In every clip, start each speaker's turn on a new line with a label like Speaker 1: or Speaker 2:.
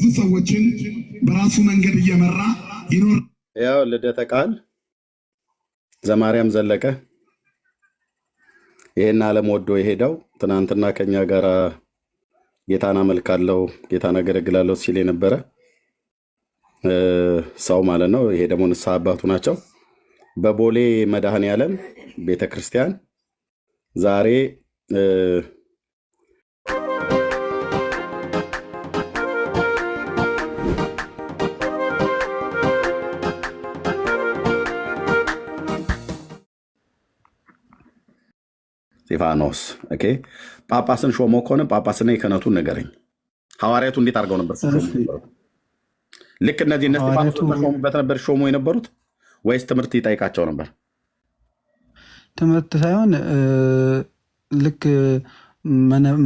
Speaker 1: ብዙ ሰዎችን በራሱ መንገድ እየመራ ይኖር።
Speaker 2: ያው ልደተ ቃል ዘማርያም ዘለቀ ይሄን ዓለም ወዶ የሄደው ትናንትና ከኛ ጋር ጌታን አመልካለሁ ጌታን አገለግላለሁ ሲል የነበረ ሰው ማለት ነው። ይሄ ደግሞ ንስሐ አባቱ ናቸው። በቦሌ መድኃኔዓለም ቤተክርስቲያን ዛሬ ስጢፋኖስ ኦኬ ጳጳስን ሾሞ ከሆነ ጳጳስና የክህነቱን ንገረኝ። ሐዋርያቱ እንዴት አድርገው ነበር ሾሙ? ልክ እነዚህ እነ ስጢፋኖስ ተሾሙበት ነበር ሾሙ የነበሩት ወይስ ትምህርት ይጠይቃቸው ነበር?
Speaker 3: ትምህርት ሳይሆን ልክ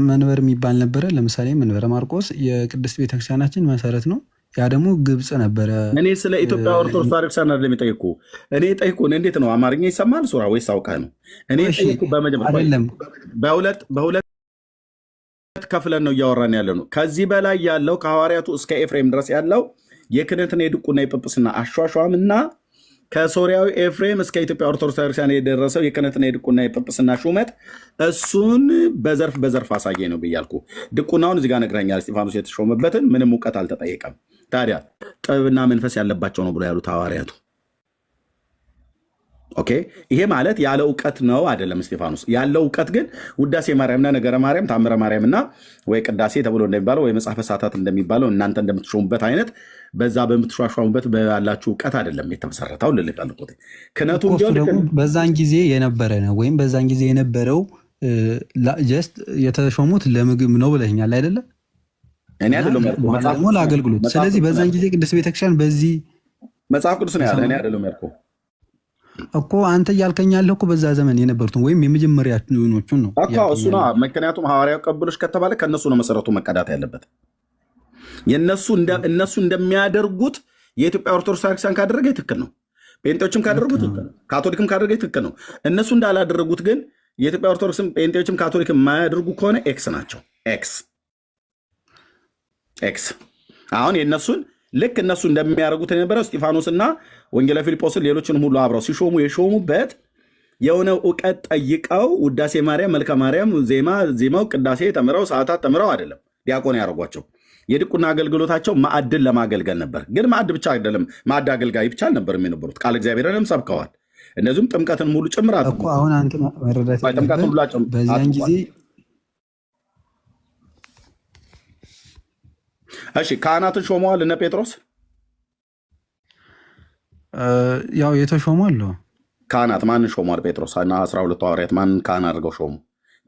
Speaker 3: መንበር የሚባል ነበረ። ለምሳሌ መንበረ ማርቆስ የቅድስት ቤተክርስቲያናችን መሰረት ነው። ያ ደግሞ ግብፅ ነበረ።
Speaker 2: እኔ ስለ ኢትዮጵያ ኦርቶዶክስ ቤተክርስቲያን አይደለም የሚጠይቁ። እኔ ጠይቁ እንዴት ነው አማርኛ ይሰማል ሱራ ወይስ አውቀህ ነው? እኔ ጠይቁ በመጀመሪያ በሁለት ከፍለን ነው እያወራን ያለ ነው። ከዚህ በላይ ያለው ከሐዋርያቱ እስከ ኤፍሬም ድረስ ያለው የክህነትና የድቁና የጵጵስና አሿሿምና ከሶሪያዊ ኤፍሬም እስከ ኢትዮጵያ ኦርቶዶክስ ቤተክርስቲያን የደረሰው የክህነትና የድቁና የጵጵስና ሹመት እሱን በዘርፍ አሳየ ነው ብያልኩ። ድቁናውን እዚህ ጋር ነግረኛል። እስጢፋኖስ የተሾመበትን ምንም እውቀት አልተጠየቀም። ታዲያ ጥበብና መንፈስ ያለባቸው ነው ብሎ ያሉት ሐዋርያቱ። ኦኬ ይሄ ማለት ያለ እውቀት ነው አይደለም። እስጢፋኖስ ያለው እውቀት ግን ውዳሴ ማርያምና ነገረ ማርያም ታምረ ማርያምና ወይ ቅዳሴ ተብሎ እንደሚባለው ወይ መጽሐፈ ሰዓታት እንደሚባለው እናንተ እንደምትሾሙበት አይነት በዛ በምትሿሿሙበት ባላችሁ እውቀት አይደለም የተመሰረተው። ልልቃልቆት ክህነቱም
Speaker 3: ደግሞ በዛን ጊዜ የነበረ ነው ወይም በዛን ጊዜ የነበረው ጀስት የተሾሙት ለምግብ ነው ብለኛል አይደለ?
Speaker 2: እኔ አይደለም
Speaker 3: ደግሞ ለአገልግሎት። ስለዚህ በዛን ጊዜ ቅድስት ቤተክርስቲያን በዚህ
Speaker 2: መጽሐፍ ቅዱስ ነው ያለ። እኔ አይደለም ያልኩህ
Speaker 3: እኮ አንተ እያልከኝ ያለህ እኮ በዛ ዘመን የነበሩትን ወይም የመጀመሪያዎቹን ነው
Speaker 2: እኮ እሱ ነው። ምክንያቱም ሐዋርያው ቀብሎች ከተባለ ከእነሱ ነው መሰረቱ መቀዳት ያለበት። እነሱ እንደሚያደርጉት የኢትዮጵያ ኦርቶዶክስ ቤተክርስቲያን ካደረገ ትክክል ነው። ጴንጤዎችም ካደረጉት ትክክል ነው። ካቶሊክም ካደረገ ትክክል ነው። እነሱ እንዳላደረጉት ግን የኢትዮጵያ ኦርቶዶክስም ጴንጤዎችም ካቶሊክም የማያደርጉ ከሆነ ኤክስ ናቸው። ኤክስ አሁን የእነሱን ልክ እነሱ እንደሚያደርጉት የነበረው እስጢፋኖስና ወንጌላ ፊልጶስን ሌሎችንም ሁሉ አብረው ሲሾሙ የሾሙበት የሆነ እውቀት ጠይቀው ውዳሴ ማርያም፣ መልከ ማርያም፣ ዜማው፣ ቅዳሴ ተምረው ሰዓታት ተምረው አይደለም ዲያቆን ያደርጓቸው። የድቁና አገልግሎታቸው ማዕድን ለማገልገል ነበር። ግን ማዕድ ብቻ አይደለም፣ ማዕድ አገልጋይ ብቻ አልነበርም የነበሩት። ቃል እግዚአብሔርንም ሰብከዋል። እንደዚሁም ጥምቀትን ሙሉ ጭምራት
Speaker 3: እኮ አሁን አንተ መረዳት በዚያን ጊዜ
Speaker 2: እሺ ካህናትን ሾመዋል እነ ጴጥሮስ።
Speaker 3: ያው የተሾሙ አሉ
Speaker 2: ካህናት። ማንን ሾመዋል ጴጥሮስ እና 12 ሐዋርያት ማንን ካህን አድርገው ሾሙ?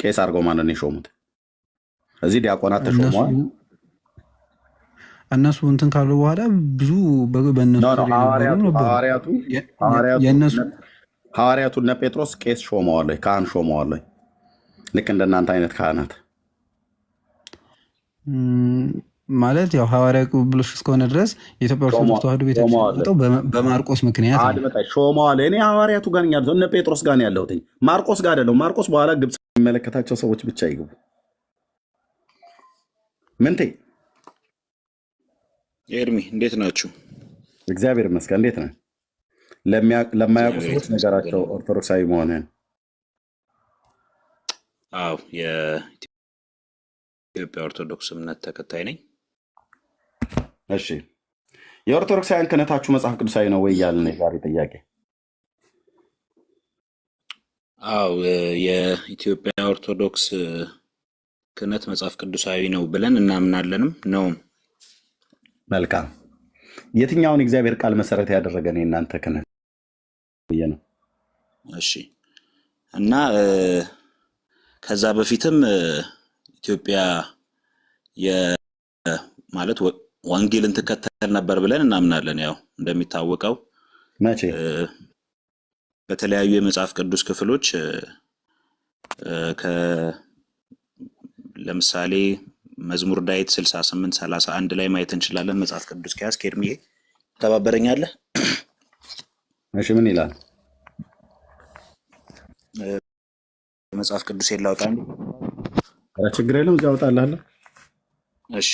Speaker 2: ቄስ አድርገው ማንን የሾሙት? እዚህ ዲያቆናት ተሾመዋል።
Speaker 3: እነሱ እንትን ካሉ በኋላ ብዙ በእነሱ
Speaker 2: ሐዋርያቱ እነ ጴጥሮስ ቄስ ሾመዋል፣ ካህን ሾመዋል። ልክ እንደናንተ አይነት ካህናት
Speaker 3: ማለት ያው ሐዋርያ ቅብብሎች እስከሆነ ድረስ የኢትዮጵያ ኦርቶዶክስ ተዋሕዶ ቤተክርስቲያን በማርቆስ ምክንያት
Speaker 2: ሾመዋል። እኔ ሐዋርያቱ ጋር ያለሁት እነ ጴጥሮስ ጋር ያለሁት ማርቆስ ጋር አይደለሁም። ማርቆስ በኋላ ግብፅ የሚመለከታቸው ሰዎች ብቻ ይግቡ። ምንቴ
Speaker 4: ኤርሚ እንዴት ናችሁ?
Speaker 2: እግዚአብሔር ይመስገን። እንዴት ነህ? ለማያውቁ ሰዎች ነገራቸው ኦርቶዶክሳዊ መሆንህን።
Speaker 4: አዎ የኢትዮጵያ ኦርቶዶክስ እምነት ተከታይ ነኝ።
Speaker 2: እሺ የኦርቶዶክሳውያን ክህነታችሁ መጽሐፍ ቅዱሳዊ ነው ወይ እያልን የዛሬ ጥያቄ።
Speaker 4: አዎ የኢትዮጵያ ኦርቶዶክስ ክህነት መጽሐፍ ቅዱሳዊ ነው ብለን እናምናለንም ነውም።
Speaker 2: መልካም። የትኛውን እግዚአብሔር ቃል መሰረት ያደረገ ነው የእናንተ ክህነት ነው?
Speaker 4: እሺ እና ከዛ በፊትም ኢትዮጵያ ማለት ወንጌልን ትከተል ነበር ብለን እናምናለን። ያው እንደሚታወቀው
Speaker 2: መቼ
Speaker 4: በተለያዩ የመጽሐፍ ቅዱስ ክፍሎች ለምሳሌ መዝሙር ዳዊት 68:31 ላይ ማየት እንችላለን። መጽሐፍ ቅዱስ ከያዝክ ኤርሚዬ ተባበረኛለህ?
Speaker 2: እሺ ምን ይላል
Speaker 4: መጽሐፍ ቅዱስ? የላውጣ
Speaker 2: ችግር የለም እዚያ አወጣልሃለሁ።
Speaker 4: እሺ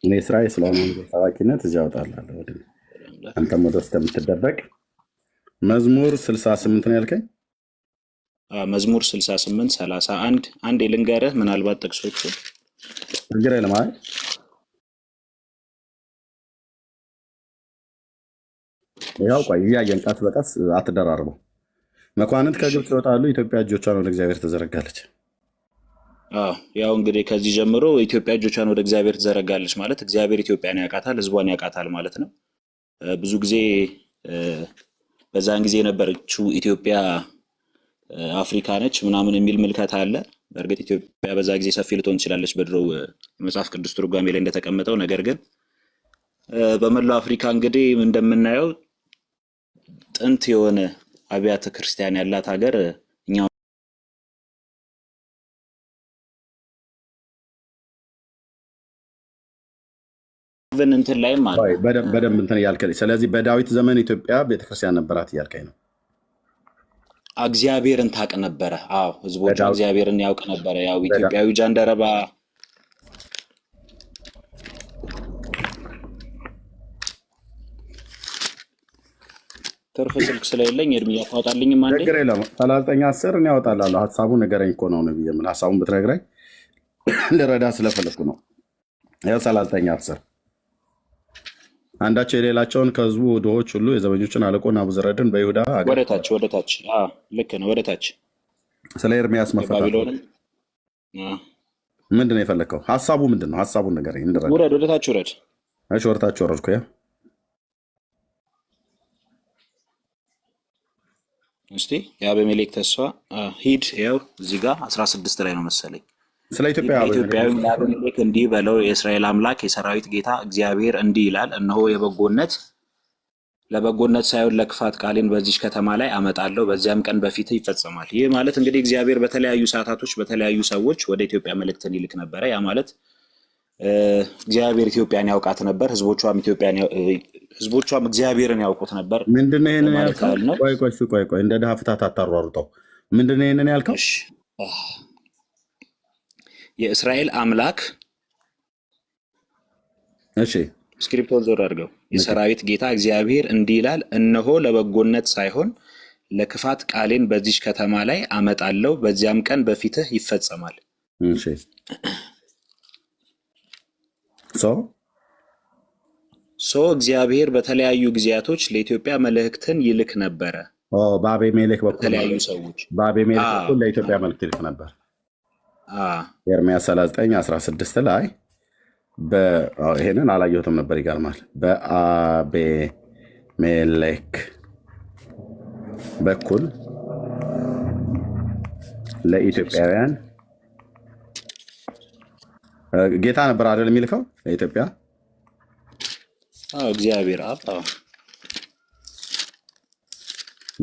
Speaker 2: እኔ ስራዬ ስለሆነ ሰባኪነት እዚያ አወጣልሃለሁ ወደ አንተም ወደ ውስጥ የምትደበቅ መዝሙር 68 ነው ያልከኝ?
Speaker 4: መዝሙር 68 31 አንድ ልንገርህ ምናልባት ጥቅሶቹ
Speaker 2: ችግር የለም። አይ ያው ቆይ እያየን ቀስ በቀስ አትደራርበው። መኳንንት ከግብፅ ይወጣሉ፣ ኢትዮጵያ እጆቿን ወደ እግዚአብሔር ትዘረጋለች።
Speaker 4: ያው እንግዲህ ከዚህ ጀምሮ ኢትዮጵያ እጆቿን ወደ እግዚአብሔር ትዘረጋለች ማለት እግዚአብሔር ኢትዮጵያን ያውቃታል፣ ህዝቧን ያውቃታል ማለት ነው። ብዙ ጊዜ በዛን ጊዜ የነበረችው ኢትዮጵያ አፍሪካ ነች ምናምን የሚል ምልከታ አለ። በእርግጥ ኢትዮጵያ በዛ ጊዜ ሰፊ ልትሆን ትችላለች በድሮው መጽሐፍ ቅዱስ ትርጓሜ ላይ እንደተቀመጠው። ነገር ግን በመላው አፍሪካ እንግዲህ እንደምናየው ጥንት የሆነ አብያተ ክርስቲያን ያላት ሀገር እኛ እንትን ላይም አለ
Speaker 2: በደንብ እንትን እያልከኝ። ስለዚህ በዳዊት ዘመን ኢትዮጵያ ቤተክርስቲያን ነበራት እያልከኝ ነው?
Speaker 4: እግዚአብሔርን ታውቅ ነበረ። አዎ ህዝቦቿ እግዚአብሔርን ያውቅ ነበረ። ያው ኢትዮጵያዊ ጃንደረባ ትርፍ ስልክ ስለሌለኝ እድሜ ያፋውጣልኝ ማንዴ
Speaker 2: ነገር የለም። 3910 እኔ ያወጣላለሁ። ሀሳቡን ንገረኝ እኮ ነው ነብዬ። ምን ሀሳቡን ብትነግረኝ ልረዳ ስለፈለኩ ነው። ያው 3910 አንዳቸው የሌላቸውን ከህዝቡ ድሆች ሁሉ የዘበኞችን አለቆን ናቡዘረድን በይሁዳ
Speaker 4: ወደታች ልክ ነው። ወደታች
Speaker 2: ስለ ኤርሚያስ መፈታት ምንድን ነው የፈለግከው? ሀሳቡ ምንድን ነው? ሀሳቡን ንገረኝ እንድረዳ።
Speaker 4: ውረድ፣ ወደታች ውረድ።
Speaker 2: እሺ ወደታች ወረድኩ። ያ
Speaker 4: እስቲ የአቤሜሌክ ተስፋ ሂድ። ያው እዚህ ጋር 16 ላይ ነው መሰለኝ
Speaker 2: ስለ ኢትዮጵያዊ
Speaker 4: አቤሜሌክ እንዲህ በለው፣ የእስራኤል አምላክ የሰራዊት ጌታ እግዚአብሔር እንዲህ ይላል፣ እነሆ ለበጎነት ሳይሆን ለክፋት ቃሌን በዚች ከተማ ላይ አመጣለሁ፣ በዚያም ቀን በፊት ይፈጸማል። ይህ ማለት እንግዲህ እግዚአብሔር በተለያዩ ሰዓታቶች በተለያዩ ሰዎች ወደ ኢትዮጵያ መልእክትን ይልክ ነበረ። ያ ማለት እግዚአብሔር ኢትዮጵያን ያውቃት ነበር፣ ህዝቦቿም እግዚአብሔርን ያውቁት ነበር።
Speaker 2: ምንድነው ይሄንን ያልከው? ቆይ እንደ ድሃ ፍታት አታሯሩጠው። ምንድነው ይሄንን ያልከው?
Speaker 4: የእስራኤል አምላክ
Speaker 2: እሺ
Speaker 4: ስክሪፕቶን ዞር አድርገው። የሰራዊት ጌታ እግዚአብሔር እንዲህ ይላል፣ እነሆ ለበጎነት ሳይሆን ለክፋት ቃሌን በዚች ከተማ ላይ አመጣለሁ፣ በዚያም ቀን በፊትህ ይፈጸማል።
Speaker 2: እሺ
Speaker 4: እግዚአብሔር በተለያዩ ጊዜያቶች ለኢትዮጵያ መልእክትን ይልክ ነበረ።
Speaker 2: በአቤሜሌክ በኩል
Speaker 4: በተለያዩ ሰዎች
Speaker 2: በአቤሜሌክ በኩል ለኢትዮጵያ መልእክት ይልክ ነበር። ኤርምያስ 39:16 ላይ ይሄንን አላየሁትም ነበር። ይገርማል። በአቤሜሌክ በኩል ለኢትዮጵያውያን ጌታ ነበር አይደል የሚልከው ለኢትዮጵያ?
Speaker 4: እግዚአብሔር አብ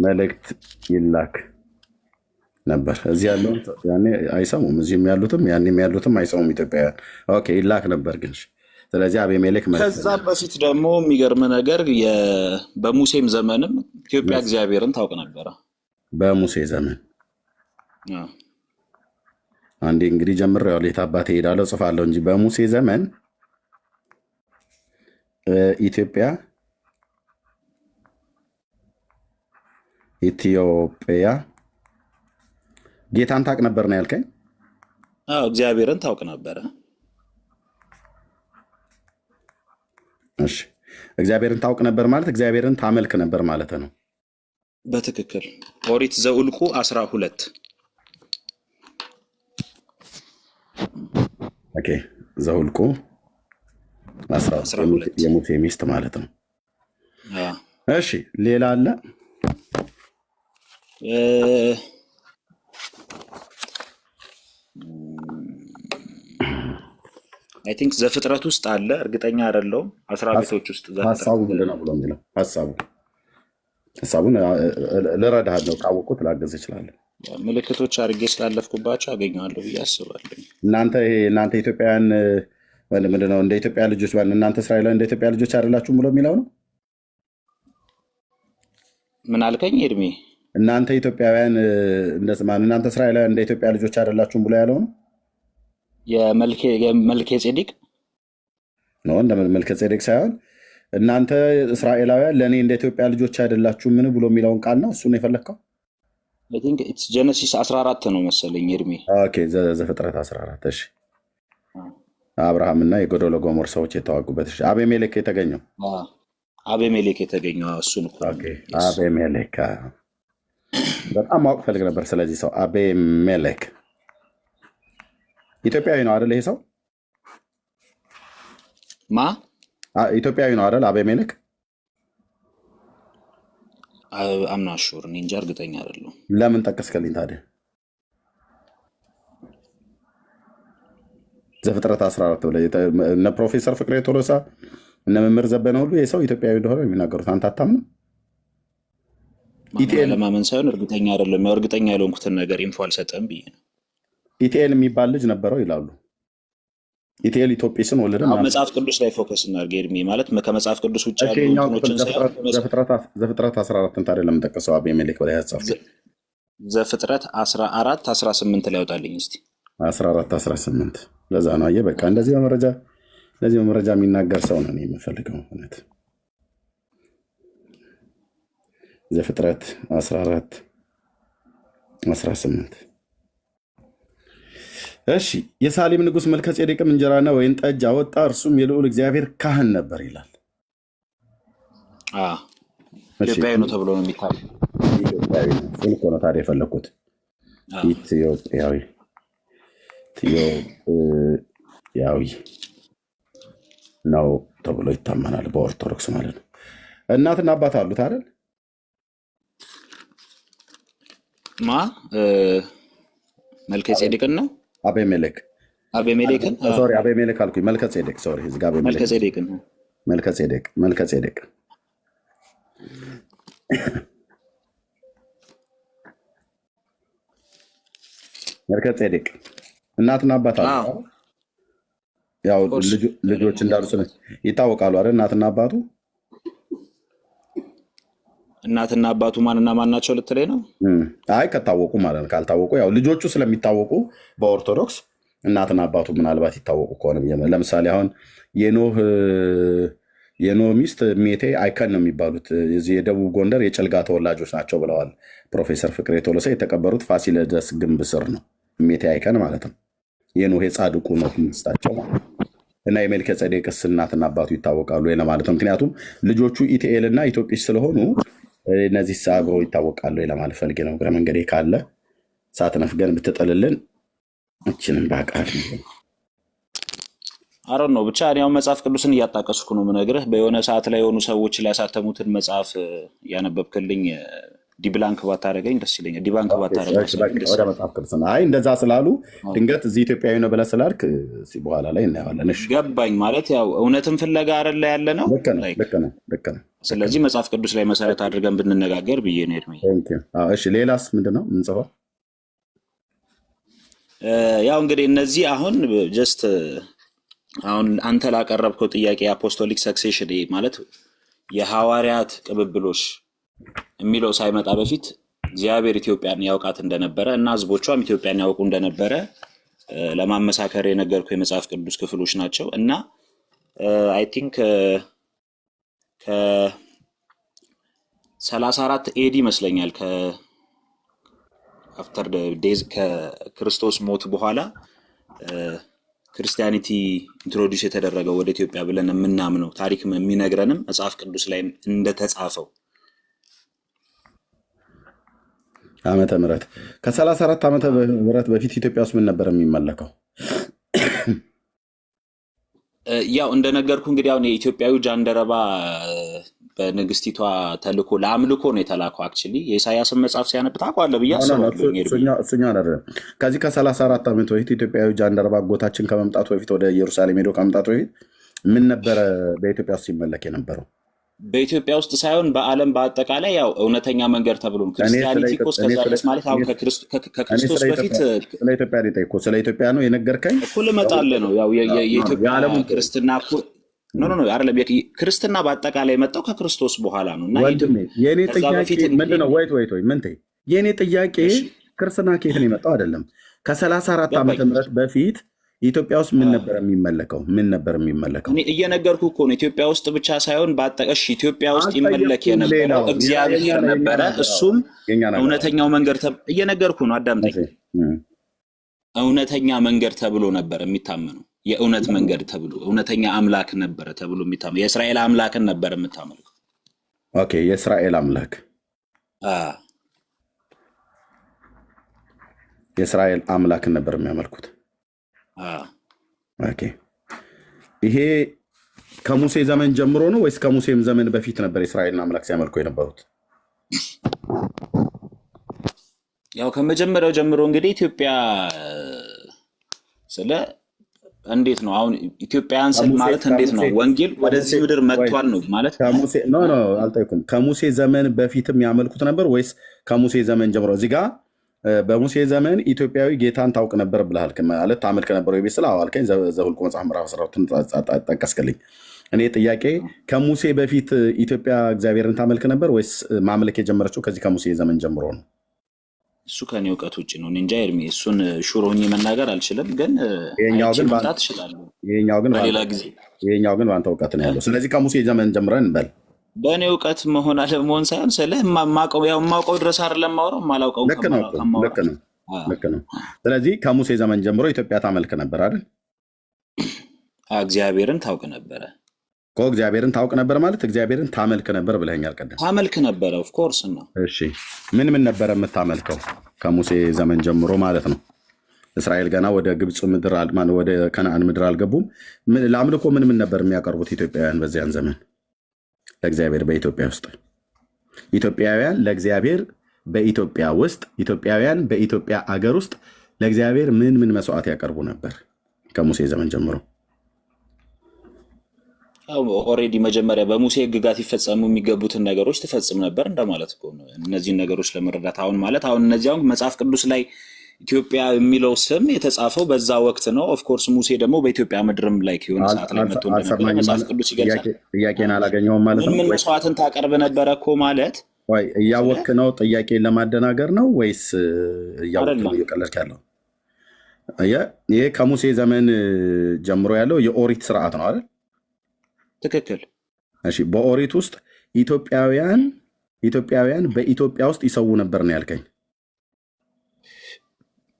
Speaker 4: መልእክት
Speaker 2: ይላክ ነበር። እዚህ ያለውን ያኔ አይሰሙም፣ እዚህም ያሉትም ያኔም ያሉትም አይሰሙም ኢትዮጵያውያን። ኦኬ ይላክ ነበር ግን። ስለዚህ አቤሜሌክ
Speaker 4: ከዛ በፊት ደግሞ የሚገርም ነገር በሙሴም ዘመንም ኢትዮጵያ እግዚአብሔርን ታውቅ ነበረ።
Speaker 2: በሙሴ ዘመን አንዴ እንግዲህ ጀምሬዋለሁ። የት አባቴ እሄዳለሁ ጽፋለሁ እንጂ በሙሴ ዘመን ኢትዮጵያ ጌታን ታውቅ ነበር ነው ያልከኝ?
Speaker 4: እግዚአብሔርን ታውቅ ነበረ።
Speaker 2: እሺ እግዚአብሔርን ታውቅ ነበር ማለት እግዚአብሔርን ታመልክ ነበር ማለት ነው።
Speaker 4: በትክክል ኦሪት ዘኍልቍ 12
Speaker 2: ኦኬ ዘኍልቍ 12 የሙሴ ሚስት ማለት ነው። እሺ ሌላ አለ?
Speaker 4: አይ ቲንክ ዘፍጥረት ውስጥ አለ፣ እርግጠኛ አይደለሁም። 12 ውስጥ
Speaker 2: ሀሳቡ ምንድን ነው ብሎ የሚለው ሀሳቡን ልረዳህ ነው። ካወቅኩት ላገዝ እችላለሁ።
Speaker 4: ምልክቶች አድርጌ ስላለፍኩባቸው አገኘዋለሁ ብዬ አስባለሁ።
Speaker 2: እናንተ ኢትዮጵያውያን ምንድን ነው እንደ ኢትዮጵያ ልጆች እናንተ እስራኤላውያን እንደ ኢትዮጵያ ልጆች አይደላችሁም ብሎ የሚለው ነው። ምን
Speaker 4: አልከኝ ኤርሚ?
Speaker 2: እናንተ ኢትዮጵያውያን እናንተ እስራኤላውያን እንደ ኢትዮጵያ ልጆች አይደላችሁም ብሎ ያለው ነው።
Speaker 4: የመልኬ ጼዴቅ
Speaker 2: ነው እንደ መልከጼዴቅ ሳይሆን እናንተ እስራኤላውያን ለእኔ እንደ ኢትዮጵያ ልጆች አይደላችሁ ምን ብሎ የሚለውን ቃል ነው። እሱን የፈለግከው
Speaker 4: ጀነሲስ 14 ነው መሰለኝ እድሜ።
Speaker 2: ዘፍጥረት 14። እሺ አብርሃም እና የጎዶሎ ጎሞር ሰዎች የተዋጉበት። አቤሜሌክ የተገኘው እሱን አቤሜሌክ በጣም ማወቅ ፈልግ ነበር ስለዚህ ሰው። አቤሜሌክ ኢትዮጵያዊ ነው አይደል? ይሄ ሰው ኢትዮጵያዊ ነው አይደል? አቤሜሌክ
Speaker 4: አምናሹር እኔ እንጃ እርግጠኛ አይደለሁም።
Speaker 2: ለምን ጠቀስከልኝ ታዲያ? ዘፍጥረት 14 ብለህ እነ ፕሮፌሰር ፍቅሬ ቶሎሳ እነ መምህር ዘበነ ሁሉ ይህ ሰው ኢትዮጵያዊ እንደሆነ የሚናገሩት አንተ አታምንም?
Speaker 4: ለማመን ሳይሆን እርግጠኛ አይደለም። እርግጠኛ ያልሆንኩትን ነገር ኢንፎ አልሰጠም ብዬ ነው።
Speaker 2: ኢቲኤል የሚባል ልጅ ነበረው ይላሉ። ኢቲኤል ኢትዮጵስን ወለደ።
Speaker 4: መጽሐፍ ቅዱስ ላይ ፎከስ እናድርግ ኤርሚ። ማለት ከመጽሐፍ ቅዱስ ውጭ ያሉ እንትኖችን
Speaker 2: ዘፍጥረት 14 ታዲያ ለምን ጠቀሰው? አቤሜሌክ በላይ ያጻፈ
Speaker 4: ዘፍጥረት 14 18 ላይ ያወጣልኝ እስቲ
Speaker 2: 14 18 ለዛ ነው። አየህ በቃ እንደዚህ በመረጃ የሚናገር ሰው ነው የምፈልገው። እውነት ዘፍጥረት 14 18 እሺ። የሳሌም ንጉሥ መልከጼዴቅም እንጀራና ወይን ጠጅ አወጣ፣ እርሱም የልዑል እግዚአብሔር ካህን ነበር ይላል።
Speaker 4: ኢትዮጵያዊ ነው ተብሎ ነው የሚታየው።
Speaker 2: ኢትዮጵያዊ ነው እኮ ነው ታዲያ የፈለኩት። ኢትዮጵያዊ ነው ተብሎ ይታመናል በኦርቶዶክስ ማለት ነው። እናትና አባት አሉት አይደል?
Speaker 4: መልከጼዴቅን ነው
Speaker 2: አቤሜሌክን አልኩኝ። መልከጼዴቅ መልከጼዴቅ እናትና አባት አሉ። ያው ልጆች እንዳሉ ይታወቃሉ አይደል? እናትና አባቱ ማንና ማን ናቸው ልትለኝ ነው? አይ ከታወቁ ማለት ነው። ካልታወቁ ያው ልጆቹ ስለሚታወቁ በኦርቶዶክስ እናትና አባቱ ምናልባት ይታወቁ ከሆነ ለምሳሌ አሁን የኖህ ሚስት ሜቴ አይከን ነው የሚባሉት። የደቡብ ጎንደር የጭልጋ ተወላጆች ናቸው ብለዋል ፕሮፌሰር ፍቅሬ ቶሎሳ። የተቀበሩት ፋሲለደስ ግንብ ስር ነው። ሜቴ አይከን ማለት ነው። የኖህ የጻድቁ ነው ሚስታቸው ማለት ነው። እና የመልከጼዴቅስ እናትና አባቱ ይታወቃሉ ለማለት ነው። ምክንያቱም ልጆቹ ኢቲኤል እና ኢትዮጵስ ስለሆኑ እነዚህ አብረው ይታወቃሉ ለማለት ፈልጌ ነው። እግረ መንገዴ ካለ ሳትነፍገን ብትጥልልን እችንን ባቃት
Speaker 4: አሮን ነው ብቻ። እኔ አሁን መጽሐፍ ቅዱስን እያጣቀስኩ ነው የምነግርህ። በሆነ ሰዓት ላይ የሆኑ ሰዎች ላይ ያሳተሙትን መጽሐፍ ያነበብክልኝ ዲብላንክ ባታረገኝ ደስ ይለኛል። ዲባንክ ባታረገኝ
Speaker 2: ወደ መጽሐፍ ቅዱስ አይ እንደዛ ስላሉ ድንገት እዚህ ኢትዮጵያዊ ነው ብለህ ስላልክ በኋላ ላይ እናየዋለን። እሺ ገባኝ።
Speaker 4: ማለት ያው እውነትን ፍለጋ አይደለ ያለ ነው።
Speaker 2: ልክ ነው።
Speaker 4: ስለዚህ መጽሐፍ ቅዱስ ላይ መሰረት አድርገን ብንነጋገር ብዬ ነው እድሜ።
Speaker 2: እሺ ሌላስ ምንድነው የምንጽፈው?
Speaker 4: ያው እንግዲህ እነዚህ አሁን ጀስት አሁን አንተ ላቀረብከው ጥያቄ የአፖስቶሊክ ሰክሴሽን ማለት የሐዋርያት ቅብብሎሽ የሚለው ሳይመጣ በፊት እግዚአብሔር ኢትዮጵያን ያውቃት እንደነበረ እና ህዝቦቿም ኢትዮጵያን ያውቁ እንደነበረ ለማመሳከር የነገርኩ የመጽሐፍ ቅዱስ ክፍሎች ናቸው። እና አይ ቲንክ ከ34 ኤዲ ይመስለኛል ከአፍተር ዴዝ ከክርስቶስ ሞት በኋላ ክርስቲያኒቲ ኢንትሮዲውስ የተደረገው ወደ ኢትዮጵያ ብለን የምናምነው ታሪክ የሚነግረንም መጽሐፍ ቅዱስ ላይ እንደተጻፈው
Speaker 2: ዓመተ ምህረት ከ34 ዓመተ ምህረት በፊት ኢትዮጵያ ውስጥ ምን ነበር የሚመለከው?
Speaker 4: ያው እንደነገርኩ እንግዲህ አሁን የኢትዮጵያዊ ጃንደረባ በንግስቲቷ ተልኮ ለአምልኮ ነው የተላከው። አክቹሊ የኢሳያስን መጽሐፍ ሲያነብ ታውቀዋለህ ብዬ አስባለሁ።
Speaker 2: እሱኛ አይደለም። ከዚህ ከ34 ዓመት በፊት ኢትዮጵያዊ ጃንደረባ አጎታችን ከመምጣቱ በፊት ወደ ኢየሩሳሌም ሄዶ ከመምጣቱ በፊት ምን ነበረ በኢትዮጵያ ውስጥ ሲመለክ የነበረው?
Speaker 4: በኢትዮጵያ ውስጥ ሳይሆን በዓለም በአጠቃላይ ያው እውነተኛ መንገድ ተብሎ ክርስቲያኒቲ እኮ እስከዛ ድረስ ማለት አሁን ከክርስቶስ በፊት
Speaker 2: ስለ ኢትዮጵያ ሊጠይቅ ስለ ኢትዮጵያ ነው የነገርከኝ እኮ
Speaker 4: ልመጣልህ ነው። ያው የኢትዮጵያ ክርስትና እኮ ኖ አይደለም። ክርስትና በአጠቃላይ የመጣው ከክርስቶስ በኋላ ነው። እና
Speaker 2: የኔ ጥያቄ ምንድነው? ወይት ምን የኔ ጥያቄ ክርስትና ከየት ነው የመጣው? አይደለም ከ34 ዓመተ ምህረት በፊት ኢትዮጵያ ውስጥ ምን ነበር የሚመለከው? ምን ነበር የሚመለከው?
Speaker 4: እኔ እየነገርኩ እኮ ነው። ኢትዮጵያ ውስጥ ብቻ ሳይሆን በአጠቃሽ ኢትዮጵያ ውስጥ ይመለክ የነበረው እግዚአብሔር ነበረ። እሱም እውነተኛው መንገድ እየነገርኩ ነው። አዳምጠኝ። እውነተኛ መንገድ ተብሎ ነበር የሚታመነው። የእውነት መንገድ ተብሎ እውነተኛ አምላክ ነበረ ተብሎ የሚታመነው። የእስራኤል አምላክን ነበር የምታመልከው።
Speaker 2: ኦኬ፣ የእስራኤል አምላክ የእስራኤል አምላክን ነበር የሚያመልኩት። ኦኬ፣ ይሄ ከሙሴ ዘመን ጀምሮ ነው ወይስ ከሙሴም ዘመን በፊት ነበር የእስራኤልን አምላክ ሲያመልኩ የነበሩት?
Speaker 4: ያው ከመጀመሪያው ጀምሮ እንግዲህ ኢትዮጵያ ስለ እንዴት ነው አሁን ኢትዮጵያን ስል ማለት እንዴት ነው ወንጌል ወደዚህ ምድር መጥቷል ነው ማለት?
Speaker 2: ከሙሴ ኖ አልጠይኩም። ከሙሴ ዘመን በፊትም ያመልኩት ነበር ወይስ ከሙሴ ዘመን ጀምሮ? እዚህ ጋር በሙሴ ዘመን ኢትዮጵያዊ ጌታን ታውቅ ነበር ብለሃል ማለት ታመልክ ነበር ወይ ስለ አዋልከኝ ዘኍልቍ መጽሐፍ ምዕራፍ 12 ጠቀስክልኝ። እኔ ጥያቄ ከሙሴ በፊት ኢትዮጵያ እግዚአብሔርን ታመልክ ነበር ወይስ ማምለክ የጀመረችው ከዚህ ከሙሴ ዘመን ጀምሮ ነው?
Speaker 4: እሱ ከኔ እውቀት ውጭ ነው እንጃ ኤርሚ፣ እሱን ሹር ሆኜ መናገር አልችልም፣ ግን መምጣት እችላለሁ በሌላ ጊዜ።
Speaker 2: ይሄኛው ግን በአንተ እውቀት ነው ያለው። ስለዚህ ከሙሴ ዘመን ጀምረን እንበል።
Speaker 4: በእኔ እውቀት መሆን አለመሆን ሳይሆን ስለ የማውቀው ድረስ አይደለም የማወራው፣ የማላውቀው
Speaker 2: ልክ ነው። ስለዚህ ከሙሴ ዘመን ጀምሮ ኢትዮጵያ ታመልክ ነበር አይደል?
Speaker 4: እግዚአብሔርን ታውቅ ነበረ
Speaker 2: እኮ። እግዚአብሔርን ታውቅ ነበር ማለት እግዚአብሔርን ታመልክ ነበር ብለኸኛል ቀደም።
Speaker 4: ታመልክ ነበረ ኦፍኮርስ ነው።
Speaker 2: እሺ፣ ምን ነበረ የምታመልከው ከሙሴ ዘመን ጀምሮ ማለት ነው? እስራኤል ገና ወደ ግብፅ ምድር ወደ ከነአን ምድር አልገቡም። ለአምልኮ ምን ነበር የሚያቀርቡት ኢትዮጵያውያን በዚያን ዘመን ለእግዚአብሔር? በኢትዮጵያ ውስጥ ኢትዮጵያውያን ለእግዚአብሔር በኢትዮጵያ ውስጥ ኢትዮጵያውያን በኢትዮጵያ አገር ውስጥ ለእግዚአብሔር ምን መስዋዕት ያቀርቡ ነበር ከሙሴ ዘመን ጀምሮ?
Speaker 4: ኦልሬዲ መጀመሪያ በሙሴ ሕግጋት ይፈጸሙ የሚገቡትን ነገሮች ትፈጽም ነበር እንደማለት እኮ ነው። እነዚህን ነገሮች ለመረዳት አሁን እነዚህ መጽሐፍ ቅዱስ ላይ ኢትዮጵያ የሚለው ስም የተጻፈው በዛ ወቅት ነው። ኦፍኮርስ ሙሴ ደግሞ በኢትዮጵያ ምድርም ላይ የሆነ ሰዓት ላይ መጥቶ እንደነበረ መጽሐፍ ቅዱስ ይገልጻል።
Speaker 2: ጥያቄን አላገኘውም ማለት ነው።
Speaker 4: ምን መስዋዕትን ታቀርብ ነበረ እኮ ማለት
Speaker 2: እያወክ ነው? ጥያቄን ለማደናገር ነው ወይስ እያወክ ነው እየቀለድክ ያለው? ይሄ ከሙሴ ዘመን ጀምሮ ያለው የኦሪት ስርዓት ነው አይደል?
Speaker 4: ትክክል።
Speaker 2: እሺ፣ በኦሪት ውስጥ ኢትዮጵያውያን በኢትዮጵያ ውስጥ ይሰዉ ነበር ነው ያልከኝ?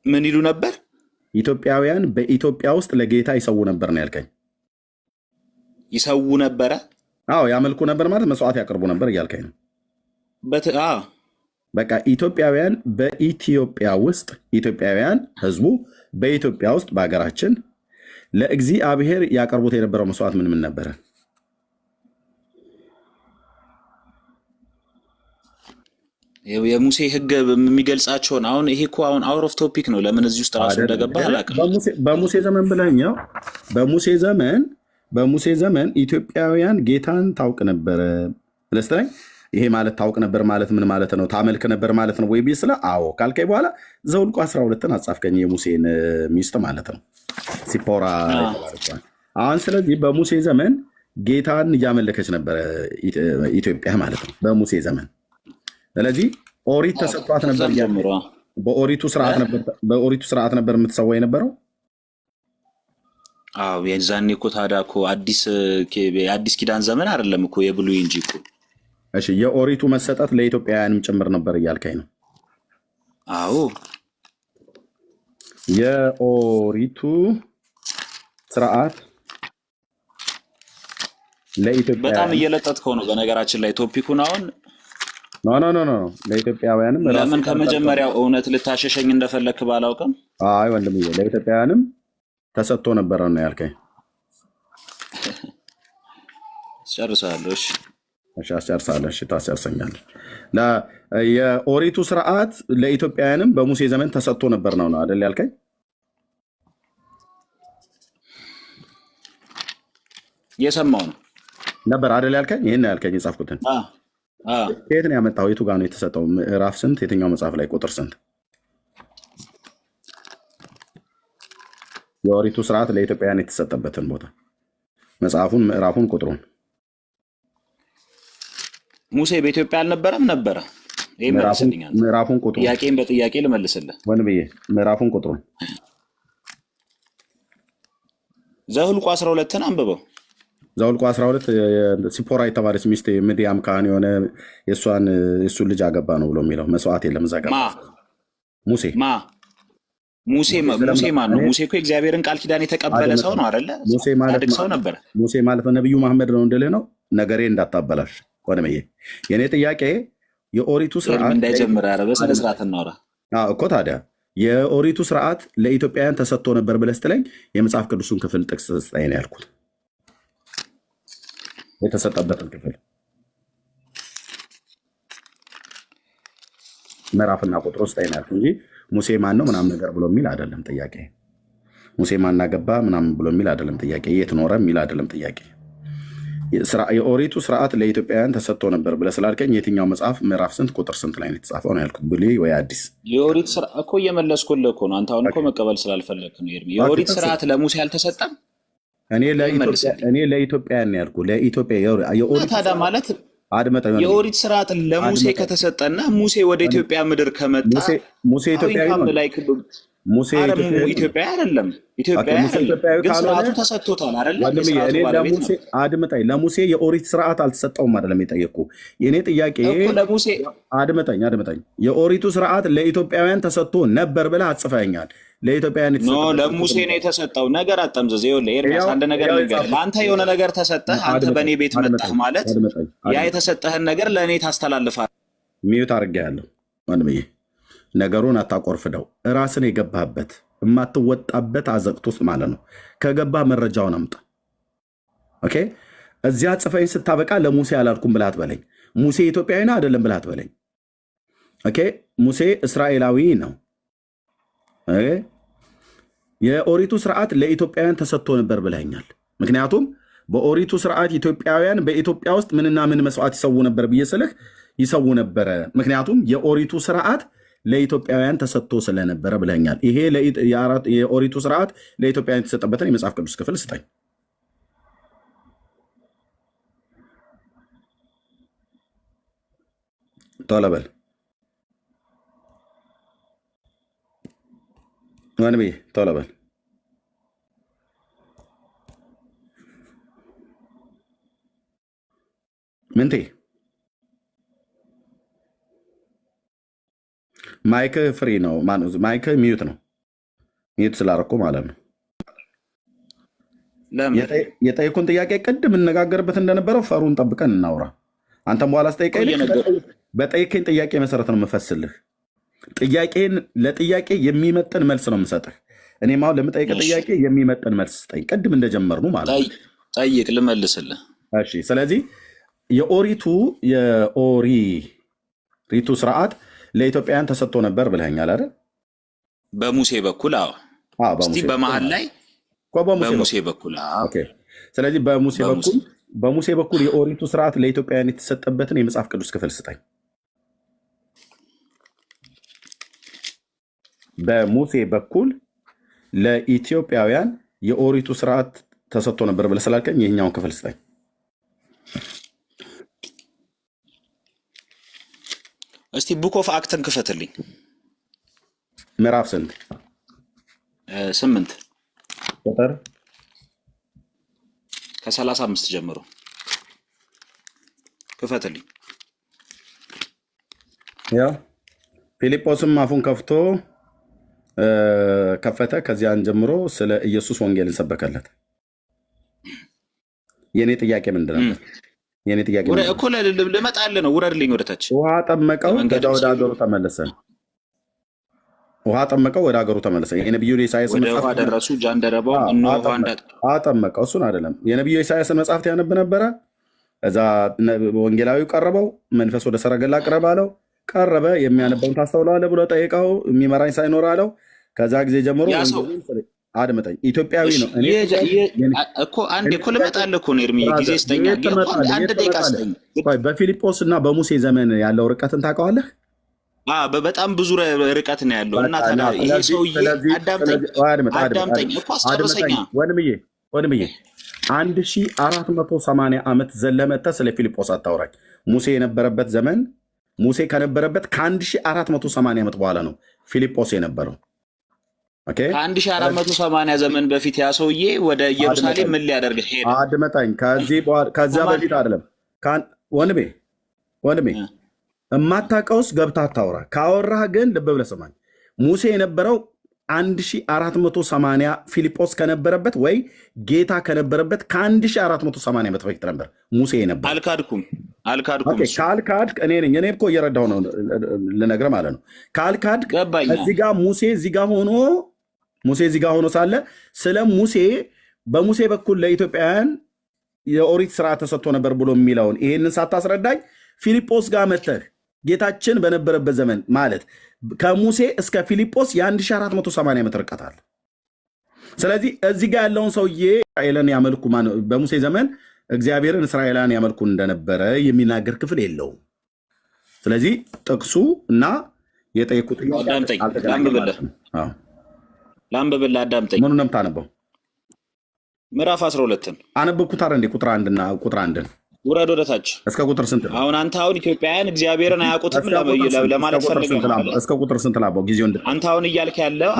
Speaker 4: ምን ይሉ ነበር?
Speaker 2: ኢትዮጵያውያን በኢትዮጵያ ውስጥ ለጌታ ይሰዉ ነበር ነው ያልከኝ?
Speaker 4: ይሰዉ ነበረ?
Speaker 2: አዎ፣ ያመልኩ ነበር ማለት መስዋዕት ያቀርቡ ነበር እያልከኝ ነው? በቃ ኢትዮጵያውያን በኢትዮጵያ ውስጥ ኢትዮጵያውያን ህዝቡ በኢትዮጵያ ውስጥ በሀገራችን ለእግዚአብሔር ያቀርቡት የነበረው መስዋዕት ምን ነበረ?
Speaker 4: የሙሴ ሕግ የሚገልጻቸውን አሁን ይሄ እኮ አሁን አውት ኦፍ ቶፒክ ነው። ለምን እዚህ ውስጥ ራሱ እንደገባ አላውቅም።
Speaker 2: በሙሴ ዘመን ብለኛው በሙሴ ዘመን ኢትዮጵያውያን ጌታን ታውቅ ነበረ ስለስተኝ ይሄ ማለት ታውቅ ነበር ማለት ምን ማለት ነው? ታመልክ ነበር ማለት ነው ወይ ቢስለ አዎ ካልከኝ በኋላ ዘኍልቍ 12ን አጻፍከኝ፣ የሙሴን ሚስት ማለት ነው ሲፖራ የተባለችው። አሁን ስለዚህ በሙሴ ዘመን ጌታን እያመለከች ነበረ ኢትዮጵያ ማለት ነው በሙሴ ዘመን። ስለዚህ ኦሪት ተሰጥቷት ነበር ጀምሮ በኦሪቱ ስርዓት ነበር የምትሰዋ የነበረው።
Speaker 4: አዎ የዛኔ እኮ ታዲያ እኮ አዲስ ኪዳን ዘመን አይደለም እኮ የብሉይ እንጂ እኮ።
Speaker 2: እሺ የኦሪቱ መሰጠት ለኢትዮጵያውያንም ጭምር ነበር እያልከኝ ነው?
Speaker 4: አዎ
Speaker 2: የኦሪቱ ስርዓት ለኢትዮጵያ
Speaker 4: በጣም እየለጠጥከው ነው በነገራችን ላይ ቶፒኩን አሁን
Speaker 2: ኖ ለኢትዮጵያውያንም
Speaker 4: ለምን ከመጀመሪያው እውነት ልታሸሸኝ እንደፈለክ ባላውቅም፣
Speaker 2: አይ ወንድምዬ ለኢትዮጵያውያንም ተሰጥቶ ነበር ነው ያልከኝ።
Speaker 4: ጨርሳለሁ።
Speaker 2: እሺ አስጨርሳለሁ። እሺ ታስጨርሰኛለህ። የኦሪቱ ስርዓት ለኢትዮጵያውያንም በሙሴ ዘመን ተሰጥቶ ነበር ነው አይደል ያልከኝ?
Speaker 4: የሰማው ነው
Speaker 2: ነበር አይደል ያልከኝ? ይሄን ነው ያልከኝ የጻፍኩትን። ከየት ነው ያመጣው? የቱ ጋር ነው የተሰጠው? ምዕራፍ ስንት? የትኛው መጽሐፍ ላይ ቁጥር ስንት? የኦሪቱ ስርዓት ለኢትዮጵያውያን የተሰጠበትን ቦታ መጽሐፉን፣ ምዕራፉን፣ ቁጥሩን።
Speaker 4: ሙሴ በኢትዮጵያ አልነበረም? ነበረ። ይሄ መልስልኛል።
Speaker 2: ምዕራፉን፣ ቁጥሩን።
Speaker 4: ጥያቄን በጥያቄ ልመልስልህ
Speaker 2: ወንድምዬ፣ ምዕራፉን፣ ቁጥሩን።
Speaker 4: ዘኍልቍ 12ን አንብበው።
Speaker 2: ዘኍልቍ 12 ሲፖራ የተባለች ሚስት ምድያም ካህን የሆነ የእሱን ልጅ አገባ ነው ብሎ የሚለው መስዋዕት የለም እዛ ጋር። ሙሴ
Speaker 4: ሙሴ ማን ነው? ሙሴ እኮ የእግዚአብሔርን ቃል ኪዳን የተቀበለ ሰው ነው አይደለ? ጻድቅ ሰው ነበር።
Speaker 2: ሙሴ ማለት ነብዩ መሐመድ ነው እንድልህ ነው። ነገሬ እንዳታበላሽ ወንድምዬ። የኔ ጥያቄ የኦሪቱ ስርዓት
Speaker 4: እንዳይጀምር ኧረ በስነ ስርዓት እናውራ
Speaker 2: እኮ። ታዲያ የኦሪቱ ስርዓት ለኢትዮጵያውያን ተሰጥቶ ነበር ብለህ ስትለኝ የመጽሐፍ ቅዱሱን ክፍል ጥቅስ ስጠኝ ነው ያልኩት። የተሰጠበትን ክፍል ምዕራፍና ቁጥር ስጠኝ ነው ያልኩት እንጂ ሙሴ ማን ነው ምናምን ነገር ብሎ የሚል አይደለም ጥያቄ። ሙሴ ማን አገባ ምናምን ብሎ የሚል አይደለም ጥያቄ። የት ኖረ የሚል አይደለም ጥያቄ። የኦሪቱ ስርዓት ለኢትዮጵያውያን ተሰጥቶ ነበር ብለህ ስላልከኝ የትኛው መጽሐፍ ምዕራፍ ስንት ቁጥር ስንት ላይ ነው የተጻፈው ነው ያልኩት። ብሉይ ወይ አዲስ?
Speaker 4: የኦሪት ስርዓት እኮ እየመለስኩልህ እኮ ነው። አንተ አሁን እኮ መቀበል ስላልፈለግህ ነው ኤርሚ። የኦሪት ስርዓት ለሙሴ አልተሰጠም።
Speaker 2: እኔ ለኢትዮጵያውያን ነው ያልኩህ። ለኢትዮጵያ የኦሪት
Speaker 4: ታዲያ ማለት የኦሪት ስርዓት ለሙሴ ከተሰጠና ሙሴ ወደ ኢትዮጵያ ምድር ከመጣ
Speaker 2: ሙሴ ኢትዮጵያዊ ነው። ሙሴ
Speaker 4: ኢትዮጵያዊ አይደለም። ኢትዮጵያዊ ግን ስርዓቱ ተሰጥቶታል አይደለ?
Speaker 2: አድምጠኝ። ለሙሴ የኦሪት ስርዓት አልተሰጠውም አይደለም የጠየቅኩህ። የኔ ጥያቄ
Speaker 4: ለሙሴ
Speaker 2: አድምጠኝ። የኦሪቱ ስርዓት ለኢትዮጵያውያን ተሰጥቶ ነበር ብለህ አጽፈኸኛል። ለኢትዮጵያውያን
Speaker 4: ለሙሴ ነው የተሰጠው። ነገር አጠምዘዝ። ይኸውልህ ኤርሚያስ አንድ ነገር ልንገርህ። ለአንተ የሆነ ነገር ተሰጠህ፣ አንተ በእኔ ቤት መጣህ ማለት ያ የተሰጠህን ነገር ለእኔ ታስተላልፋለህ።
Speaker 2: ሚዩት አድርጌሃለሁ ወንድምዬ። ነገሩን አታቆርፍደው። ራስን የገባህበት የማትወጣበት አዘቅት ውስጥ ማለት ነው። ከገባህ መረጃውን አምጣ። ኦኬ። እዚያ ጽፈኝ ስታበቃ ለሙሴ አላልኩም ብለህ አትበለኝ። ሙሴ ኢትዮጵያዊ ነው አይደለም ብለህ አትበለኝ። ኦኬ። ሙሴ እስራኤላዊ ነው። የኦሪቱ ስርዓት ለኢትዮጵያውያን ተሰጥቶ ነበር ብለኛል። ምክንያቱም በኦሪቱ ስርዓት ኢትዮጵያውያን በኢትዮጵያ ውስጥ ምንና ምን መስዋዕት ይሰዉ ነበር ብዬ ስልህ ይሰዉ ነበረ። ምክንያቱም የኦሪቱ ስርዓት ለኢትዮጵያውያን ተሰጥቶ ስለነበረ ብለኛል። ይሄ የኦሪቱ ስርዓት ለኢትዮጵያውያን የተሰጠበትን የመጽሐፍ ቅዱስ ክፍል ስጠኝ። ቶሎ በል ወንድሜ፣ ቶሎ በል። ምንቴ ማይክህ ፍሪ ነው። ማይክህ ሚዩት ነው። ሚዩት ስላደረኩ ማለት ነው። የጠየኩን ጥያቄ ቅድም እንነጋገርበት እንደነበረው ፈሩን ጠብቀን እናውራ። አንተም በኋላ ስጠይቀኝ በጠየቀኝ ጥያቄ መሰረት ነው የምፈስልህ። ለጥያቄ የሚመጥን መልስ ነው የምሰጥህ። እኔም አሁን ለምጠይቀህ ጥያቄ የሚመጥን መልስ ስጠኝ። ቅድም እንደጀመርነው ማለት ነው።
Speaker 4: ጠይቅ፣ ልመልስልህ።
Speaker 2: እሺ። ስለዚህ የኦሪቱ ስርዓት ለኢትዮጵያውያን ተሰጥቶ ነበር ብለኸኛል አይደል?
Speaker 4: በሙሴ በኩል እስቲ በመሀል ላይ በሙሴ በኩል
Speaker 2: ስለዚህ በሙሴ በኩል የኦሪቱ ስርዓት ለኢትዮጵያውያን የተሰጠበትን የመጽሐፍ ቅዱስ ክፍል ስጠኝ። በሙሴ በኩል ለኢትዮጵያውያን የኦሪቱ ስርዓት ተሰጥቶ ነበር ብለህ ስላልከኝ ይህኛውን ክፍል ስጠኝ።
Speaker 4: እስቲ ቡክ ኦፍ አክትን ክፈትልኝ።
Speaker 2: ምዕራፍ ስንት?
Speaker 4: 8
Speaker 2: ቁጥር
Speaker 4: ከ35 ጀምሮ ክፈትልኝ።
Speaker 2: ያው ፊልጶስም አፉን ከፍቶ ከፈተ። ከዚያን ጀምሮ ስለ ኢየሱስ ወንጌልን ሰበከለት። የኔ ጥያቄ ምንድን ነበር? የኔ ጥያቄ
Speaker 4: እኮ ልመጣልህ ነው። ውረድልኝ ወደታች።
Speaker 2: ውሃ ጠመቀው፣ ወደ ሀገሩ ተመለሰ። ውሃ ጠመቀው፣ ወደ ሀገሩ ተመለሰ። የነቢዩ ኢሳያስን
Speaker 4: መጽሐፍ ደረሱ። ጃንደረባው
Speaker 2: አጠመቀው። እሱን አይደለም የነቢዩ ኢሳያስን መጽሐፍት ያነብ ነበረ። እዛ ወንጌላዊው ቀረበው። መንፈስ ወደ ሰረገላ ቅረብ አለው። ቀረበ። የሚያነበውን ታስተውለዋለህ ብሎ ጠይቀው፣ የሚመራኝ ሳይኖር አለው። ከዛ ጊዜ ጀምሮ አድምጠኝ፣ ኢትዮጵያዊ ነው
Speaker 4: እኮ። አንዴ እኮ ልመጣልህ እኮ ነው ኤርሚ፣ ጊዜ ስጠኝ። አንድ ደቂቃ ስጠኝ።
Speaker 2: በፊልጶስ እና በሙሴ ዘመን ያለው ርቀትን ታውቀዋለህ?
Speaker 4: በጣም ብዙ ርቀት ነው ያለው። እና ታዲያ ይሄ ሰውዬ አዳምጠኝ እኮ አስጨርሰኛ
Speaker 2: ወንድምዬ 1480 ዓመት ዘለመተ ስለ ፊልጶስ አታውራኝ። ሙሴ የነበረበት ዘመን ሙሴ ከነበረበት ከ1480 ዓመት በኋላ ነው ፊልጶስ የነበረው።
Speaker 4: ከ1480 ዘመን በፊት ያ ሰውዬ ወደ ኢየሩሳሌም ምን ሊያደርግ ሄደ?
Speaker 2: አድመጣኝ። ከዚያ በፊት አይደለም ወንድሜ እማታውቀውስ ገብታ አታውራ። ካወራህ ግን ልብ ብለህ ስማኝ። ሙሴ የነበረው 1480 ፊልጶስ ከነበረበት ወይ ጌታ ከነበረበት ከ1480 ዓመት በፊት ነበር ሙሴ ነበር።
Speaker 4: አልካድኩም።
Speaker 2: ካልካድክ እኔ ነኝ። እኔ እኮ እየረዳሁ ነው ልነግርህ ማለት ነው። ካልካድክ እዚህ ጋር ሙሴ እዚህ ጋር ሆኖ ሳለ ስለ ሙሴ በሙሴ በኩል ለኢትዮጵያውያን የኦሪት ስርዓት ተሰጥቶ ነበር ብሎ የሚለውን ይሄንን ሳታስረዳኝ ፊልጶስ ጋር መተህ ጌታችን በነበረበት ዘመን ማለት ከሙሴ እስከ ፊልጶስ የ1480 ዓመት ርቀት አለ። ስለዚህ እዚህ ጋር ያለውን ሰውዬ እስራኤልን ያመልኩ በሙሴ ዘመን እግዚአብሔርን እስራኤላን ያመልኩ እንደነበረ የሚናገር ክፍል የለውም። ስለዚህ ጥቅሱ እና የጠየቁት
Speaker 4: ላንብብልህ፣ አዳምጠኝ።
Speaker 2: ምኑን ነው የምታነበው?
Speaker 4: ምዕራፍ 12
Speaker 2: አነበብኩት አይደል እንዴ? ቁጥር 1
Speaker 4: ውረድ ወደ ታች
Speaker 2: እስከ ቁጥር ስንት ነው?
Speaker 4: አንተ ኢትዮጵያውያን እግዚአብሔርን አያውቁትም ለማለት ፈልገህ
Speaker 2: እስከ ቁጥር ስንት ላባው ጊዜው
Speaker 4: አንተ እያልክ ያለው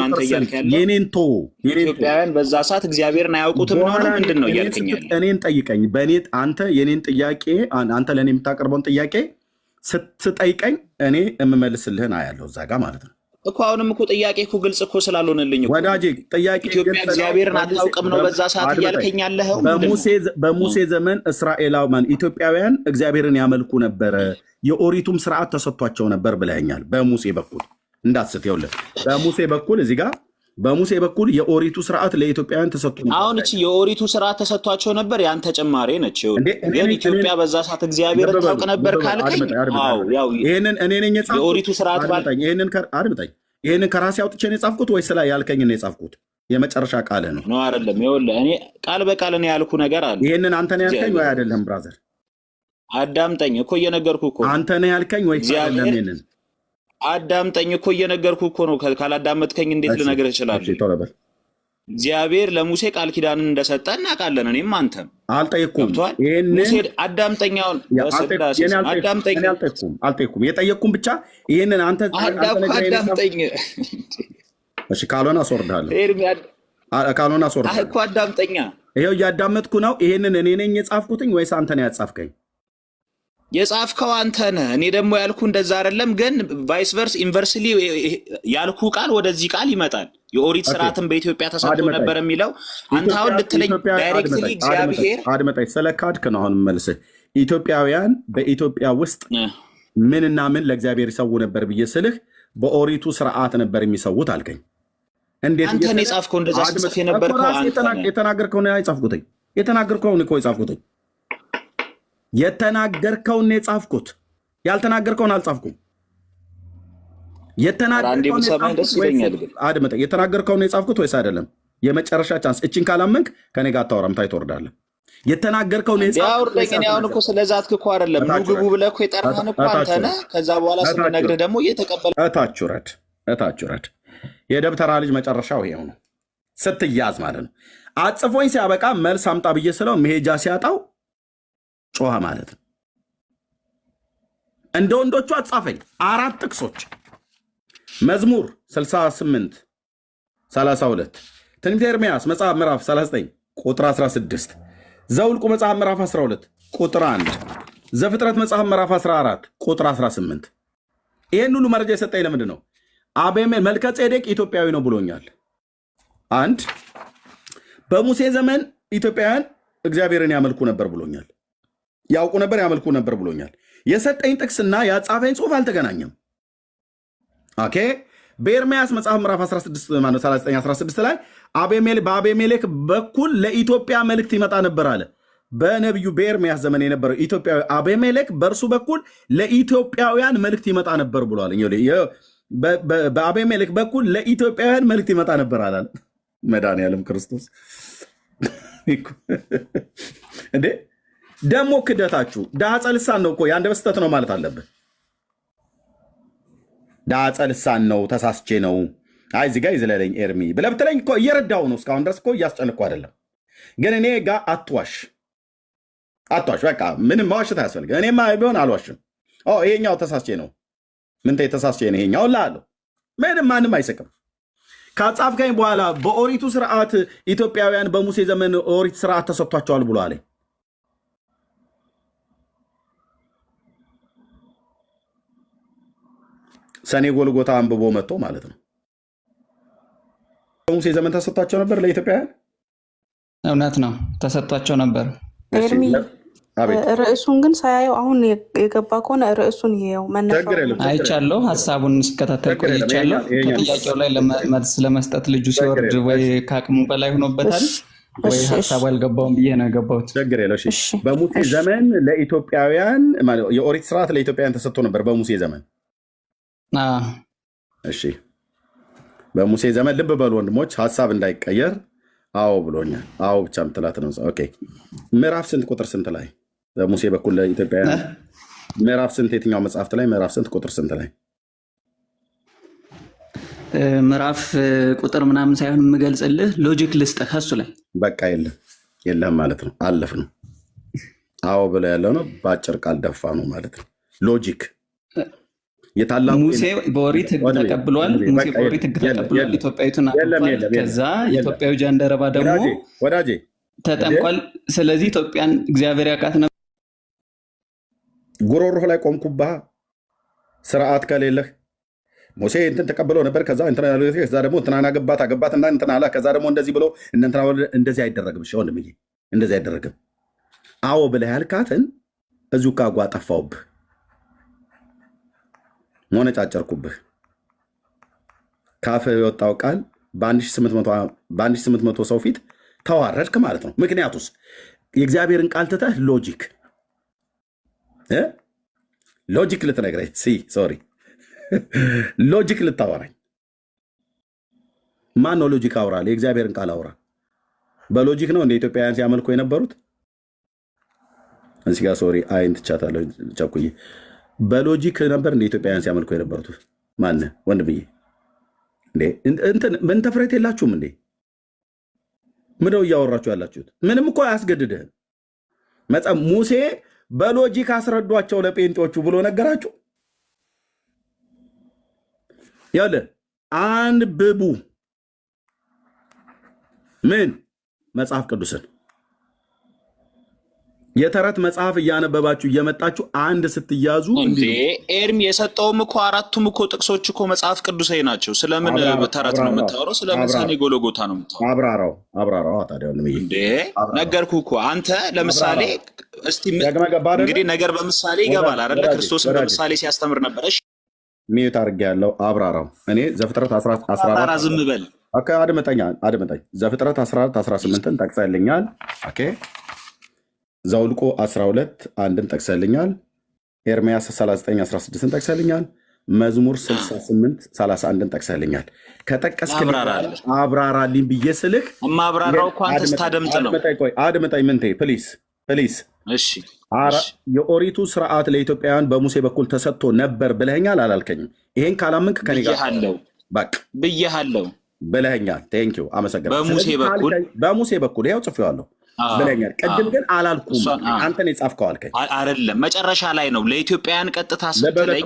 Speaker 4: አንተ እያልክ ያለው ኢትዮጵያውያን በዛ ሰዓት እግዚአብሔርን አያውቁትም ነው ምንድን ነው እያልከኝ ያለው?
Speaker 2: እኔን ጠይቀኝ። አንተ የኔን ጥያቄ አንተ ለእኔ የምታቀርበውን ጥያቄ ስትጠይቀኝ እኔ የምመልስልህን አያለሁ እዛ ጋር ማለት ነው
Speaker 4: እኮ። አሁንም እኮ ጥያቄ እኮ ግልጽ እኮ ስላልሆነልኝ እኮ
Speaker 2: ወዳጄ፣ ጥያቄ
Speaker 4: ኢትዮጵያ እግዚአብሔርን አታውቅም ነው በዛ ሰዓት እያልከኝ ያለኸው?
Speaker 2: በሙሴ ዘመን እስራኤላውያን ኢትዮጵያውያን እግዚአብሔርን ያመልኩ ነበረ፣ የኦሪቱም ስርዓት ተሰጥቷቸው ነበር ብለኸኛል። በሙሴ በኩል እንዳትስት፣ ይኸውልህ በሙሴ በኩል እዚህ ጋር በሙሴ በኩል የኦሪቱ ስርዓት ለኢትዮጵያውያን ተሰጥቶ ነበር።
Speaker 4: አሁን እቺ የኦሪቱ ስርዓት ተሰጥቷቸው ነበር ያን ተጨማሪ ነች። ግን ኢትዮጵያ በዛ ሰዓት እግዚአብሔርን ታውቅ ነበር ካልከኝ፣ አዎ ያው
Speaker 2: ይሄንን እኔ ነኝ የጻፍኩት።
Speaker 4: የኦሪቱ ስርዓት
Speaker 2: ይሄንን ከራሴ አውጥቼ ነው የጻፍኩት ወይስ ላይ ያልከኝ ነው የጻፍኩት? የመጨረሻ ቃልህ ነው
Speaker 4: ነው አይደለም? ይኸውልህ እኔ ቃል በቃል ነው ያልኩ ነገር አለ።
Speaker 2: ይሄንን አንተ ነህ ያልከኝ ወይ አይደለም? ብራዘር
Speaker 4: አዳምጠኝ እኮ እየነገርኩህ እኮ።
Speaker 2: አንተ ነህ ያልከኝ ወይ አይደለም? ይሄንን
Speaker 4: አዳምጠኝ እኮ እየነገርኩህ እኮ ነው። ካላዳመጥከኝ እንዴት ልነግርህ እችላለሁ? እግዚአብሔር ለሙሴ ቃል ኪዳንን እንደሰጠ እናውቃለን። እኔም አንተም
Speaker 2: አልጠየኩም።
Speaker 4: ሙሴ አዳምጠኛውን
Speaker 2: አልጠየኩም። የጠየቅኩም ብቻ ይሄንን አንተ
Speaker 4: አዳምጠኝ።
Speaker 2: እሺ ካልሆነ አስወርድሃለሁ። እኮ
Speaker 4: አዳምጠኛ።
Speaker 2: ይኸው እያዳመጥኩ ነው። ይሄንን እኔ ነኝ የጻፍኩትኝ ወይስ አንተ ነህ ያጻፍከኝ?
Speaker 4: የጻፍከው አንተ ነህ። እኔ ደግሞ ያልኩ እንደዛ አይደለም። ግን ቫይስ ቨርስ ኢንቨርስሊ ያልኩ ቃል ወደዚህ ቃል ይመጣል። የኦሪት ስርዓትን በኢትዮጵያ ተሰጥቶ ነበር የሚለው አንተ አሁን ልትለኝ ዳይሬክትሊ እግዚአብሔር
Speaker 2: አድመጣኝ። ስለ ካድክ ነው አሁን መልስህ። ኢትዮጵያውያን በኢትዮጵያ ውስጥ ምንና ምን ለእግዚአብሔር ይሰዉ ነበር ብዬ ስልህ በኦሪቱ ስርዓት ነበር የሚሰዉት አልከኝ። እንዴት
Speaker 4: አንተ ነህ የጻፍከው? እንደዛ ጽፍ የነበርከው አንተ ነህ።
Speaker 2: የተናገርከው ነው የጻፍኩትኝ። የተናገርከውን እኮ የጻፍኩትኝ የተናገርከውን ነው የጻፍኩት። ያልተናገርከውን አልጻፍኩም። የተናገርከውን ነው የጻፍኩት ወይስ አይደለም? የመጨረሻ ቻንስ። እችን ካላመንክ ከኔ ጋር አታወራም፣ ታይ ትወርዳለህ። የተናገርከውን ነው የጻፍኩት።
Speaker 4: አሁን እኮ ስለዛትክ እኮ አይደለም ነው ግቡ ብለህ እኮ የጠራህን እኮ አንተ ነህ። ከዛ በኋላ ስንነግርህ ደግሞ እየተቀበለ
Speaker 2: እታች ውረድ። የደብተራ ልጅ መጨረሻው ይሄው ነው፣ ስትያዝ ማለት ነው። አጽፎኝ ሲያበቃ መልስ አምጣ ብዬ ስለው መሄጃ ሲያጣው ጮኸ ማለት ነው። እንደ ወንዶቹ አጻፈኝ 4 ጥቅሶች መዝሙር 68 32 ትንቢተ ኤርምያስ መጽሐፍ ምዕራፍ 39 ቁጥር 16 ዘውልቁ መጽሐፍ ምዕራፍ 12 ቁጥር 1 ዘፍጥረት መጽሐፍ ምዕራፍ 14 ቁጥር 18 ይህን ሁሉ መረጃ የሰጠኝ ለምንድን ነው? መልከ ጼዴቅ ኢትዮጵያዊ ነው ብሎኛል። አንድ በሙሴ ዘመን ኢትዮጵያውያን እግዚአብሔርን ያመልኩ ነበር ብሎኛል። ያውቁ ነበር፣ ያመልኩ ነበር ብሎኛል። የሰጠኝ ጥቅስና ያጻፈኝ ጽሑፍ አልተገናኘም። ኦኬ። በኤርምያስ መጽሐፍ ምዕራፍ 39 ላይ በአቤሜሌክ በኩል ለኢትዮጵያ መልእክት ይመጣ ነበር አለ። በነቢዩ በኤርምያስ ዘመን የነበረው ኢትዮጵያዊ አቤሜሌክ በእርሱ በኩል ለኢትዮጵያውያን መልእክት ይመጣ ነበር ብሏል። በአቤሜሌክ በኩል ለኢትዮጵያውያን መልእክት ይመጣ ነበር አላለ። መድኃኒዓለም ክርስቶስ እንዴ! ደግሞ ክደታችሁ ዳጸ ልሳን ነው እኮ የአንደበት ስህተት ነው ማለት አለብን። ዳጸ ልሳን ነው፣ ተሳስቼ ነው፣ አይ እዚህ ጋ ይዝለለኝ ኤርሚ ብለህ ብትለኝ እኮ እየረዳው ነው። እስካሁን ድረስ እኮ እያስጨንኩ አይደለም። ግን እኔ ጋ አትዋሽ። በቃ ምንም መዋሸት አያስፈልግ። እኔማ ቢሆን አልዋሽም። ይሄኛው ተሳስቼ ነው፣ ምን ተሳስቼ ነው ይሄኛው ላለሁ ምንም ማንም አይስቅም። ካጻፍከኝ በኋላ በኦሪቱ ስርዓት ኢትዮጵያውያን በሙሴ ዘመን ኦሪት ስርዓት ተሰጥቷቸዋል ብሎ አለ። ሰኔ ጎልጎታ አንብቦ መጥቶ ማለት ነው። በሙሴ ዘመን ተሰጥቷቸው ነበር ለኢትዮጵያውያን።
Speaker 5: እውነት ነው፣ ተሰጥቷቸው ነበር።
Speaker 6: ኤርሚ ርዕሱን ግን ሳያየው አሁን የገባ ከሆነ ርዕሱን ይኸው መነሻው
Speaker 5: አይቻለሁ። ሀሳቡን ስከታተል ቆይቻለሁ። ከጥያቄው ላይ መልስ ለመስጠት ልጁ ሲወርድ ወይ ከአቅሙ በላይ ሆኖበታል ወይ ሀሳቡ አልገባውም ብዬ ነው የገባሁት።
Speaker 2: ችግር የለው። በሙሴ ዘመን ለኢትዮጵያውያን የኦሪት ስርዓት ለኢትዮጵያውያን ተሰጥቶ ነበር በሙሴ ዘመን። እሺ፣ በሙሴ ዘመን ልብ በሉ ወንድሞች፣ ሀሳብ እንዳይቀየር አዎ ብሎኛል። አዎ ብቻ ምትላት ነው። ኦኬ፣ ምዕራፍ ስንት ቁጥር ስንት ላይ በሙሴ በኩል ለኢትዮጵያውያን ምዕራፍ ስንት? የትኛው መጽሐፍት ላይ ምዕራፍ ስንት ቁጥር ስንት ላይ?
Speaker 5: ምዕራፍ ቁጥር ምናምን ሳይሆን የምገልጽልህ ሎጂክ ልስጥህ እሱ ላይ።
Speaker 2: በቃ የለም ማለት ነው። አለፍ ነው። አዎ ብለው ያለው ነው። በአጭር ቃል ደፋ ነው ማለት ነው። ሎጂክ
Speaker 5: ሙሴ በኦሪት ሕግ ተቀብሏል። ሙሴ በኦሪት ሕግ ተቀብሏል። ኢትዮጵያዊቱን አጥቷል። ከዛ የኢትዮጵያዊ ጃንደረባ ደግሞ
Speaker 2: ወዳጄ
Speaker 5: ተጠምቋል። ስለዚህ ኢትዮጵያን እግዚአብሔር ያውቃት ነበር።
Speaker 2: ጉሮሮህ ላይ ቆምኩብህ። ስርዓት ከሌለህ ሙሴ እንትን ተቀብሎ ነበር። ከዛ ደግሞ እንትናን አገባት እና እንትን አለ። ከዛ ደግሞ እንደዚህ ብሎ እንደዚህ አይደረግም። እሺ ወንድምዬ፣ እንደዚህ አይደረግም። አዎ ብለህ ያልካትን እዚሁ ካጓ ጠፋውብህ፣ ሞነጫጨርኩብህ። ካፍህ የወጣው ቃል በ1800 ሰው ፊት ተዋረድክ ማለት ነው። ምክንያቱስ የእግዚአብሔርን ቃል ትተህ ሎጂክ ልትነግረኝ ሎጂክ ልታወራኝ። ማን ነው ሎጂክ አውራል? የእግዚአብሔርን ቃል አውራ። በሎጂክ ነው እንደ ኢትዮጵያውያን ሲያመልኩ የነበሩት። እንሲ ጋር አይን ትቻታለሁ ቸኩዬ። በሎጂክ ነበር እንደ ኢትዮጵያውያን ሲያመልኩ የነበሩት። ማን ወንድምዬ? እንትን ምን ተፍረት የላችሁም እንዴ? ምነው እያወራችሁ ያላችሁት? ምንም እኮ አያስገድድህም። ሙሴ በሎጂክ አስረዷቸው ለጴንጤዎቹ ብሎ ነገራችሁ። ያለ አንብቡ። ምን መጽሐፍ ቅዱስን የተረት መጽሐፍ እያነበባችሁ እየመጣችሁ አንድ ስትያዙ
Speaker 4: እንዴ ኤርሚ የሰጠውም እኮ አራቱም እኮ ጥቅሶች እኮ መጽሐፍ ቅዱሳዊ ናቸው። ስለምን ተረት ነው የምታወራው? ስለምን ሰኔ ጎልጎታ ነው የምታወራው? አብራራው። ታዲያ እንዴ ነገርኩህ እኮ አንተ። ለምሳሌ እስቲ እንግዲህ ነገር በምሳሌ ይገባል አይደለ? ክርስቶስ በምሳሌ ሲያስተምር ነበር። እሺ
Speaker 2: ሚዩት አድርጌያለሁ። አብራራው። እኔ ዘፍጥረት 14
Speaker 4: ዝም በል።
Speaker 2: ኦኬ አድመጠኝ። ዘፍጥረት 14:18ን ጠቅሰልኛል። ኦኬ ዘውልቆ 12 1ን ጠቅሰልኛል። ኤርምያስ 39:16ን ጠቅሰልኛል። መዝሙር 68:31ን ጠቅሰልኛል። ከጠቀስክልኝ አብራራልኝ ብዬ ስልክ
Speaker 4: ማብራራው እኮ አንተ ስታደምጥ ነው።
Speaker 2: አድምጠኝ ምንቴ ፕሊስ።
Speaker 4: እሺ
Speaker 2: የኦሪቱ ስርዓት ለኢትዮጵያውያን በሙሴ በኩል ተሰጥቶ ነበር ብለኸኛል አላልከኝም? ይሄን ካላመንክ ከኔ ጋር
Speaker 4: ብዬሃለሁ
Speaker 2: ብለኸኛል። ቴንኪው አመሰግናለሁ። በሙሴ በኩል ይኸው ጽፌዋለሁ ብለኛል። ቅድም ግን አላልኩም። አንተን የጻፍከው አልከኝ
Speaker 4: አይደለም። መጨረሻ ላይ ነው ለኢትዮጵያውያን ቀጥታ ስትለኝ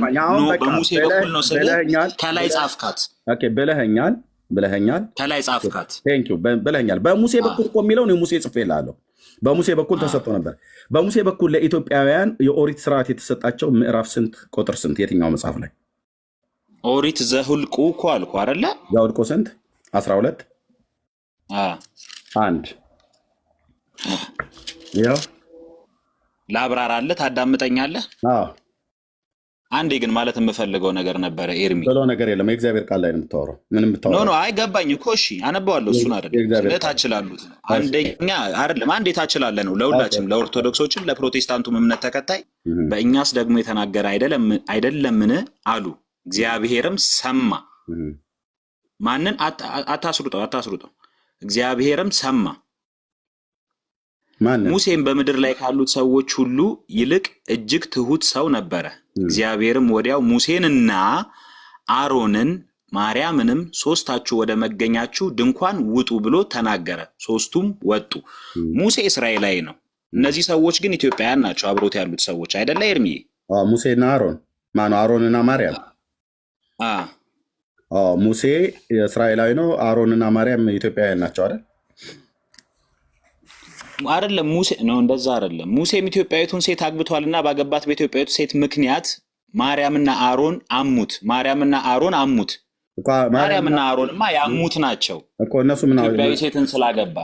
Speaker 4: በሙሴ በኩል ነው ስልህ ከላይ ጻፍካት። ኦኬ
Speaker 2: ብለኸኛል።
Speaker 4: ከላይ ጻፍካት።
Speaker 2: ቴንኪው ብለኸኛል። በሙሴ በኩል እኮ የሚለው ነው ሙሴ ጽፌልሃለሁ። በሙሴ በኩል ተሰጥቶ ነበር። በሙሴ በኩል ለኢትዮጵያውያን የኦሪት ስርዓት የተሰጣቸው ምዕራፍ ስንት ቁጥር ስንት? የትኛው መጽሐፍ ላይ?
Speaker 4: ኦሪት ዘሁልቁ እኮ አልኩ አይደለ?
Speaker 2: ዘሁልቁ ስንት? 12 1 ያው
Speaker 4: ላብራራለህ፣ ታዳምጠኛለህ? አንዴ ግን ማለት የምፈልገው ነገር ነበረ ኤርሚ።
Speaker 2: ብሎ ነገር የለም። የእግዚአብሔር ቃል ላይ ነው የምታወራው። ምንም ብታወራው
Speaker 4: ኖ አይገባኝ እኮ። እሺ አነባዋለሁ። እሱን አይደለም ታችላሉት። አንደኛ አይደለም አንዴ ታችላለህ ነው ለሁላችንም፣ ለኦርቶዶክሶችም ለፕሮቴስታንቱም እምነት ተከታይ። በእኛስ ደግሞ የተናገረ አይደለምን አሉ። እግዚአብሔርም ሰማ። ማንን? አታስሩጠው። እግዚአብሔርም ሰማ። ሙሴም በምድር ላይ ካሉት ሰዎች ሁሉ ይልቅ እጅግ ትሁት ሰው ነበረ። እግዚአብሔርም ወዲያው ሙሴንና አሮንን ማርያምንም ሶስታችሁ ወደ መገኛችሁ ድንኳን ውጡ ብሎ ተናገረ። ሶስቱም ወጡ። ሙሴ እስራኤላዊ ነው። እነዚህ ሰዎች ግን ኢትዮጵያውያን ናቸው። አብሮት ያሉት ሰዎች አይደለ ኤርሚዬ?
Speaker 2: ሙሴና አሮን ማነው? አሮንና ማርያም። ሙሴ እስራኤላዊ ነው፣ አሮንና ማርያም ኢትዮጵያውያን ናቸው አይደል?
Speaker 4: አይደለም ሙሴ ነው፣ እንደዛ አይደለም። ሙሴም ኢትዮጵያዊቱን ሴት አግብቷልና ባገባት በኢትዮጵያዊቱ ሴት ምክንያት ማርያምና አሮን አሙት። ማርያምና አሮንማ ያሙት ናቸው
Speaker 2: እኮ እነሱ ምን
Speaker 4: ኢትዮጵያዊ ሴትን ስላገባ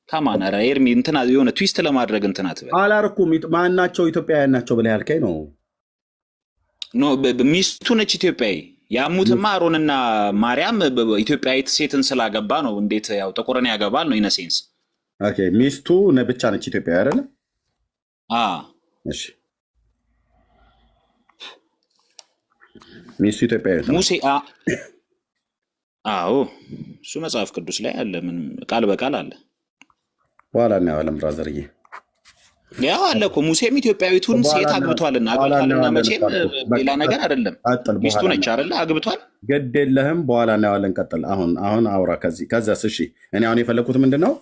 Speaker 4: ከማን ኧረ ኤርሚ እንትና የሆነ ትዊስት ለማድረግ እንትና ትበል
Speaker 2: አላርኩም። ማናቸው ኢትዮጵያውያን ናቸው ብለህ ያልከኝ ነው?
Speaker 4: ኖ ሚስቱ ነች ኢትዮጵያዊ። ያሙትማ አሮንና ማርያም ኢትዮጵያዊት ሴትን ስላገባ ነው። እንዴት ያው ጥቁርን ያገባል ነው ኢነሴንስ።
Speaker 2: ኦኬ ሚስቱ ብቻ ነች ኢትዮጵያዊ አይደለ? እሺ ሚስቱ ኢትዮጵያዊ
Speaker 4: ሙሴ አዎ እሱ መጽሐፍ ቅዱስ ላይ አለ። ምን ቃል በቃል አለ።
Speaker 2: በኋላ እናየዋለን ብራዘርዬ።
Speaker 4: ያው አለ እኮ ሙሴም ኢትዮጵያዊቱን ሴት አግብቷልና መቼም ሌላ ነገር አይደለም። ሚስቱ ነች አይደለ? አግብቷል።
Speaker 2: ግድ የለህም በኋላ እናየዋለን። ቀጥል። አሁን አውራ ከዛስ። እሺ እኔ አሁን የፈለኩት ምንድነው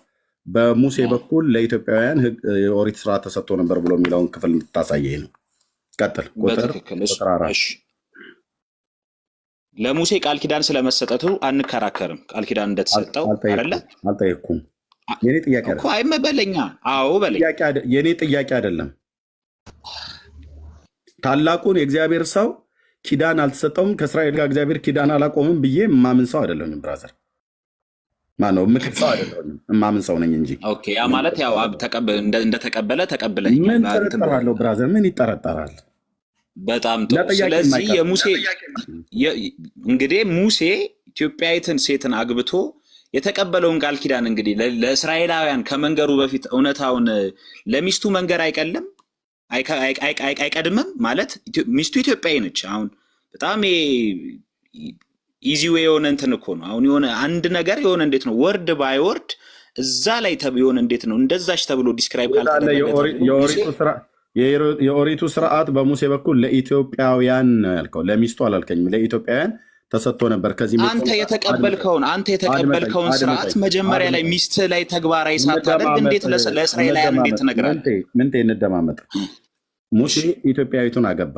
Speaker 2: በሙሴ በኩል ለኢትዮጵያውያን የኦሪት ስርዓት ተሰጥቶ ነበር ብሎ የሚለውን ክፍል እንድታሳየኝ ነው። ቀጥል። ቁጥር 4
Speaker 4: ለሙሴ ቃል ኪዳን ስለመሰጠቱ አንከራከርም። ቃል ኪዳን እንደተሰጠው አይደለ?
Speaker 2: አልጠየኩም። የኔ ጥያቄ አይደለም እኮ
Speaker 4: አይመበለኛ። አዎ በለኝ።
Speaker 2: የኔ ጥያቄ አይደለም። ታላቁን የእግዚአብሔር ሰው ኪዳን አልተሰጠውም፣ ከእስራኤል ጋር እግዚአብሔር ኪዳን አላቆምም ብዬ ማምን ሰው አይደለሁም ብራዘር። ማነው ምክር ሰው አይደለሁም፣ ማምን ሰው ነኝ እንጂ።
Speaker 4: ኦኬ ያ ማለት ያው እንደተቀበለ ተቀበለኝ።
Speaker 2: ምን ተጠራጣራለሁ ብራዘር? ምን ይጠረጠራል?
Speaker 4: በጣም ጥሩ። ስለዚህ የሙሴ እንግዲህ ሙሴ ኢትዮጵያዊትን ሴትን አግብቶ የተቀበለውን ቃል ኪዳን እንግዲህ ለእስራኤላውያን ከመንገሩ በፊት እውነታውን ለሚስቱ መንገር አይቀድምም ማለት ሚስቱ ኢትዮጵያዊ ነች። አሁን በጣም ኢዚ ዌይ የሆነ እንትን እኮ ነው። አሁን የሆነ አንድ ነገር የሆነ እንዴት ነው ወርድ ባይ ወርድ እዛ ላይ የሆነ እንዴት ነው እንደዛች ተብሎ ዲስክራይብ
Speaker 2: የኦሪቱ ስርዓት በሙሴ በኩል ለኢትዮጵያውያን ያልከው ለሚስቱ አላልከኝም። ለኢትዮጵያውያን ተሰጥቶ ነበር። ከዚህ
Speaker 4: አንተ የተቀበልከውን ስርዓት መጀመሪያ ላይ ሚስት ላይ ተግባራዊ ሳታደርግ እንዴት ለእስራኤላውያን እንዴት ትነግራለህ?
Speaker 2: ምን እንደማመጥ ሙሴ ኢትዮጵያዊቱን አገባ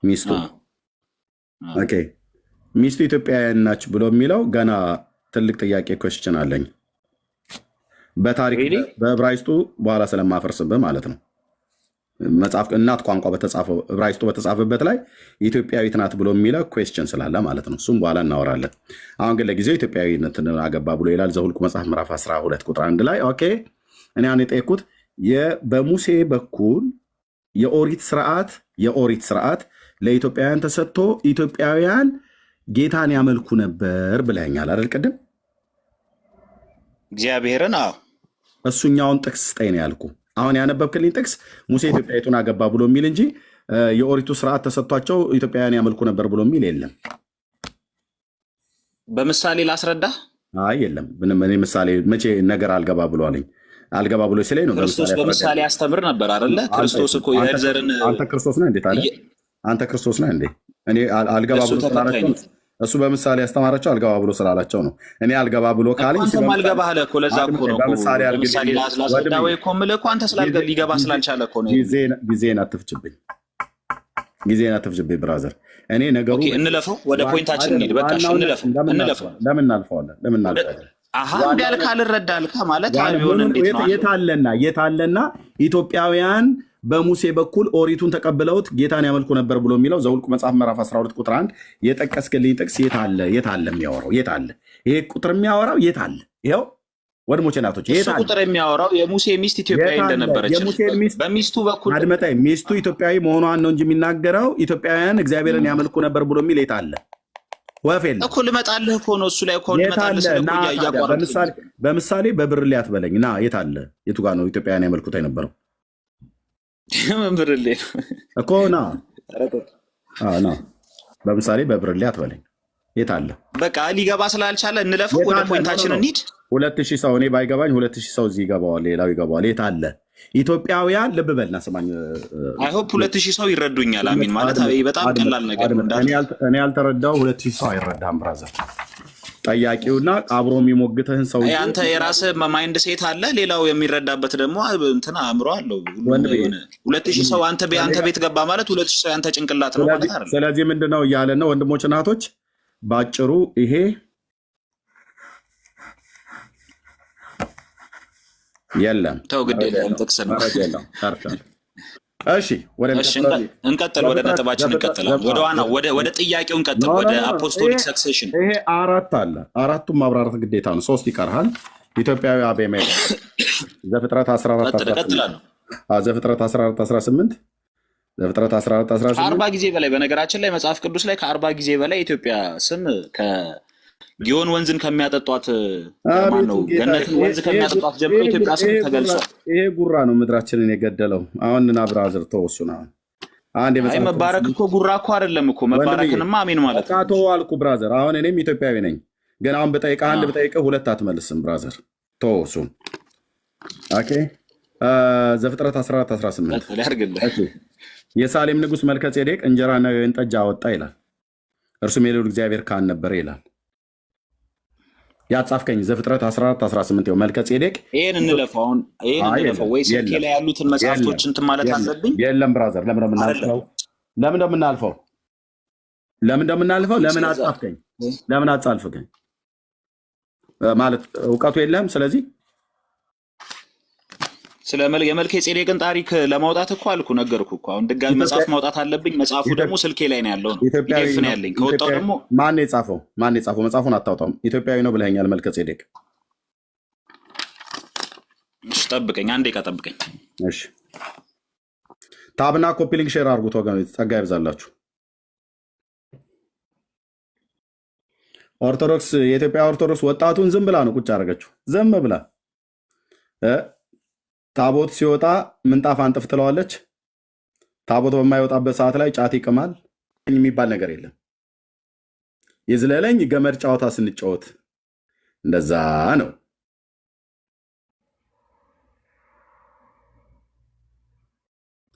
Speaker 2: ሚስቱ። ኦኬ ሚስቱ ኢትዮጵያውያን ናች ብሎ የሚለው ገና ትልቅ ጥያቄ ኮስችን አለኝ። በታሪክ በዕብራይስጡ በኋላ ስለማፈርስብህ ማለት ነው። መጽሐፍ እናት ቋንቋ በተጻፈው ዕብራይስጡ በተጻፈበት ላይ ኢትዮጵያዊት ናት ብሎ የሚለው ኩዌስችን ስላለ ማለት ነው። እሱም በኋላ እናወራለን። አሁን ግን ለጊዜው ኢትዮጵያዊነትን አገባ ብሎ ይላል ዘኍልቍ መጽሐፍ ምዕራፍ 12 ቁጥር 1 ላይ። ኦኬ እኔ አሁን የጠየኩት በሙሴ በኩል የኦሪት ስርዓት ለኢትዮጵያውያን ተሰጥቶ ኢትዮጵያውያን ጌታን ያመልኩ ነበር ብለኛል አይደል? ቅድም
Speaker 4: እግዚአብሔርን
Speaker 2: እሱኛውን ጥቅስ ስጠኝ ነው ያልኩ። አሁን ያነበብክልኝ ጥቅስ ሙሴ ኢትዮጵያዊቱን አገባ ብሎ የሚል እንጂ የኦሪቱ ስርዓት ተሰጥቷቸው ኢትዮጵያውያን ያመልኩ ነበር ብሎ የሚል የለም።
Speaker 4: በምሳሌ ላስረዳ።
Speaker 2: አይ የለም እኔ ምሳሌ መቼ ነገር አልገባ ብሎ አለኝ። አልገባ ብሎ ሲለኝ ነው
Speaker 4: ክርስቶስ በምሳሌ ያስተምር ነበር አይደለ? ክርስቶስ እኮ የዘርን
Speaker 2: አንተ ክርስቶስ ነህ እንዴ? ታዲያ አንተ ክርስቶስ ነህ እንዴ? እኔ አልገባ ብሎ ስላላቸው እሱ በምሳሌ ያስተማራቸው አልገባ ብሎ ስላላቸው ነው። እኔ አልገባ ብሎ ካለኝ
Speaker 4: አንተም አልገባ አለ እኮ ለዛ እኮ ነው በምሳሌ ላስረዳ ወይ እኮ የምልህ እኮ አንተ ሊገባ ስላልቻለ እኮ ነው።
Speaker 2: ጊዜን አትፍጅብኝ ብራዘር። እኔ ነገሩ
Speaker 4: እንለፈው፣ ወደ ፖይንታችን እንሂድ። በቃ እንለፈው።
Speaker 2: ለምን እናልፈዋለን?
Speaker 4: እንዲያል ካልረዳ አልካ ማለት ቢሆን እንዴት ነው?
Speaker 2: የታለና ኢትዮጵያውያን በሙሴ በኩል ኦሪቱን ተቀብለውት ጌታን ያመልኩ ነበር ብሎ የሚለው ዘኍልቍ መጽሐፍ ምዕራፍ 12 ቁጥር 1 የጠቀስክልኝ ጥቅስ የታለ የሚያወራው? የታለ ይሄ ቁጥር የሚያወራው? የታለ? ይኸው ወንድሞቼ ናቶች፣
Speaker 4: ቁጥር የሚያወራው የሙሴ ሚስት ኢትዮጵያዊ እንደነበረች በሚስቱ በኩል
Speaker 2: አድመጣኝ። ሚስቱ ኢትዮጵያዊ መሆኗን ነው እንጂ የሚናገረው ኢትዮጵያውያን እግዚአብሔርን ያመልኩ ነበር ብሎ የሚል የታለ? ወፍ የለም እኮ።
Speaker 4: ልመጣልህ እኮ ነው እሱ ላይ እኮ ልመጣልህ።
Speaker 2: በምሳሌ በብርሌ አትበለኝ። ና የታለ? የቱ ጋር ነው ኢትዮጵያውያን ያመልኩት የነበረው?
Speaker 4: ብርሌ
Speaker 2: እኮ ና በምሳሌ በብርሌ አትበለኝ። የታለ?
Speaker 4: በቃ ሊገባ ስላልቻለ እንለፈው፣ ወደ ፖይንታችን እንሂድ።
Speaker 2: 2000 ሰው እኔ ባይገባኝ 2000 ሰው እዚህ ይገባዋል፣ ሌላው ይገባዋል። የታለ? ኢትዮጵያውያን ልብ በልና ስማኝ።
Speaker 4: አይሆፕ 2000 ሰው ይረዱኛል። አሚን ማለት በጣም ቀላል ነገር ነው።
Speaker 2: እኔ ያልተረዳው 2000 ሰው አይረዳም ብራዘር። ጠያቂውና አብሮ የሚሞግትህን ሰው
Speaker 4: አንተ የራስህ ማይንድ ሴት አለ፣ ሌላው የሚረዳበት ደግሞ እንትና አእምሮ አለው። 2000 ሰው አንተ ቤት ገባ ማለት 2000 ሰው ያንተ ጭንቅላት ነው ማለት አይደል?
Speaker 2: ስለዚህ ምንድነው እያለ ነው ወንድሞች እናቶች፣ ባጭሩ ይሄ የለም
Speaker 4: ተው ግድ የለም ጥቅስ ነው።
Speaker 2: እሺ
Speaker 4: እንቀጥል፣ ወደ ነጥባችን እንቀጥላለን። ወደ ዋናው ወደ ጥያቄው እንቀጥል፣ ወደ አፖስቶሊክ ሰክሴሽን።
Speaker 2: ይሄ 4 አለ፣ 4ቱም ማብራራት ግዴታ ነው። 3 ይቀርሃል። ኢትዮጵያዊ አቤሜሌክ ዘፍጥረት 14 ዘፍጥረት 14:18 ዘፍጥረት 14:18
Speaker 4: ከ40 ጊዜ በላይ በነገራችን ላይ መጽሐፍ ቅዱስ ላይ ከ40 ጊዜ በላይ ኢትዮጵያ ስም ጊዮን ወንዝን ከሚያጠጧት ማነው ገነትን ወንዝ ከሚያጠጧት ጀምሮ ኢትዮጵያ ስም ተገልጿል።
Speaker 2: ይሄ ጉራ ነው ምድራችንን የገደለው። አሁን እና ብራዘር ተወሱና አንድ
Speaker 4: የመጽሐፍ መባረክ እኮ ጉራ እኮ አይደለም እኮ መባረክንማ አሜን ማለት ነው።
Speaker 2: ታቶ አልኩ ብራዘር። አሁን እኔም ኢትዮጵያዊ ነኝ፣ ግን አሁን ብጠይቅህ አንድ ብጠይቅህ ሁለት አትመልስም ብራዘር። ተወሱን ኦኬ። ዘፍጥረት 14:18 የሳሌም ንጉሥ መልከ ጼዴቅ እንጀራና የወይን ጠጅ አወጣ ይላል፣ እርሱም የልዑል እግዚአብሔር ካህን ነበረ ይላል። ያጻፍከኝ ዘፍጥረት 14:18 ነው። መልከ ጼዴቅ
Speaker 4: ይሄን እንለፈው ወይ ስልኬ ላይ ያሉትን መጽሐፍቶች እንትን ማለት አለብኝ?
Speaker 2: የለም ብራዘር፣ ለምን እንደምናልፈው ለምን አጻፍከኝ? ለምን አጻልፍከኝ ማለት እውቀቱ የለም። ስለዚህ
Speaker 4: ስለ የመልከ ጼዴቅን ታሪክ ለማውጣት እኮ አልኩ ነገርኩ እኮ። አሁን ድጋሚ መጽሐፍ ማውጣት አለብኝ። መጽሐፉ ደግሞ ስልኬ ላይ ነው ያለው፣ ፒዲኤፍ ነው ያለኝ። ከወጣው ደግሞ
Speaker 2: ማን የጻፈው? መጽሐፉን አታውጣውም። ኢትዮጵያዊ ነው ብለኸኛል መልከ ጼዴቅ።
Speaker 4: እሺ ጠብቀኝ፣ አንዴ ጠብቀኝ።
Speaker 2: እሺ ታብና ኮፒ ሊንክ ሼር አድርጉት ወገኖች፣ ጸጋ ይብዛላችሁ። ኦርቶዶክስ፣ የኢትዮጵያ ኦርቶዶክስ ወጣቱን ዝም ብላ ነው ቁጭ አደረገችው። ዝም ብላ ታቦት ሲወጣ ምንጣፍ አንጥፍ ትለዋለች። ታቦት በማይወጣበት ሰዓት ላይ ጫት ይቅማል። የሚባል ነገር የለም። ይዝለለኝ ገመድ ጨዋታ ስንጫወት እንደዛ ነው።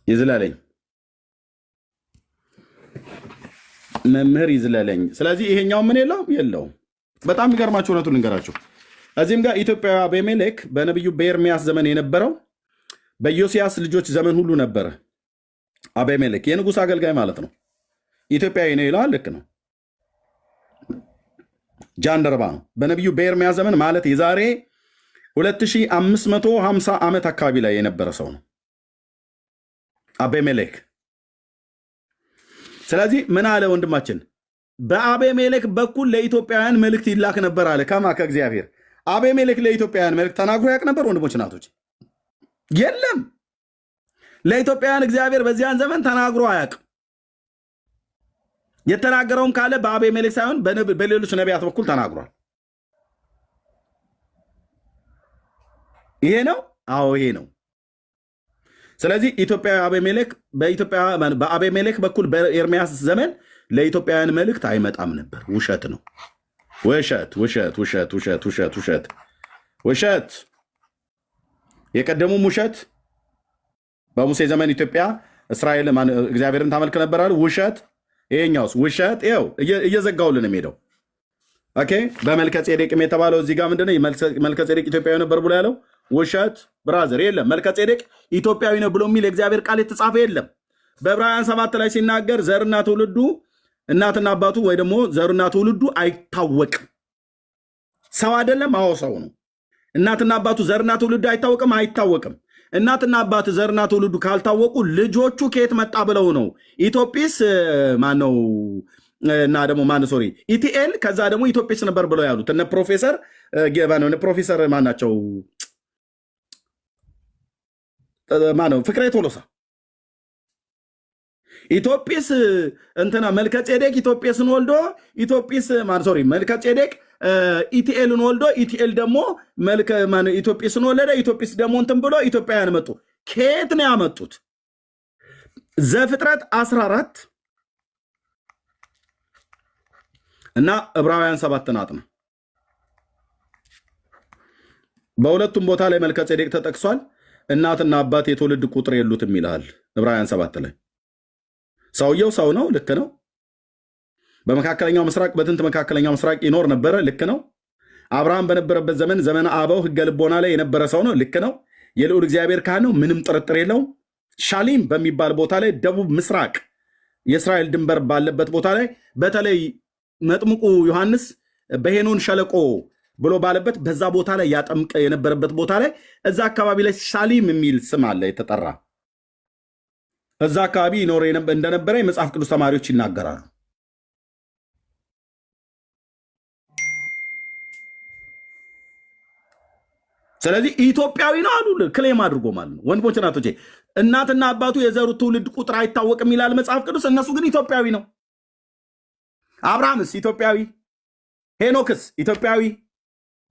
Speaker 2: ይዝለለኝ መምህር ይዝለለኝ። ስለዚህ ይሄኛው ምን የለውም። በጣም የሚገርማችሁ እውነቱን ልንገራችሁ። እዚህም ጋር ኢትዮጵያዊ አቤሜሌክ በነቢዩ በኤርሚያስ ዘመን የነበረው በዮሲያስ ልጆች ዘመን ሁሉ ነበረ። አቤሜሌክ የንጉሥ አገልጋይ ማለት ነው። ኢትዮጵያዊ ነው ይለዋል። ልክ ነው። ጃንደረባ ነው። በነቢዩ በኤርሚያስ ዘመን ማለት የዛሬ 2550 ዓመት አካባቢ ላይ የነበረ ሰው ነው አቤሜሌክ። ስለዚህ ምን አለ ወንድማችን? በአቤሜሌክ በኩል ለኢትዮጵያውያን መልእክት ይላክ ነበር አለ። ከማ ከእግዚአብሔር። አቤሜሌክ ለኢትዮጵያውያን መልእክት ተናግሮ ያውቅ ነበር? ወንድሞች እናቶች፣ የለም። ለኢትዮጵያውያን እግዚአብሔር በዚያን ዘመን ተናግሮ አያውቅም። የተናገረውም ካለ በአቤሜሌክ ሳይሆን በሌሎች ነቢያት በኩል ተናግሯል። ይሄ ነው። አዎ ይሄ ነው። ስለዚህ ኢትዮጵያዊ አቤሜሌክ በአቤሜሌክ በኩል በኤርሚያስ ዘመን ለኢትዮጵያውያን መልእክት አይመጣም ነበር። ውሸት ነው። ውሸት። የቀደሙም ውሸት። በሙሴ ዘመን ኢትዮጵያ እስራኤል እግዚአብሔርን ታመልክ ነበር አሉ። ውሸት። ይሄኛውስ ውሸት። ይኸው እየዘጋውልን ሄደው። ኦኬ። በመልከ ጼዴቅም የተባለው እዚህ ጋር ምንድነው? መልከ ጼዴቅ ኢትዮጵያዊ ነበር ብሎ ያለው ውሸት ብራዘር። የለም መልከ ጼዴቅ ኢትዮጵያዊ ነው ብሎ የሚል የእግዚአብሔር ቃል የተጻፈ የለም። በዕብራውያን 7 ላይ ሲናገር ዘርና ትውልዱ እናትና አባቱ ወይ ደግሞ ዘሩና ትውልዱ አይታወቅም። ሰው አይደለም። አዎ ሰው ነው። እናትና አባቱ ዘርና ትውልዱ አይታወቅም። እናትና አባት ዘርና ትውልዱ ካልታወቁ ልጆቹ ከየት መጣ ብለው ነው ኢትዮጲስ ማነው እና ደግሞ ሶሪ ኢቲኤል ከዛ ደግሞ ኢትዮጲስ ነበር ብለው ያሉት እነ ፕሮፌሰር ማናቸው ማነው ፍቅሬ ቶሎሳ ኢትዮጲስ እንትና መልከ ጼዴቅ ኢትዮጲስን ወልዶ ኢትዮጲስ መልከ ጼዴቅ ኢቲኤልን ወልዶ ኢቲኤል ደግሞ ኢትዮጲስን ወለደ። ኢትዮጲስ ደግሞ እንትን ብሎ ኢትዮጵያውያን መጡ። ከየት ነው ያመጡት? ዘፍጥረት 14 እና ዕብራውያን 7 ናት ነው። በሁለቱም ቦታ ላይ መልከ ጼዴቅ ተጠቅሷል። እናትና አባት የትውልድ ቁጥር የሉትም ይልሃል ዕብራውያን 7 ላይ። ሰውየው ሰው ነው። ልክ ነው። በመካከለኛው ምስራቅ በጥንት መካከለኛው ምስራቅ ይኖር ነበረ። ልክ ነው። አብርሃም በነበረበት ዘመነ አበው ሕገ ልቦና ላይ የነበረ ሰው ነው። ልክ ነው። የልዑል እግዚአብሔር ካህን ነው። ምንም ጥርጥር የለውም። ሻሊም በሚባል ቦታ ላይ ደቡብ ምስራቅ የእስራኤል ድንበር ባለበት ቦታ ላይ በተለይ መጥምቁ ዮሐንስ በሄኖን ሸለቆ ብሎ ባለበት በዛ ቦታ ላይ ያጠምቀ የነበረበት ቦታ ላይ እዛ አካባቢ ላይ ሳሊም የሚል ስም አለ የተጠራ እዛ አካባቢ ይኖር እንደነበረ የመጽሐፍ ቅዱስ ተማሪዎች ይናገራሉ። ስለዚህ ኢትዮጵያዊ ነው አሉ ክሌም አድርጎ ማለት ነው። ወንድሞች እናቶቼ፣ እናትና አባቱ የዘሩ ትውልድ ቁጥር አይታወቅም ይላል መጽሐፍ ቅዱስ። እነሱ ግን ኢትዮጵያዊ ነው። አብርሃምስ ኢትዮጵያዊ፣ ሄኖክስ ኢትዮጵያዊ፣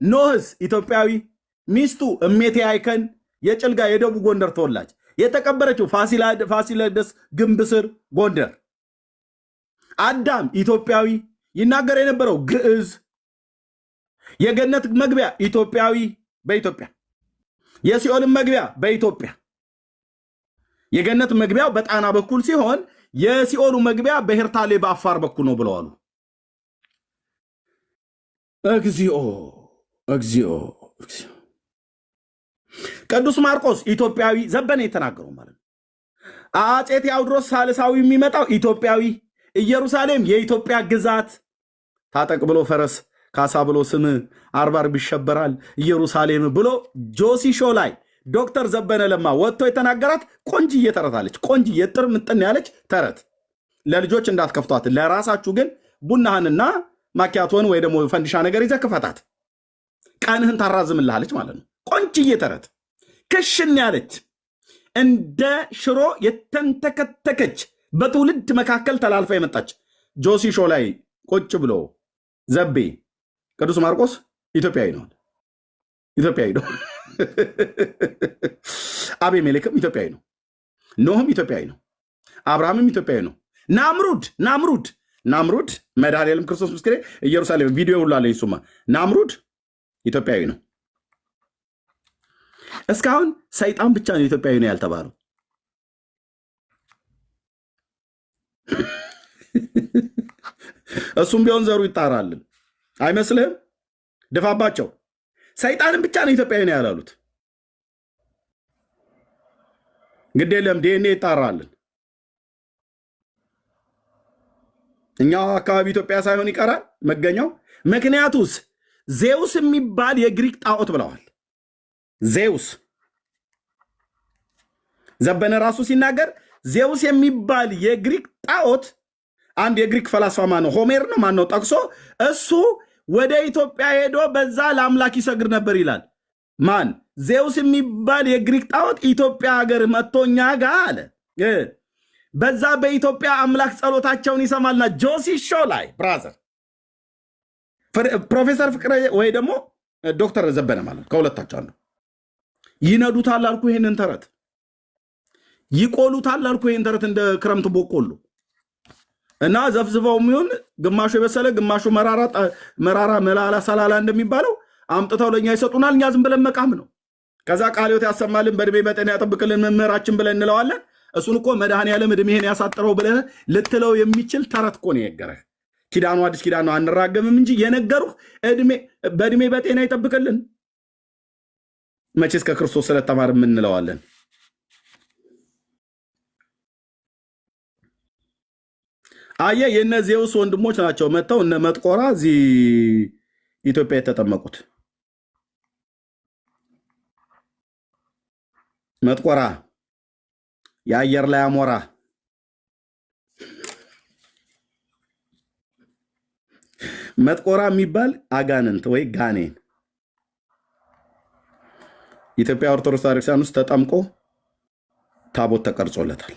Speaker 2: ኖህስ ኢትዮጵያዊ፣ ሚስቱ እሜቴ አይከን የጭልጋ የደቡብ ጎንደር ተወላጅ የተቀበረችው ፋሲለደስ ግንብ ስር ጎንደር። አዳም ኢትዮጵያዊ፣ ይናገር የነበረው ግዕዝ፣ የገነት መግቢያ ኢትዮጵያዊ በኢትዮጵያ፣ የሲኦልን መግቢያ በኢትዮጵያ። የገነት መግቢያው በጣና በኩል ሲሆን የሲኦሉ መግቢያ በሄርታሌ በአፋር በኩል ነው ብለዋሉ። እግዚኦ እግዚኦ እግዚኦ። ቅዱስ ማርቆስ ኢትዮጵያዊ ዘበነ የተናገረው ማለት ነው። አፄ ቴዎድሮስ ሳልሳዊ የሚመጣው ኢትዮጵያዊ፣ ኢየሩሳሌም የኢትዮጵያ ግዛት፣ ታጠቅ ብሎ ፈረስ ካሳ ብሎ ስም አርባር ይሸበራል ኢየሩሳሌም ብሎ ጆሲ ሾው ላይ ዶክተር ዘበነ ለማ ወጥቶ የተናገራት ቆንጅዬ ተረታለች። ቆንጅዬ ጥር ምጥን ያለች ተረት ለልጆች እንዳትከፍቷት፣ ለራሳችሁ ግን ቡናህንና ማኪያቶን ወይ ደግሞ ፈንዲሻ ነገር ይዘህ ክፈታት፣ ቀንህን ታራዝምልሃለች ማለት ነው። ቆንጅዬ ተረት ክሽን ያለች እንደ ሽሮ የተንተከተከች በትውልድ መካከል ተላልፋ የመጣች ጆሲ ሾው ላይ ቁጭ ብሎ ዘቤ ቅዱስ ማርቆስ ኢትዮጵያዊ ነው። ኢትዮጵያዊ ነው። አቤሜሌክም ኢትዮጵያዊ ነው። ኖህም ኢትዮጵያዊ ነው። አብርሃምም ኢትዮጵያዊ ነው። ናምሩድ መድኃኔዓለም ክርስቶስ ምስክሬ ኢየሩሳሌም ቪዲዮ ሁሉ አለ። ይሱማ ናምሩድ ኢትዮጵያዊ ነው። እስካሁን ሰይጣን ብቻ ነው ኢትዮጵያዊ ነው ያልተባለው። እሱም ቢሆን ዘሩ ይጣራልን አይመስልህም? ድፋባቸው። ሰይጣንን ብቻ ነው ኢትዮጵያዊ ነው ያላሉት። ግድ የለም ዲኤንኤ ይጣራልን። እኛው አካባቢ ኢትዮጵያ ሳይሆን ይቀራል መገኛው። ምክንያቱስ ዜውስ የሚባል የግሪክ ጣዖት ብለዋል። ዜውስ ዘበነ ራሱ ሲናገር ዜውስ የሚባል የግሪክ ጣዖት አንድ የግሪክ ፈላስፋ ማነው ሆሜር ነው ማነው ጠቅሶ እሱ ወደ ኢትዮጵያ ሄዶ በዛ ለአምላክ ይሰግድ ነበር ይላል። ማን? ዜውስ የሚባል የግሪክ ጣዖት ኢትዮጵያ ሀገር መጥቶኛ ጋ አለ። በዛ በኢትዮጵያ አምላክ ጸሎታቸውን ይሰማልና ጆሲ ሾው ላይ ብራዘር ፕሮፌሰር ፍቅረ ወይ ደግሞ ዶክተር ዘበነ ማለት ከሁለታቸው አንዱ ይነዱታል አልኩ። ይሄንን ተረት ይቆሉታል አልኩ። ይሄን ተረት እንደ ክረምት ቦቆሉ እና ዘፍዝፈው የሚሆን ግማሹ የበሰለ ግማሹ መራራ መላላ ሰላላ እንደሚባለው አምጥተው ለኛ ይሰጡናል። እኛ ዝም ብለን መቃም ነው። ከዛ ቃልዮት ያሰማልን በእድሜ በጤና ያጠብቅልን መምህራችን ብለን እንለዋለን። እሱን እኮ መድኃኔዓለም እድሜህን ያሳጥረው ብለህ ልትለው የሚችል ተረት እኮ ነው የነገረህ። ኪዳኑ አዲስ ኪዳኑ አንራገምም እንጂ የነገሩህ በእድሜ በጤና ይጠብቅልን። መቼስ ከክርስቶስ ስለተማር እንለዋለን። አየ የነ ዜውስ ወንድሞች ናቸው መጥተው እነ መጥቆራ እዚህ ኢትዮጵያ የተጠመቁት። መጥቆራ የአየር ላይ አሞራ መጥቆራ የሚባል አጋንንት ወይ ጋኔን ኢትዮጵያ ኦርቶዶክስ ቤተክርስቲያን ውስጥ ተጠምቆ ታቦት ተቀርጾለታል።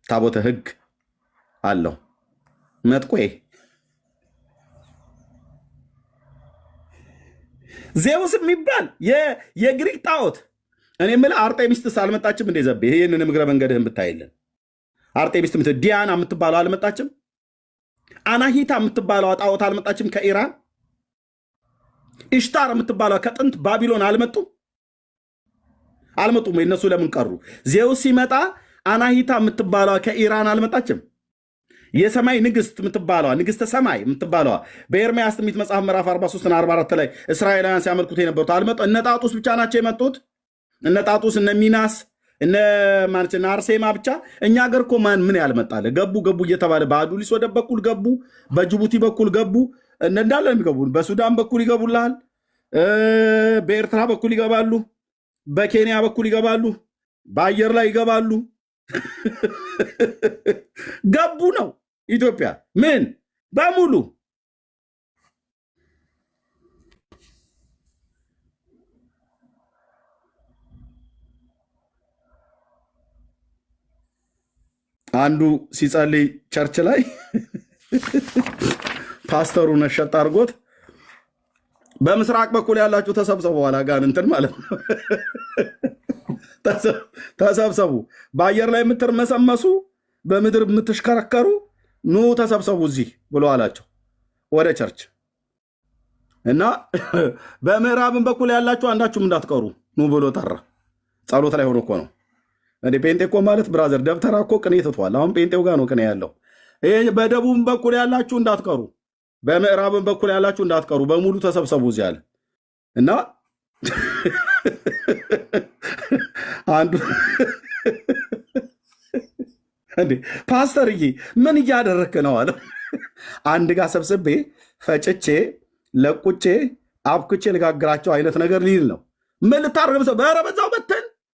Speaker 2: ታቦተ ሕግ አለው። መጥቆይ ዜውስ የሚባል የግሪክ ጣዖት። እኔ የምልህ አርጤሚስትስ አልመጣችም እንደ ዘቤ? ይህንን እግረ መንገድህን ብታይልን አርጤሚስት ዲያና የምትባለው አልመጣችም? አናሂታ የምትባለው ጣዖት አልመጣችም ከኢራን? ኢሽታር የምትባለው ከጥንት ባቢሎን አልመጡም? እነሱ ለምን ቀሩ? ዜውስ ሲመጣ አናሂታ የምትባለዋ ከኢራን አልመጣችም? የሰማይ ንግስት የምትባለዋ ንግስተ ሰማይ የምትባለዋ በኤርምያስ ትንቢት መጽሐፍ ምዕራፍ 43 እና 44 ላይ እስራኤላውያን ሲያመልኩት የነበሩት አልመጡ? እነ ጣጡስ ብቻ ናቸው የመጡት? እነ ጣጡስ፣ እነ ሚናስ፣ እነ ማንችና አርሴማ ብቻ እኛ ሀገር እኮ ምን ያልመጣለ ገቡ እየተባለ በአዱሊስ ወደብ በኩል ገቡ፣ በጅቡቲ በኩል ገቡ፣ እንዳለ የሚገቡ በሱዳን በኩል ይገቡልሃል፣ በኤርትራ በኩል ይገባሉ፣ በኬንያ በኩል ይገባሉ፣ በአየር ላይ ይገባሉ። ገቡ ነው ኢትዮጵያ ምን በሙሉ አንዱ ሲጸልይ ቸርች ላይ ፓስተሩ ነሸጥ አድርጎት በምስራቅ በኩል ያላችሁ ተሰብሰቡ፣ አጋንንትን ማለት ነው። ተሰብሰቡ፣ በአየር ላይ የምትርመሰመሱ በምድር የምትሽከረከሩ ኑ ተሰብሰቡ እዚህ ብሎ አላቸው ወደ ቸርች። እና በምዕራብን በኩል ያላችሁ አንዳችሁም እንዳትቀሩ ኑ ብሎ ጠራ። ጸሎት ላይ ሆኖ እኮ ነው እንዴ። ጴንጤ እኮ ማለት ብራዘር ደብተራ እኮ ቅኔ ትቷል። አሁን ጴንጤው ጋር ነው ቅኔ ያለው። በደቡብን በኩል ያላችሁ እንዳትቀሩ፣ በምዕራብን በኩል ያላችሁ እንዳትቀሩ፣ በሙሉ ተሰብሰቡ እዚህ አለ እና አንዱ እንዴ ፓስተርዬ ምን እያደረክ ነው አለ። አንድ ጋር ሰብስቤ ፈጭቼ ለቁቼ አብኩቼ ልጋግራቸው አይነት ነገር ሊል ነው። ምን ልታረግ ሰው በረበዛው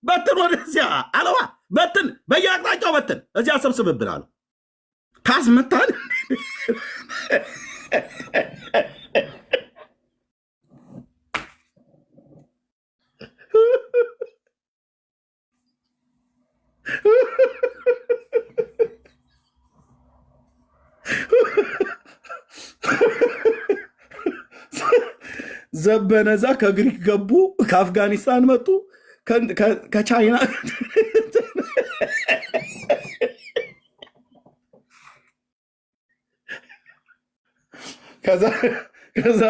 Speaker 2: በትን ወደዚያ አለዋ በትን በየአቅጣጫው በትን እዚያ ሰብስብብን አለው። ካስመታን ዘበነዛ ከግሪክ ገቡ፣ ከአፍጋኒስታን መጡ፣ ከቻይና ከዛ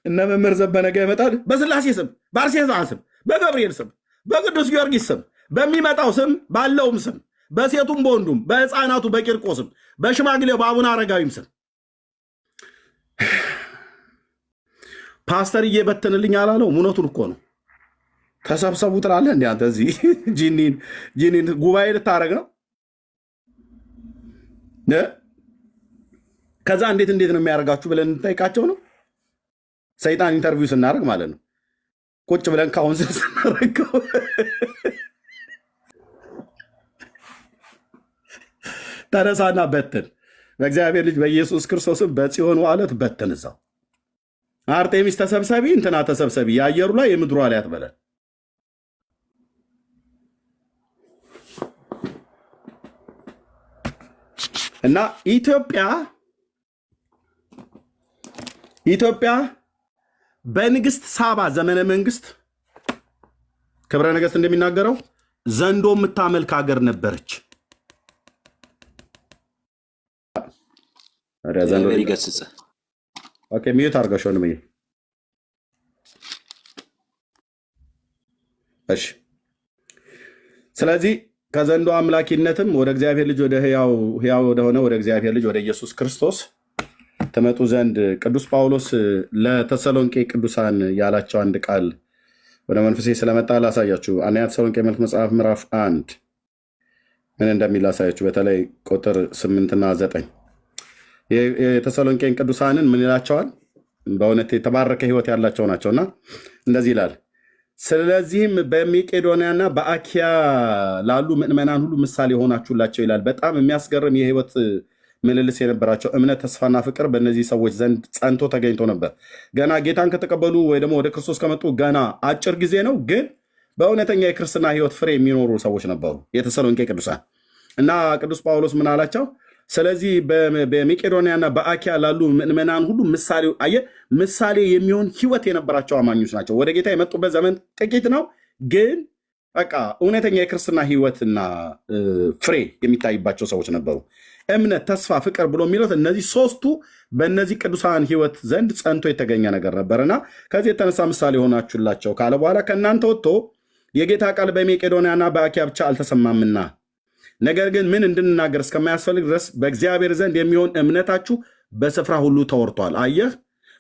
Speaker 2: እነ መምህር ዘበነ ጋ ይመጣል። በስላሴ ስም፣ በአርሴማ ስም፣ በገብርኤል ስም፣ በቅዱስ ጊዮርጊስ ስም፣ በሚመጣው ስም፣ ባለውም ስም፣ በሴቱም በወንዱም፣ በሕፃናቱ በቂርቆስም፣ በሽማግሌው በአቡነ አረጋዊም ስም ፓስተር እየበትንልኝ አላለው። እውነቱን እኮ ነው። ተሰብሰቡ ትላለህ እንዲ አንተ እዚህ ጂኒን ጉባኤ ልታደረግ ነው። ከዛ እንዴት ነው የሚያደርጋችሁ ብለን እንጠይቃቸው ነው። ሰይጣን ኢንተርቪው ስናደርግ ማለት ነው። ቁጭ ብለን ካውንስል ስናደርገው ተነሳና በትን፣ በእግዚአብሔር ልጅ በኢየሱስ ክርስቶስም በጽዮን ዋለት በትን። እዛው አርጤሚስ ተሰብሰቢ፣ እንትና ተሰብሰቢ፣ የአየሩ ላይ የምድሩ ላይ አትበለን። እና ኢትዮጵያ በንግስት ሳባ ዘመነ መንግስት ክብረ ነገስት እንደሚናገረው ዘንዶ የምታመልክ ሀገር ነበረች።
Speaker 4: ይገስጽ
Speaker 2: ሚዩት አድርገሽው ነው። እሺ፣ ስለዚህ ከዘንዶ አምላኪነትም ወደ እግዚአብሔር ልጅ ወደ ሕያው ወደሆነ ወደ እግዚአብሔር ልጅ ወደ ኢየሱስ ክርስቶስ ትመጡ ዘንድ ቅዱስ ጳውሎስ ለተሰሎንቄ ቅዱሳን ያላቸው አንድ ቃል ወደ መንፈሴ ስለመጣ ላሳያችሁ። አንደኛ ተሰሎንቄ መልእክት መጽሐፍ ምዕራፍ 1 ምን እንደሚል ላሳያችሁ። በተለይ ቁጥር 8 እና 9 የተሰሎንቄን ቅዱሳንን ምን ይላቸዋል? በእውነት የተባረከ ሕይወት ያላቸው ናቸውና እንደዚህ ይላል። ስለዚህም በመቄዶንያና በአኪያ ላሉ ምዕመናን ሁሉ ምሳሌ የሆናችሁላቸው ይላል። በጣም የሚያስገርም የሕይወት ምልልስ የነበራቸው እምነት፣ ተስፋና ፍቅር በእነዚህ ሰዎች ዘንድ ጸንቶ ተገኝቶ ነበር። ገና ጌታን ከተቀበሉ ወይ ደግሞ ወደ ክርስቶስ ከመጡ ገና አጭር ጊዜ ነው፣ ግን በእውነተኛ የክርስትና ሕይወት ፍሬ የሚኖሩ ሰዎች ነበሩ የተሰሎንቄ ቅዱሳን እና ቅዱስ ጳውሎስ ምን አላቸው? ስለዚህ በመቄዶንያና በአኪያ ላሉ ምዕመናን ሁሉ ምሳሌ የሚሆን ሕይወት የነበራቸው አማኞች ናቸው። ወደ ጌታ የመጡበት ዘመን ጥቂት ነው፣ ግን በቃ እውነተኛ የክርስትና ሕይወትና ፍሬ የሚታይባቸው ሰዎች ነበሩ። እምነት፣ ተስፋ፣ ፍቅር ብሎ የሚሉት እነዚህ ሶስቱ በእነዚህ ቅዱሳን ሕይወት ዘንድ ጸንቶ የተገኘ ነገር ነበርና ከዚህ የተነሳ ምሳሌ ሆናችሁላቸው ካለ በኋላ ከእናንተ ወጥቶ የጌታ ቃል በመቄዶንያና በአኪያ ብቻ አልተሰማምና ነገር ግን ምን እንድንናገር እስከማያስፈልግ ድረስ በእግዚአብሔር ዘንድ የሚሆን እምነታችሁ በስፍራ ሁሉ ተወርቷል። አየህ፣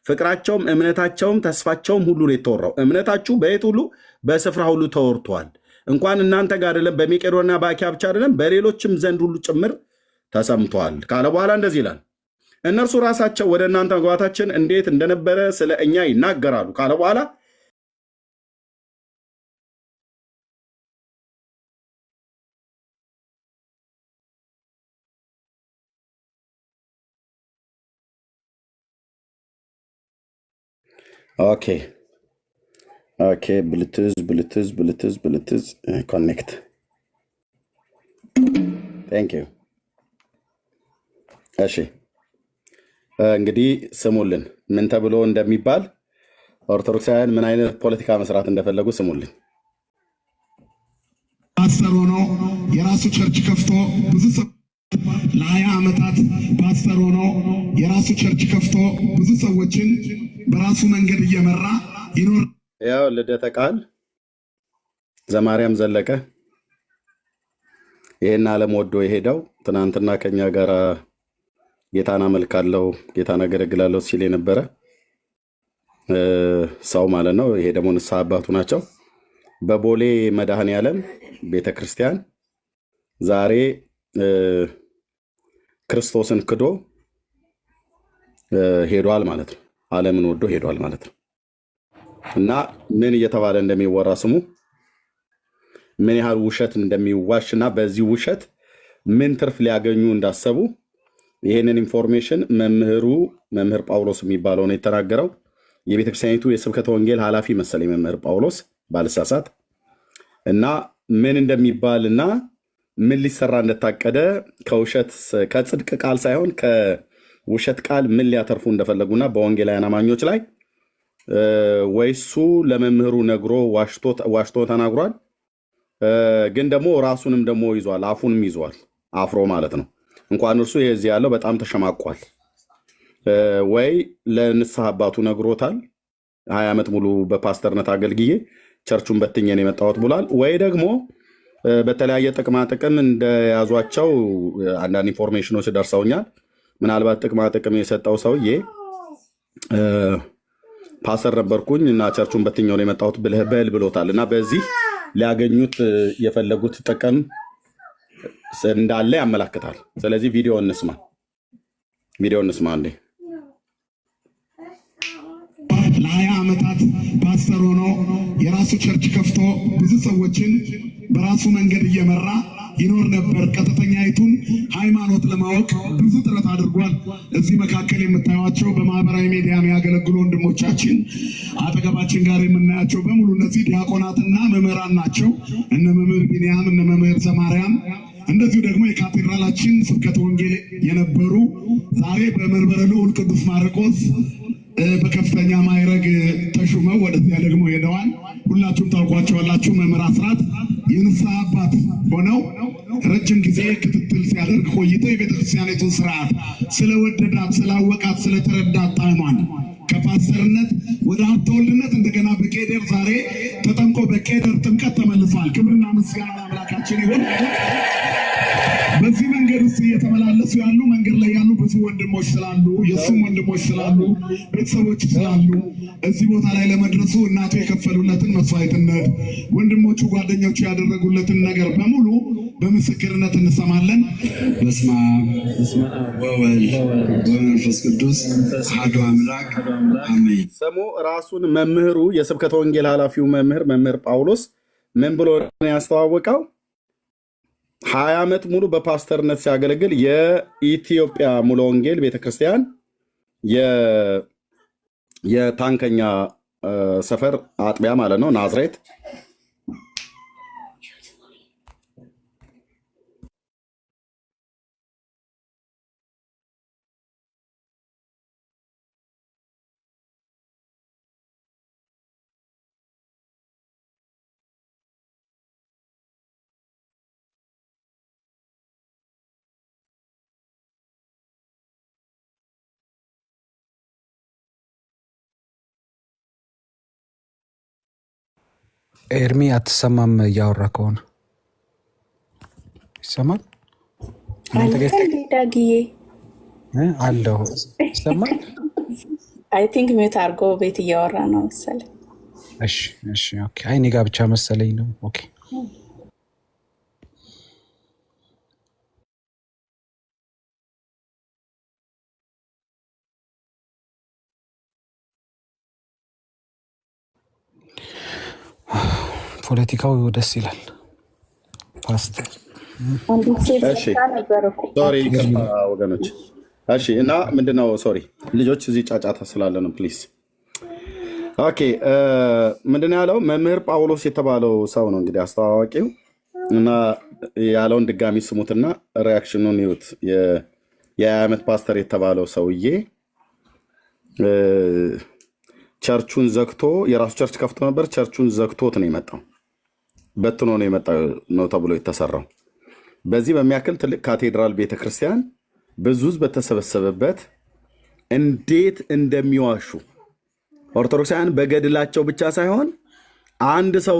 Speaker 2: ፍቅራቸውም እምነታቸውም ተስፋቸውም ሁሉ ነው የተወራው። እምነታችሁ በየት ሁሉ? በስፍራ ሁሉ ተወርቷል። እንኳን እናንተ ጋር አይደለም በመቄዶንያ በአኪያ ብቻ አይደለም በሌሎችም ዘንድ ሁሉ ጭምር ተሰምቷል ካለ በኋላ እንደዚህ ይላል። እነርሱ ራሳቸው ወደ እናንተ መግባታችን እንዴት እንደነበረ ስለ እኛ ይናገራሉ ካለ በኋላ ኦኬ ብልትዝ ኮኔክት ቴንክ ዩ። እሺ እንግዲህ ስሙልን ምን ተብሎ እንደሚባል ኦርቶዶክሳውያን ምን አይነት ፖለቲካ መስራት እንደፈለጉ ስሙልኝ።
Speaker 1: ፓስተር ሆኖ የራሱ ቸርች ከፍቶ ብዙ ለ20 ዓመታት ፓስተር ሆኖ የራሱ ቸርች ከፍቶ ብዙ ሰዎችን በራሱ መንገድ እየመራ ይኖር።
Speaker 2: ያው ልደተ ቃል ዘማርያም ዘለቀ ይሄን ዓለም ወዶ የሄደው ትናንትና ከኛ ጋር ጌታን አመልካለሁ ጌታን አገለግላለሁ ሲል የነበረ ሰው ማለት ነው። ይሄ ደግሞ ንስሐ አባቱ ናቸው። በቦሌ መድኃኔዓለም ቤተክርስቲያን ዛሬ ክርስቶስን ክዶ ሄዷል ማለት ነው። ዓለምን ወዶ ሄዷል ማለት ነው። እና ምን እየተባለ እንደሚወራ ስሙ፣ ምን ያህል ውሸት እንደሚዋሽ እና በዚህ ውሸት ምን ትርፍ ሊያገኙ እንዳሰቡ ይህንን ኢንፎርሜሽን መምህር ጳውሎስ የሚባለው ነው የተናገረው። የቤተክርስቲያኒቱ የስብከተ ወንጌል ኃላፊ መሰለኝ መምህር ጳውሎስ ባልሳሳት። እና ምን እንደሚባልና ምን ሊሰራ እንደታቀደ ከውሸት ከጽድቅ ቃል ሳይሆን ከውሸት ቃል ምን ሊያተርፉ እንደፈለጉና በወንጌላውያን አማኞች ላይ ወይሱ ለመምህሩ ነግሮ ዋሽቶ ተናግሯል። ግን ደግሞ ራሱንም ደግሞ ይዟል፣ አፉንም ይዟል። አፍሮ ማለት ነው። እንኳን እርሱ የዚህ ያለው በጣም ተሸማቋል። ወይ ለንስሐ አባቱ ነግሮታል፣ 20 ዓመት ሙሉ በፓስተርነት አገልግዬ ቸርቹን በትኘን የመጣሁት ብሏል። ወይ ደግሞ በተለያየ ጥቅማ ጥቅም እንደያዟቸው አንዳንድ ኢንፎርሜሽኖች ደርሰውኛል። ምናልባት ጥቅማ ጥቅም የሰጠው ሰውዬ ፓስተር ነበርኩኝ እና ቸርቹን በትኘው የመጣሁት በል ብሎታል። እና በዚህ ሊያገኙት የፈለጉት ጥቅም እንዳለ ያመላክታል። ስለዚህ ቪዲዮ እንስማ እንዴ።
Speaker 1: ለ20 ዓመታት ፓስተር ሆኖ የራሱ ቸርች ከፍቶ ብዙ ሰዎችን በራሱ መንገድ እየመራ ይኖር ነበር። ቀጥተኛይቱን ሃይማኖት ለማወቅ ብዙ ጥረት አድርጓል። እዚህ መካከል የምታዩቸው በማህበራዊ ሚዲያ የሚያገለግሉ ወንድሞቻችን አጠገባችን ጋር የምናያቸው በሙሉ እነዚህ ዲያቆናትና መምህራን ናቸው። እነ መምህር ቢንያም፣ እነ መምህር ዘማርያም እንደዚሁ ደግሞ የካቴድራላችን ስብከተ ወንጌል የነበሩ ዛሬ በመንበረ ልዑል ቅዱስ ማርቆስ በከፍተኛ ማዕረግ ተሹመው ወደዚያ ደግሞ ሄደዋል። ሁላችሁም ታውቋቸዋላችሁ። መምህር አስራት የንስሐ አባት ሆነው ረጅም ጊዜ ክትትል ሲያደርግ ቆይቶ የቤተክርስቲያኒቱን ስርዓት ስለወደዳት፣ ስላወቃት፣ ስለተረዳት ጣዕሟን ከፓስተርነት ወደ ሀብተ ወልድነት እንደገና በቄደር ዛሬ ተጠምቆ በቄደር ጥምቀት ተመልሷል። ክብርና ምስጋና ለአምላካችን ይሁን። በዚህ መንገድ ውስጥ እየተመላለሱ ያሉ መንገድ ላይ ያሉ ብዙ ወንድሞች ስላሉ፣ የእሱም ወንድሞች ስላሉ፣ ቤተሰቦች ስላሉ እዚህ ቦታ ላይ ለመድረሱ እናቱ የከፈሉለትን መስዋዕትነት፣ ወንድሞቹ ጓደኞቹ ያደረጉለትን ነገር በሙሉ በምስክርነት እንሰማለን።
Speaker 7: በስመ አብ ወወልድ ወመንፈስ ቅዱስ አሐዱ አምላክ አሜን።
Speaker 2: ሰሞ ራሱን መምህሩ የስብከተ ወንጌል ኃላፊው መምህር ጳውሎስ ምን ብሎ ነው ያስተዋወቀው? 20 ዓመት ሙሉ በፓስተርነት ሲያገለግል የኢትዮጵያ ሙሉ ወንጌል ቤተክርስቲያን የታንከኛ ሰፈር አጥቢያ ማለት ነው ናዝሬት
Speaker 3: ኤርሚ አትሰማም? እያወራ ከሆነ ይሰማል?
Speaker 6: ዳግዬ
Speaker 3: አለሁ ይሰማል?
Speaker 6: አይ ቲንክ ሚዩት አድርጎ ቤት እያወራ ነው መሰለኝ።
Speaker 3: እሺ ኦኬ። አይ እኔ ጋ ብቻ መሰለኝ ነው። ኦኬ ፖለቲካው ደስ ይላል። ፓስተር
Speaker 2: ሶሪ ይቅርታ ወገኖች። እሺ እና ምንድነው ሶሪ ልጆች እዚህ ጫጫታ ስላለ ነው ፕሊዝ። ኦኬ ምንድነው ያለው መምህር ጳውሎስ የተባለው ሰው ነው እንግዲህ አስተዋዋቂው እና ያለውን ድጋሚ ስሙትና ሪያክሽኑን ይዩት። የ20 ዓመት ፓስተር የተባለው ሰውዬ ቸርቹን ዘግቶ የራሱ ቸርች ከፍቶ ነበር። ቸርቹን ዘግቶት ነው የመጣው፣ በትኖ ነው የመጣው ነው ተብሎ የተሰራው። በዚህ በሚያክል ትልቅ ካቴድራል ቤተክርስቲያን ብዙ ሕዝብ በተሰበሰበበት እንዴት እንደሚዋሹ ኦርቶዶክሳውያን በገድላቸው ብቻ ሳይሆን አንድ ሰው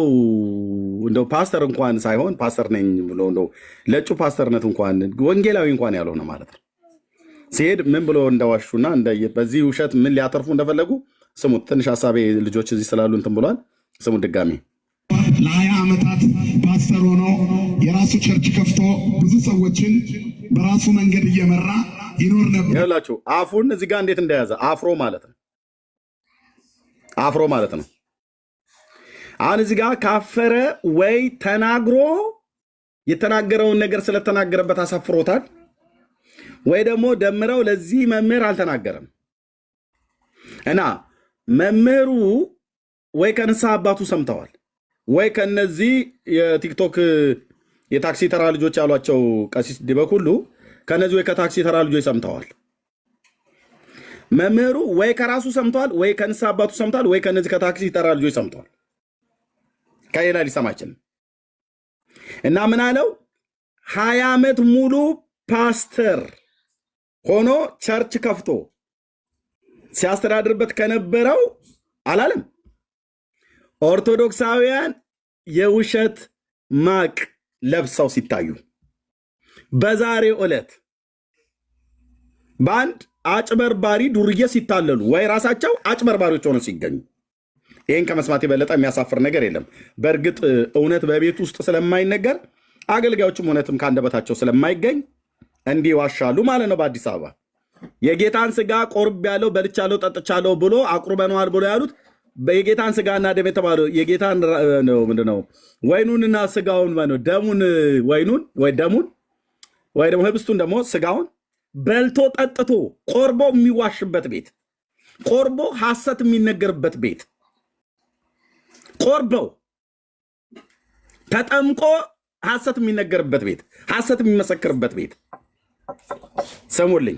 Speaker 2: እንደው ፓስተር እንኳን ሳይሆን ፓስተር ነኝ ብሎ እንደው ለጩ ፓስተርነት እንኳን ወንጌላዊ እንኳን ያልሆነ ማለት ነው ሲሄድ ምን ብሎ እንደዋሹና በዚህ ውሸት ምን ሊያተርፉ እንደፈለጉ ስሙት። ትንሽ ሀሳቤ ልጆች እዚህ ስላሉ እንትን ብሏል። ስሙት ድጋሚ።
Speaker 1: ለ20 ዓመታት ፓስተር ሆኖ የራሱ ቸርች ከፍቶ ብዙ ሰዎችን በራሱ መንገድ እየመራ ይኖር ነበር።
Speaker 2: ይኸውላችሁ አፉን እዚህ ጋር እንዴት እንደያዘ አፍሮ ማለት ነው። አፍሮ ማለት ነው። አሁን እዚህ ጋር ካፈረ ወይ ተናግሮ የተናገረውን ነገር ስለተናገረበት አሳፍሮታል፣ ወይ ደግሞ ደምረው ለዚህ መምህር አልተናገረም እና መምህሩ ወይ ከንስሐ አባቱ ሰምተዋል ወይ ከነዚህ የቲክቶክ የታክሲ ተራ ልጆች ያሏቸው ቀሲስ ዲበኩሉ ከነዚህ ወይ ከታክሲ ተራ ልጆች ሰምተዋል። መምህሩ ወይ ከራሱ ሰምተዋል ወይ ከንስሐ አባቱ ሰምተዋል ወይ ከነዚህ ከታክሲ ተራ ልጆች ሰምተዋል። ከሌላ ሊሰማችን እና ምን አለው 20 ዓመት ሙሉ ፓስተር ሆኖ ቸርች ከፍቶ ሲያስተዳድርበት ከነበረው አላለም ኦርቶዶክሳውያን የውሸት ማቅ ለብሰው ሲታዩ በዛሬው ዕለት በአንድ አጭበርባሪ ዱርዬ ሲታለሉ ወይ ራሳቸው አጭበርባሪዎች ሆነው ሲገኙ ይህን ከመስማት የበለጠ የሚያሳፍር ነገር የለም። በእርግጥ እውነት በቤት ውስጥ ስለማይነገር አገልጋዮችም እውነትም ከአንደበታቸው ስለማይገኝ እንዲህ ዋሻሉ ማለት ነው። በአዲስ አበባ የጌታን ስጋ ቆርብ ያለው በልቻለው ጠጥቻለው ብሎ አቁርበነዋል ብሎ ያሉት የጌታን ስጋና ደም የተባለው የጌታን ምንድነው ወይኑንና ስጋውን ማለት ደሙን ወይኑን ወይ ደሙን ወይ ደግሞ ህብስቱን ደግሞ ስጋውን በልቶ ጠጥቶ ቆርቦ የሚዋሽበት ቤት፣ ቆርቦ ሐሰት የሚነገርበት ቤት፣ ቆርበው ተጠምቆ ሐሰት የሚነገርበት ቤት፣ ሐሰት የሚመሰክርበት ቤት። ሰሙልኝ።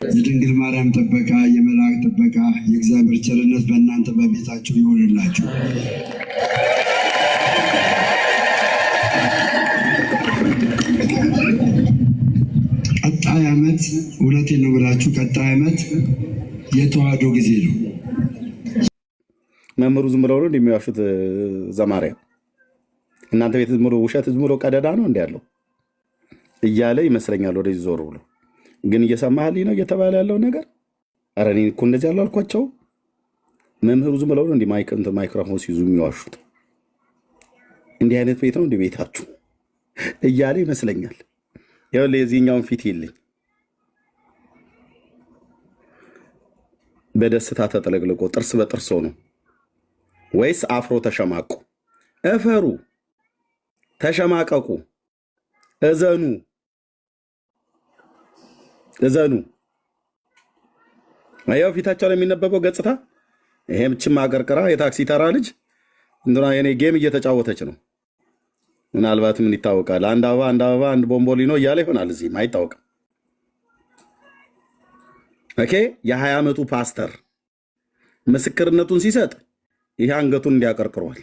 Speaker 7: የድንግል ማርያም ጥበቃ፣ የመልአክ ጥበቃ፣ የእግዚአብሔር ቸርነት በእናንተ በቤታችሁ ይሆንላችሁ። ቀጣይ ዓመት እውነቴን ነው ብላችሁ ቀጣይ ዓመት የተዋህዶ ጊዜ ነው።
Speaker 2: መምህሩ ዝም ብለው ነው እንደሚዋሹት ዘማሪያ እናንተ ቤት ዝም ብሎ ውሸት ዝም ብሎ ቀደዳ ነው እንዲ ያለው እያለ ይመስለኛል ወደዚህ ዞር ብሎ ግን እየሰማህልኝ ነው እየተባለ ያለው ነገር። ኧረ እኔ እኮ እንደዚህ ያለው አልኳቸው። መምህሩ ዝም ብለው ነው እንዲህ ማይክሮፎን ሲይዙ የሚዋሹት። እንዲህ አይነት ቤት ነው እንዲህ ቤታችሁ እያለ ይመስለኛል። ይኸውልህ የዚህኛውን ፊት ይልኝ በደስታ ተጠለቅልቆ ጥርስ በጥርስ ነው ወይስ አፍሮ ተሸማቁ? እፈሩ፣ ተሸማቀቁ፣ እዘኑ እዘኑ። አያው ፊታቸው ላይ የሚነበበው ገጽታ ይሄም ችማ አቀርቅራ የታክሲ ተራ ልጅ እንትና የኔ ጌም እየተጫወተች ነው። ምናልባት ምን ይታወቃል፣ አንድ አበባ አንድ ቦምቦሊኖ እያለ ይሆናል። እዚህም አይታወቅም። ኦኬ የ20 ዓመቱ ፓስተር ምስክርነቱን ሲሰጥ ይሄ አንገቱን እንዲያቀርቅሯል።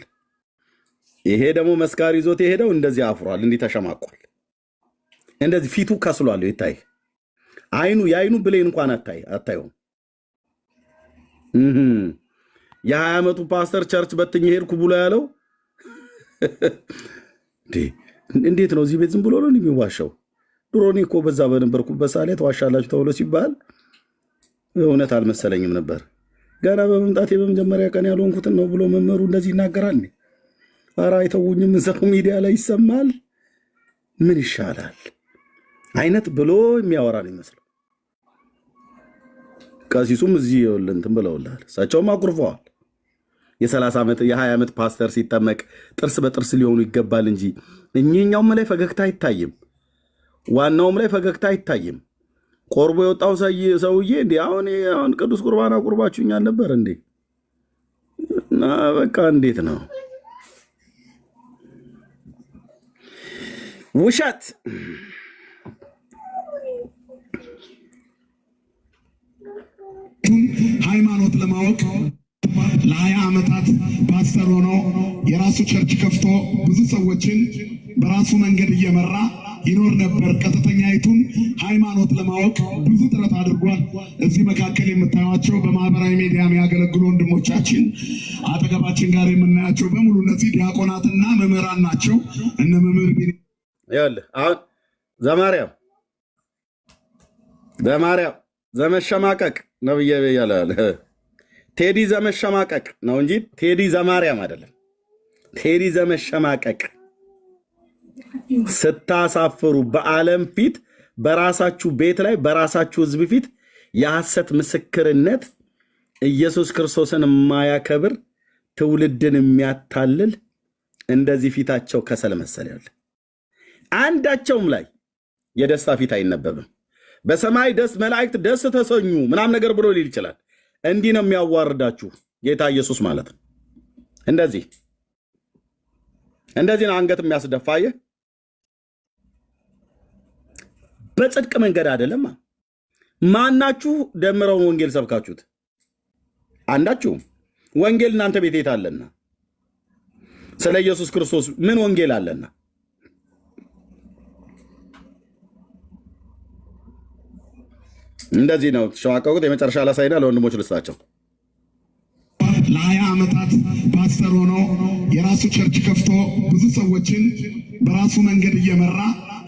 Speaker 2: ይሄ ደግሞ መስካሪ ይዞት የሄደው እንደዚህ አፍሯል፣ እንዲህ ተሸማቋል፣ እንደዚህ ፊቱ ከስሏል። ይታይ የአይኑ ብሌን እንኳን አታየውም። የ20 ዓመቱ ፓስተር ቸርች በትኝ ሄድኩ ብሎ ያለው እንዴት ነው? እዚህ ቤት ዝም ብሎ ነው የሚዋሻው? ድሮ እኔ እኮ በዛ በነበርኩበት ሳሌ ተዋሻላችሁ ተብሎ ሲባል እውነት አልመሰለኝም ነበር። ገና በመምጣቴ በመጀመሪያ ቀን ያልሆንኩትን ነው ብሎ መምህሩ እንደዚህ ይናገራል። ኧረ አይተውኝም፣ እዛው ሚዲያ ላይ ይሰማል። ምን ይሻላል አይነት ብሎ የሚያወራ ነው ይመስለው። ቀሲሱም እዚህ እንትን ብለውልሃል፣ እሳቸውም አኩርፈዋል። የ30 ዓመት የ20 ዓመት ፓስተር ሲጠመቅ ጥርስ በጥርስ ሊሆኑ ይገባል እንጂ እኚህኛውም ላይ ፈገግታ አይታይም፣ ዋናውም ላይ ፈገግታ አይታይም። ቆርቦ የወጣው ሰውዬ እንዲ አሁን ቅዱስ ቁርባን አቁርባችሁኛል ነበር እንዴ? እና በቃ እንዴት ነው ውሸት።
Speaker 1: ሃይማኖት ለማወቅ ለ20 ዓመታት ፓስተር ሆኖ የራሱ ቸርች ከፍቶ ብዙ ሰዎችን በራሱ መንገድ እየመራ ይኖር ነበር። ቀጥተኛይቱን ሃይማኖት ለማወቅ ብዙ ጥረት አድርጓል። እዚህ መካከል የምታዩቸው በማህበራዊ ሚዲያ የሚያገለግሉ ወንድሞቻችን አጠገባችን ጋር የምናያቸው በሙሉ እነዚህ ዲያቆናትና መምህራን ናቸው። እነ መምህር
Speaker 2: አሁን ዘማርያም ዘመሸማቀቅ ነው ብያለሁ። ቴዲ ዘመሸማቀቅ ነው እንጂ ቴዲ ዘማርያም አይደለም። ቴዲ ዘመሸማቀቅ። ስታሳፍሩ በዓለም ፊት በራሳችሁ ቤት ላይ በራሳችሁ ሕዝብ ፊት የሐሰት ምስክርነት ኢየሱስ ክርስቶስን የማያከብር ትውልድን የሚያታልል እንደዚህ ፊታቸው ከሰል መሰል ያለ አንዳቸውም ላይ የደስታ ፊት አይነበብም። በሰማይ ደስ መላእክት ደስ ተሰኙ ምናም ነገር ብሎ ሊል ይችላል። እንዲህ ነው የሚያዋርዳችሁ ጌታ ኢየሱስ ማለት ነው። እንደዚህ ነው አንገት የሚያስደፋየ በጽድቅ መንገድ አይደለም። ማናችሁ ደምረውን ወንጌል ሰብካችሁት? አንዳችሁም። ወንጌል እናንተ ቤት የት አለና? ስለ ኢየሱስ ክርስቶስ ምን ወንጌል አለና? እንደዚህ ነው ተሸዋቀቁት። የመጨረሻ ላሳይና ለወንድሞች ልስጣቸው።
Speaker 1: ለ20 ዓመታት ፓስተር ሆኖ የራሱ ቸርች ከፍቶ ብዙ ሰዎችን በራሱ መንገድ እየመራ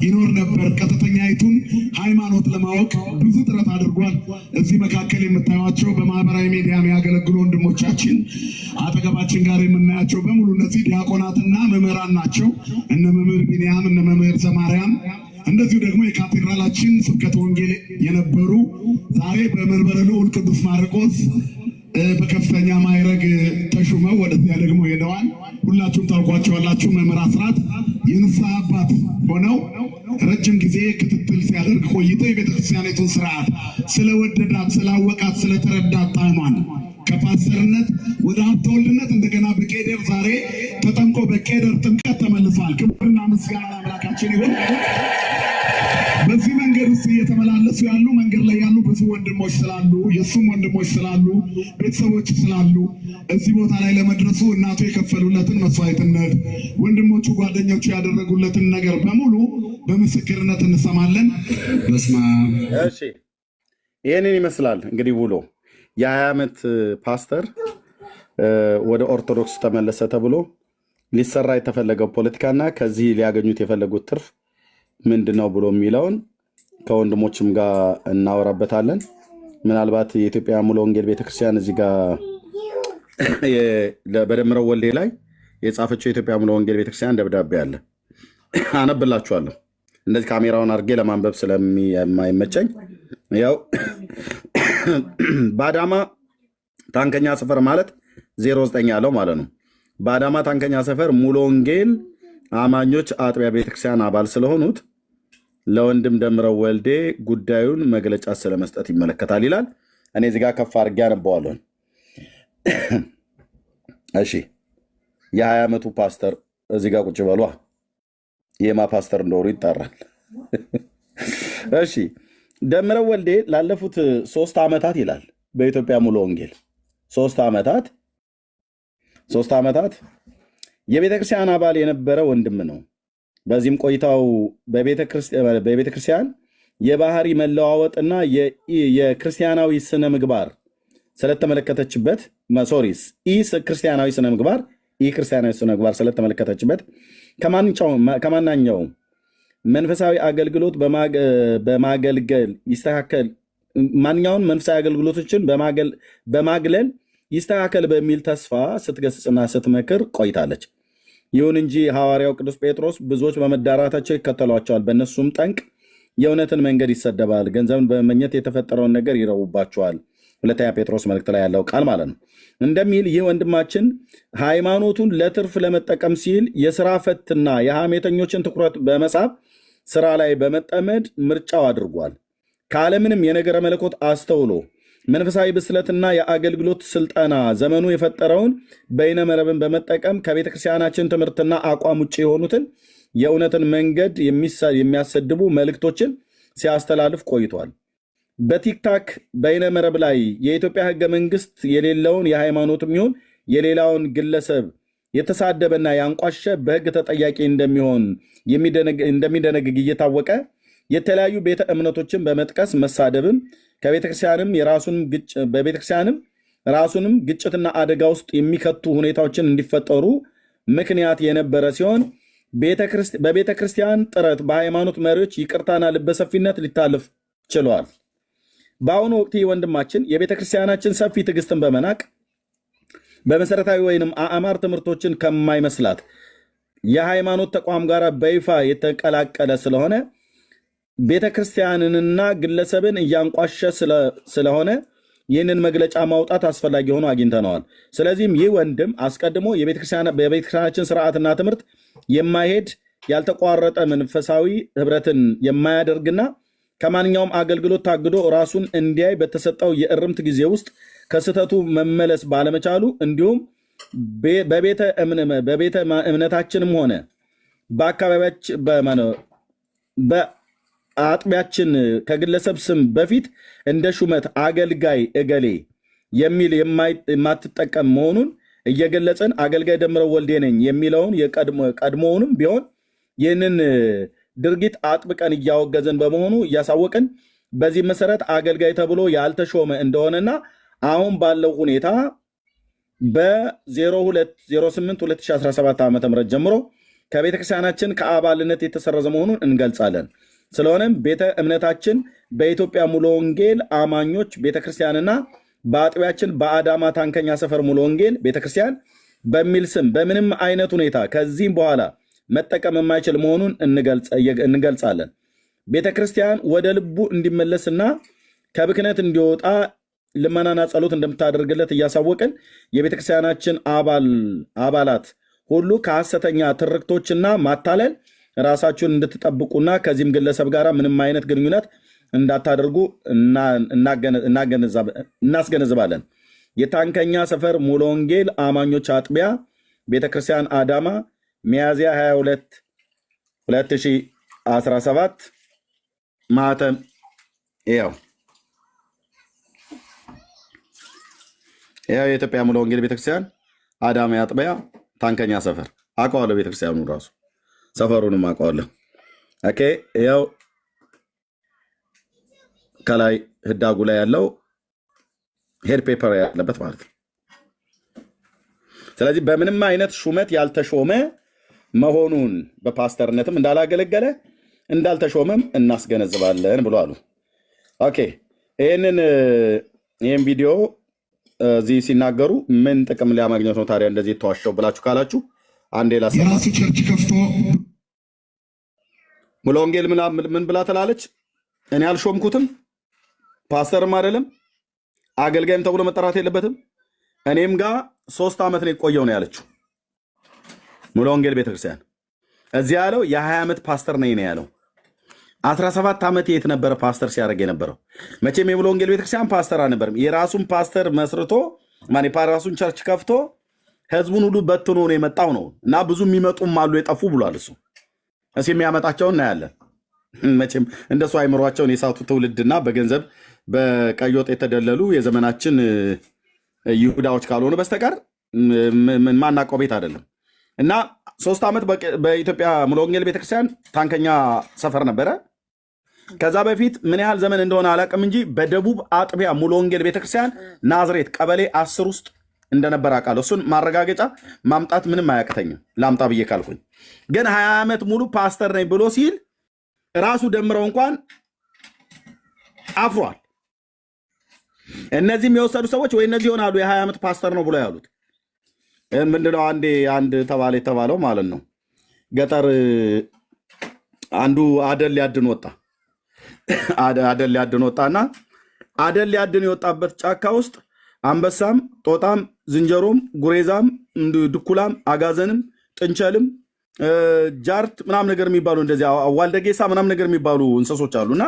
Speaker 1: ይኖር ነበር። ቀጥተኛይቱን ሃይማኖት ለማወቅ ብዙ ጥረት አድርጓል። እዚህ መካከል የምታዩቸው በማህበራዊ ሚዲያ የሚያገለግሉ ወንድሞቻችን አጠገባችን ጋር የምናያቸው በሙሉ እነዚህ ዲያቆናትና መምህራን ናቸው። እነ መምህር ቢንያም፣ እነ መምህር ዘማርያም እንደዚሁ ደግሞ የካቴድራላችን ስብከተ ወንጌል የነበሩ ዛሬ በመንበረ ልዑል ቅዱስ ማርቆስ በከፍተኛ ማዕረግ ተሹመው ወደዚያ ደግሞ ሄደዋል። ሁላችሁም ታውቋቸዋላችሁ። መምህር አስራት የንስሐ አባት ሆነው ረጅም ጊዜ ክትትል ሲያደርግ ቆይተው የቤተክርስቲያኒቱን ስርዓት ስለወደዳት፣ ስላወቃት፣ ስለተረዳት ጣዕሟን ከፓስተርነት ወደ ሀብተ ወልድነት እንደገና በቄደር ዛሬ ተጠምቆ በቄደር ጥምቀት ተመልሷል። ክብርና ምስጋና አምላካችን ይሁን። በዚህ መንገድ ውስጥ እየተመላለሱ ያሉ መንገድ ላይ ያሉ ብዙ ወንድሞች ስላሉ፣ የእሱም ወንድሞች ስላሉ፣ ቤተሰቦች ስላሉ እዚህ ቦታ ላይ ለመድረሱ እናቱ የከፈሉለትን መስዋዕትነት፣ ወንድሞቹ ጓደኞቹ ያደረጉለትን ነገር በሙሉ በምስክርነት እንሰማለን። በስመ አብ።
Speaker 2: ይህንን ይመስላል እንግዲህ ውሎ የ20 ዓመት ፓስተር ወደ ኦርቶዶክስ ተመለሰ ተብሎ ሊሰራ የተፈለገው ፖለቲካና ከዚህ ሊያገኙት የፈለጉት ትርፍ ምንድን ነው ብሎ የሚለውን ከወንድሞችም ጋር እናወራበታለን። ምናልባት የኢትዮጵያ ሙሉ ወንጌል ቤተክርስቲያን እዚህ ጋር በደምረው ወልዴ ላይ የጻፈችው የኢትዮጵያ ሙሉ ወንጌል ቤተክርስቲያን ደብዳቤ አለ፣ አነብላችኋለሁ። እንደዚህ ካሜራውን አድርጌ ለማንበብ ስለማይመቸኝ ያው በአዳማ ታንከኛ ሰፈር ማለት 09 ያለው ማለት ነው። በአዳማ ታንከኛ ሰፈር ሙሉ ወንጌል አማኞች አጥቢያ ቤተክርስቲያን አባል ስለሆኑት ለወንድም ደምረው ወልዴ ጉዳዩን መግለጫ ስለመስጠት ይመለከታል ይላል። እኔ እዚህ ጋር ከፍ አድርጌ አነባዋለሁ። እሺ የ20 ዓመቱ ፓስተር እዚህ ጋር ቁጭ በሏ። የማ ፓስተር እንደሆኑ ይጣራል። እሺ ደምረው ወልዴ ላለፉት 3 ዓመታት ይላል በኢትዮጵያ ሙሉ ወንጌል 3 ዓመታት የቤተክርስቲያን አባል የነበረ ወንድም ነው። በዚህም ቆይታው በቤተክርስቲያን የባህሪ መለዋወጥና የክርስቲያናዊ ስነ ምግባር ስለተመለከተችበት ክርስቲያናዊ ስነ ምግባር ስለተመለከተችበት ከማናኛውም መንፈሳዊ አገልግሎት በማገልገል ማንኛውን መንፈሳዊ አገልግሎቶችን በማግለል ይስተካከል በሚል ተስፋ ስትገስጽና ስትመክር ቆይታለች። ይሁን እንጂ ሐዋርያው ቅዱስ ጴጥሮስ ብዙዎች በመዳራታቸው ይከተሏቸዋል፣ በእነሱም ጠንቅ የእውነትን መንገድ ይሰደባል፣ ገንዘብን በመመኘት የተፈጠረውን ነገር ይረቡባቸዋል። ሁለተኛ ጴጥሮስ መልእክት ላይ ያለው ቃል ማለት ነው እንደሚል ይህ ወንድማችን ሃይማኖቱን ለትርፍ ለመጠቀም ሲል የስራ ፈትና የሐሜተኞችን ትኩረት በመሳብ ስራ ላይ በመጠመድ ምርጫው አድርጓል። ካለምንም የነገረ መለኮት አስተውሎ መንፈሳዊ ብስለትና የአገልግሎት ስልጠና ዘመኑ የፈጠረውን በይነ መረብን በመጠቀም ከቤተ ክርስቲያናችን ትምህርትና አቋም ውጭ የሆኑትን የእውነትን መንገድ የሚያሰድቡ መልእክቶችን ሲያስተላልፍ ቆይቷል። በቲክታክ በይነ መረብ ላይ የኢትዮጵያ ሕገ መንግስት የሌለውን የሃይማኖትም ይሁን የሌላውን ግለሰብ የተሳደበና ያንቋሸ በሕግ ተጠያቂ እንደሚደነግግ እየታወቀ የተለያዩ ቤተ እምነቶችን በመጥቀስ መሳደብም በቤተክርስቲያንም ራሱንም ግጭትና አደጋ ውስጥ የሚከቱ ሁኔታዎችን እንዲፈጠሩ ምክንያት የነበረ ሲሆን በቤተ ክርስቲያን ጥረት በሃይማኖት መሪዎች ይቅርታና ልበሰፊነት ሊታለፍ ችለዋል። በአሁኑ ወቅት ወንድማችን የቤተ ክርስቲያናችን ሰፊ ትዕግስትን በመናቅ በመሰረታዊ ወይንም አእማር ትምህርቶችን ከማይመስላት የሃይማኖት ተቋም ጋር በይፋ የተቀላቀለ ስለሆነ ቤተ ክርስቲያንንና ግለሰብን እያንቋሸ ስለሆነ ይህንን መግለጫ ማውጣት አስፈላጊ ሆኖ አግኝተነዋል። ስለዚህም ይህ ወንድም አስቀድሞ በቤተክርስቲያናችን ስርዓትና ትምህርት የማይሄድ ያልተቋረጠ መንፈሳዊ ህብረትን የማያደርግና ከማንኛውም አገልግሎት ታግዶ ራሱን እንዲያይ በተሰጠው የእርምት ጊዜ ውስጥ ከስህተቱ መመለስ ባለመቻሉ እንዲሁም በቤተ እምነታችንም ሆነ በአጥቢያችን ከግለሰብ ስም በፊት እንደ ሹመት አገልጋይ እገሌ የሚል የማትጠቀም መሆኑን እየገለጸን አገልጋይ ደምረው ወልዴ ነኝ የሚለውን ቀድሞውንም ቢሆን ይህንን ድርጊት አጥብቀን እያወገዘን በመሆኑ እያሳወቅን በዚህ መሰረት አገልጋይ ተብሎ ያልተሾመ እንደሆነና አሁን ባለው ሁኔታ በ02/08/2017 ዓ.ም ጀምሮ ከቤተክርስቲያናችን ከአባልነት የተሰረዘ መሆኑን እንገልጻለን። ስለሆነም ቤተ እምነታችን በኢትዮጵያ ሙሉ ወንጌል አማኞች ቤተክርስቲያንና በአጥቢያችን በአዳማ ታንከኛ ሰፈር ሙሉ ወንጌል ቤተክርስቲያን በሚል ስም በምንም አይነት ሁኔታ ከዚህም በኋላ መጠቀም የማይችል መሆኑን እንገልጻለን። ቤተክርስቲያን ወደ ልቡ እንዲመለስና ከብክነት እንዲወጣ ልመናና ጸሎት እንደምታደርግለት እያሳወቅን የቤተክርስቲያናችን አባላት ሁሉ ከሐሰተኛ ትርክቶችና ማታለል ራሳችሁን እንድትጠብቁና ከዚህም ግለሰብ ጋር ምንም አይነት ግንኙነት እንዳታደርጉ እናስገነዝባለን። የታንከኛ ሰፈር ሙሉ ወንጌል አማኞች አጥቢያ ቤተክርስቲያን አዳማ ሚያዝያ 22 2017 ማተም ያው የኢትዮጵያ ሙሉ ወንጌል ቤተክርስቲያን አዳማ አጥቢያ ታንከኛ ሰፈር አውቀዋለሁ። ቤተክርስቲያኑ ራሱ ሰፈሩንም አውቀዋለሁ። ኦኬ ያው ከላይ ህዳጉ ላይ ያለው ሄድ ፔፐር ያለበት ማለት ነው። ስለዚህ በምንም አይነት ሹመት ያልተሾመ መሆኑን በፓስተርነትም እንዳላገለገለ እንዳልተሾመም እናስገነዝባለን ብሎ አሉ። ኦኬ ይህን ቪዲዮ እዚህ ሲናገሩ ምን ጥቅም ሊያማግኘት ነው ታዲያ እንደዚህ የተዋሸው ብላችሁ ካላችሁ አንዴ ላሰማ።
Speaker 1: የራሱ ቸርች ከፍቶ
Speaker 2: ሙሉ ወንጌል ምን ብላ ትላለች? እኔ አልሾምኩትም፣ ፓስተርም አይደለም፣ አገልጋይም ተብሎ መጠራት የለበትም። እኔም ጋር 3 ዓመት ነው የቆየው ነው ያለችው ሙሉ ወንጌል ቤተክርስቲያን። እዚህ ያለው የ20 ዓመት ፓስተር ነኝ ነው ያለው። 17 ዓመት የት ነበረ ፓስተር ሲያደርግ የነበረው? መቼም የሙሉ ወንጌል ቤተክርስቲያን ፓስተር አልነበርም። የራሱን ፓስተር መስርቶ ራሱን ቸርች ከፍቶ ህዝቡን ሁሉ በትኖ ነው የመጣው ነው እና ብዙ የሚመጡም አሉ የጠፉ ብሏል። እሱ የሚያመጣቸውን እናያለን። መቼም እንደሱ አይምሯቸውን የሳቱ ትውልድና በገንዘብ በቀይ ወጥ የተደለሉ የዘመናችን ይሁዳዎች ካልሆኑ በስተቀር ማናውቀው ቤት አይደለም። እና 3 ዓመት በኢትዮጵያ ሙሉ ወንጌል ቤተክርስቲያን ታንከኛ ሰፈር ነበረ። ከዛ በፊት ምን ያህል ዘመን እንደሆነ አላውቅም እንጂ በደቡብ አጥቢያ ሙሉ ወንጌል ቤተክርስቲያን ናዝሬት ቀበሌ 10 ውስጥ እንደነበር አውቃለሁ። እሱን ማረጋገጫ ማምጣት ምንም አያቅተኝም ላምጣ ብዬ ካልኩኝ። ግን 20 ዓመት ሙሉ ፓስተር ነኝ ብሎ ሲል ራሱ ደምረው እንኳን አፍሯል። እነዚህም የወሰዱ ሰዎች ወይ እነዚህ ይሆናሉ የ20 ዓመት ፓስተር ነው ብሎ ያሉት። ምንድነው አንድ ተባለ የተባለው ማለት ነው። ገጠር አንዱ አደል ሊያድን ወጣ። አደል ሊያድን ወጣና አደል ሊያድን የወጣበት ጫካ ውስጥ አንበሳም፣ ጦጣም፣ ዝንጀሮም፣ ጉሬዛም፣ ድኩላም፣ አጋዘንም፣ ጥንቸልም፣ ጃርት ምናምን ነገር የሚባሉ እንደዚህ ዋልደጌሳ ምናምን ነገር የሚባሉ እንስሶች አሉና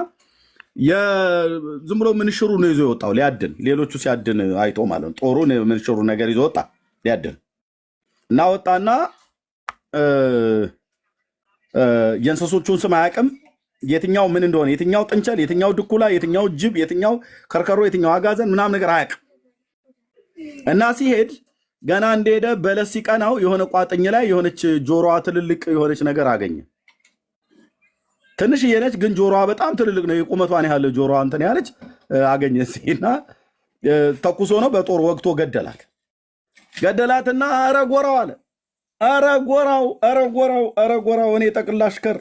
Speaker 2: ዝም ብሎ ምንሽሩ ነው ይዞ የወጣው ሊያድን። ሌሎቹ ሲያድን አይቶ ማለት ነው። ጦሩን ምንሽሩ ነገር ይዞ ወጣ ሊያድን እና ወጣና የእንስሶቹን ስም አያውቅም። የትኛው ምን እንደሆነ፣ የትኛው ጥንቸል፣ የትኛው ድኩላ፣ የትኛው ጅብ፣ የትኛው ከርከሮ፣ የትኛው አጋዘን ምናምን ነገር አያውቅም። እና ሲሄድ ገና እንደሄደ በለስ ሲቀናው የሆነ ቋጥኝ ላይ የሆነች ጆሮዋ ትልልቅ የሆነች ነገር አገኘ። ትንሽዬ ነች፣ ግን ጆሮዋ በጣም ትልልቅ ነው። የቁመቷን ያህል ጆሮዋ እንትን ያለች አገኘ። እና ተኩሶ ነው በጦር ወግቶ ገደላትና ኧረ ጎራው አለ። ኧረ ጎራው እኔ ጠቅላ አሽከር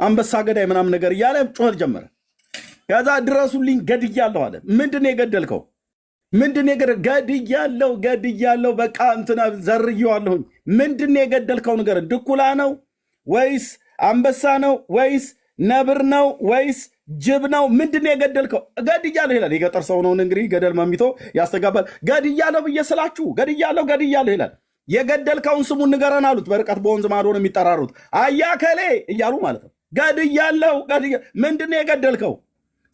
Speaker 2: አንበሳ ገዳይ ምናምን ነገር እያለ ጮኸት ጀመረ። ከዛ ድረሱልኝ ገድያለሁ አለ። ምንድን የገደልከው? ምንድን ገድያለሁ በቃ እንትና ዘርየዋለሁኝ። ምንድን የገደልከው ነገር? ድኩላ ነው ወይስ አንበሳ ነው ወይስ ነብር ነው ወይስ ጅብ ነው? ምንድን የገደልከው? ገድያለሁ ይላል። የገጠር ሰው ነው እንግዲህ ገደል መሚቶ ያስተጋባል። ገድያለሁ ብዬ ስላችሁ ገድያለሁ ይላል። የገደልከውን ስሙን ንገረን አሉት። በርቀት በወንዝ ማዶ ነው የሚጠራሩት። አያከሌ እያሉ ማለት ነው። ገድያለሁ። ምንድን የገደልከው?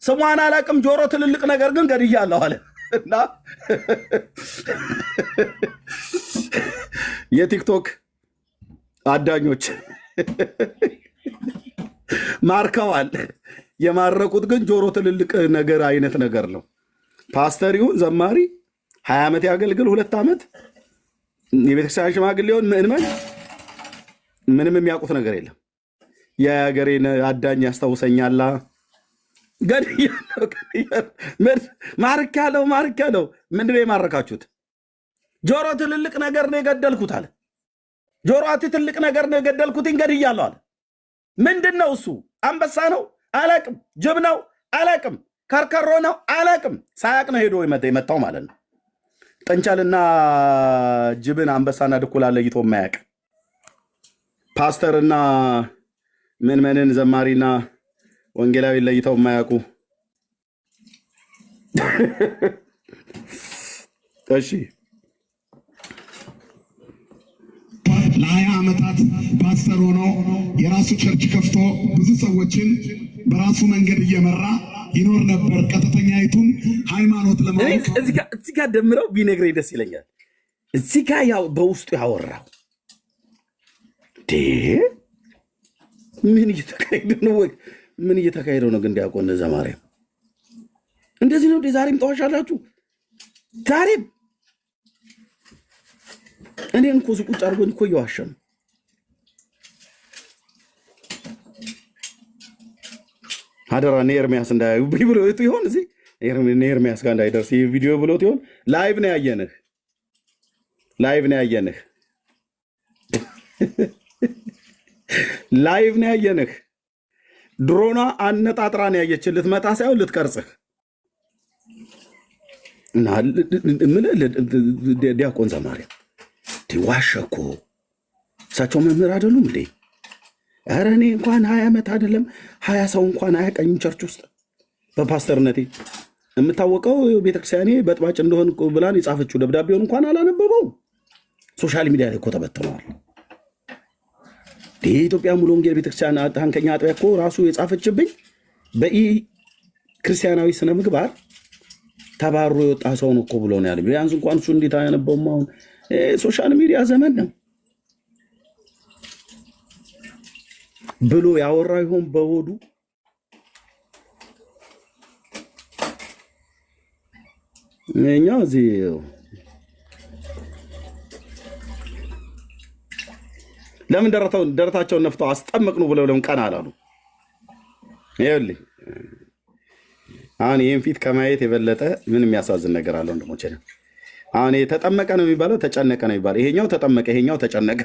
Speaker 2: ስሟን አላቅም፣ ጆሮ ትልልቅ ነገር ግን ገድያለሁ አለ። እና የቲክቶክ አዳኞች ማርከዋል። የማረኩት ግን ጆሮ ትልልቅ ነገር አይነት ነገር ነው። ፓስተር ይሁን ዘማሪ 20 ዓመት ያገልግል 2 ዓመት የቤተክርስቲያን ሽማግሌውን ምእመን ምንም የሚያውቁት ነገር የለም። የሀገሬን አዳኝ ያስታውሰኛላ። ማርክ ያለው ምንድን ነው የማረካችሁት? ጆሮ ትልልቅ ነገር ነው የገደልኩት አለ። ጆሮ ትልቅ ነገር ነው የገደልኩት ገድያለሁ አለ። ምንድን ነው እሱ? አንበሳ ነው አላቅም፣ ጅብ ነው አላቅም፣ ከርከሮ ነው አላቅም። ሳያቅ ነው ሄዶ የመታው ማለት ነው። ጥንቸልና ጅብን አንበሳና ድኩላ ለይቶ የማያቅ ፓስተርና ምንመንን ዘማሪና ወንጌላዊ ለይተው የማያውቁ እሺ
Speaker 1: ለ20 ዓመታት ፓስተር ሆኖ የራሱ ቸርች ከፍቶ ብዙ ሰዎችን በራሱ መንገድ እየመራ ይኖር ነበር። ቀጥተኛይቱን ሃይማኖት ለማወቅ
Speaker 2: እዚህ ጋር ደምረው ቢነግረኝ ደስ ይለኛል። እዚህ ጋር ያው በውስጡ ያወራው ምን እየተካሄደ ነው? ምን እየተካሄደው ነው? ግን ዲያቆን ዘማርያም እንደዚህ ነው። ዛሬም ተዋሻላችሁ። ዛሬም እኔን እኮ ቁጭ አድርጎኝ እኮ እየዋሸ ነው። አደራ እነ ኤርሚያስ እንዳያዩ ብሎት ይሆን? እዚህ እነ ኤርሚያስ ጋር እንዳይደርስ ይህ ቪዲዮ ብሎት ይሆን? ላይቭ ነው ያየንህ። ላይቭ ነው ያየንህ። ድሮኗ አነጣጥራን ያየችን ልትመጣ ሳይሆን ልትቀርጽህ። ዲያቆን ዘማርያም ዋሸ እኮ። እሳቸው መምህር አይደሉም እንዴ? ኧረ እኔ እንኳን 20 ዓመት አይደለም 20 ሰው እንኳን አያቀኝም ቸርች ውስጥ በፓስተርነቴ። የምታወቀው ቤተክርስቲያኔ በጥባጭ እንደሆን ብላን የጻፈችው ደብዳቤውን እንኳን አላነበበው። ሶሻል ሚዲያ ላይ እኮ ተበትነዋል። የኢትዮጵያ ሙሉ ወንጌል ቤተክርስቲያን ታንከኛ አጥቢያ እኮ ራሱ የጻፈችብኝ በኢ ክርስቲያናዊ ስነ ምግባር ተባሮ የወጣ ሰው ነው እኮ ብሎ ነው ያለ። ቢያንስ እንኳን እሱ እንዴት አያነበውም? አሁን ሶሻል ሚዲያ ዘመን ነው ብሎ ያወራ ይሆን በሆዱ? እኛ እዚህ ለምን ደረታቸውን ነፍተው አስጠመቅኑ ብለው ለምን ቀና አላሉ? ይኸውልህ አሁን ይህን ፊት ከማየት የበለጠ ምን የሚያሳዝን ነገር አለው? ወንድሞቼ አሁን ተጠመቀ ነው የሚባለው፣ ተጨነቀ ነው የሚባለው። ይሄኛው ተጠመቀ፣ ይሄኛው ተጨነቀ።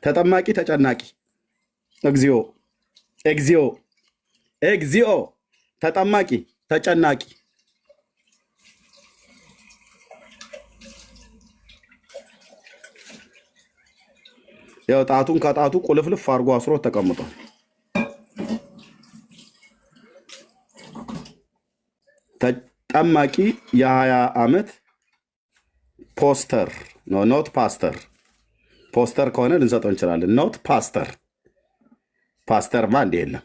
Speaker 2: ተጠማቂ፣ ተጨናቂ። እግዚኦ እግዚኦ እግዚኦ! ተጠማቂ፣ ተጨናቂ። ያው ጣቱን ከጣቱ ቁልፍልፍ አድርጎ አስሮ ተቀምጧል። ተጠማቂ የ20 ዓመት ፖስተር ነው። ኖት ፓስተር። ፖስተር ከሆነ ልንሰጠው እንችላለን። ኖት ፓስተር። ፓስተርማ እንደ የለም።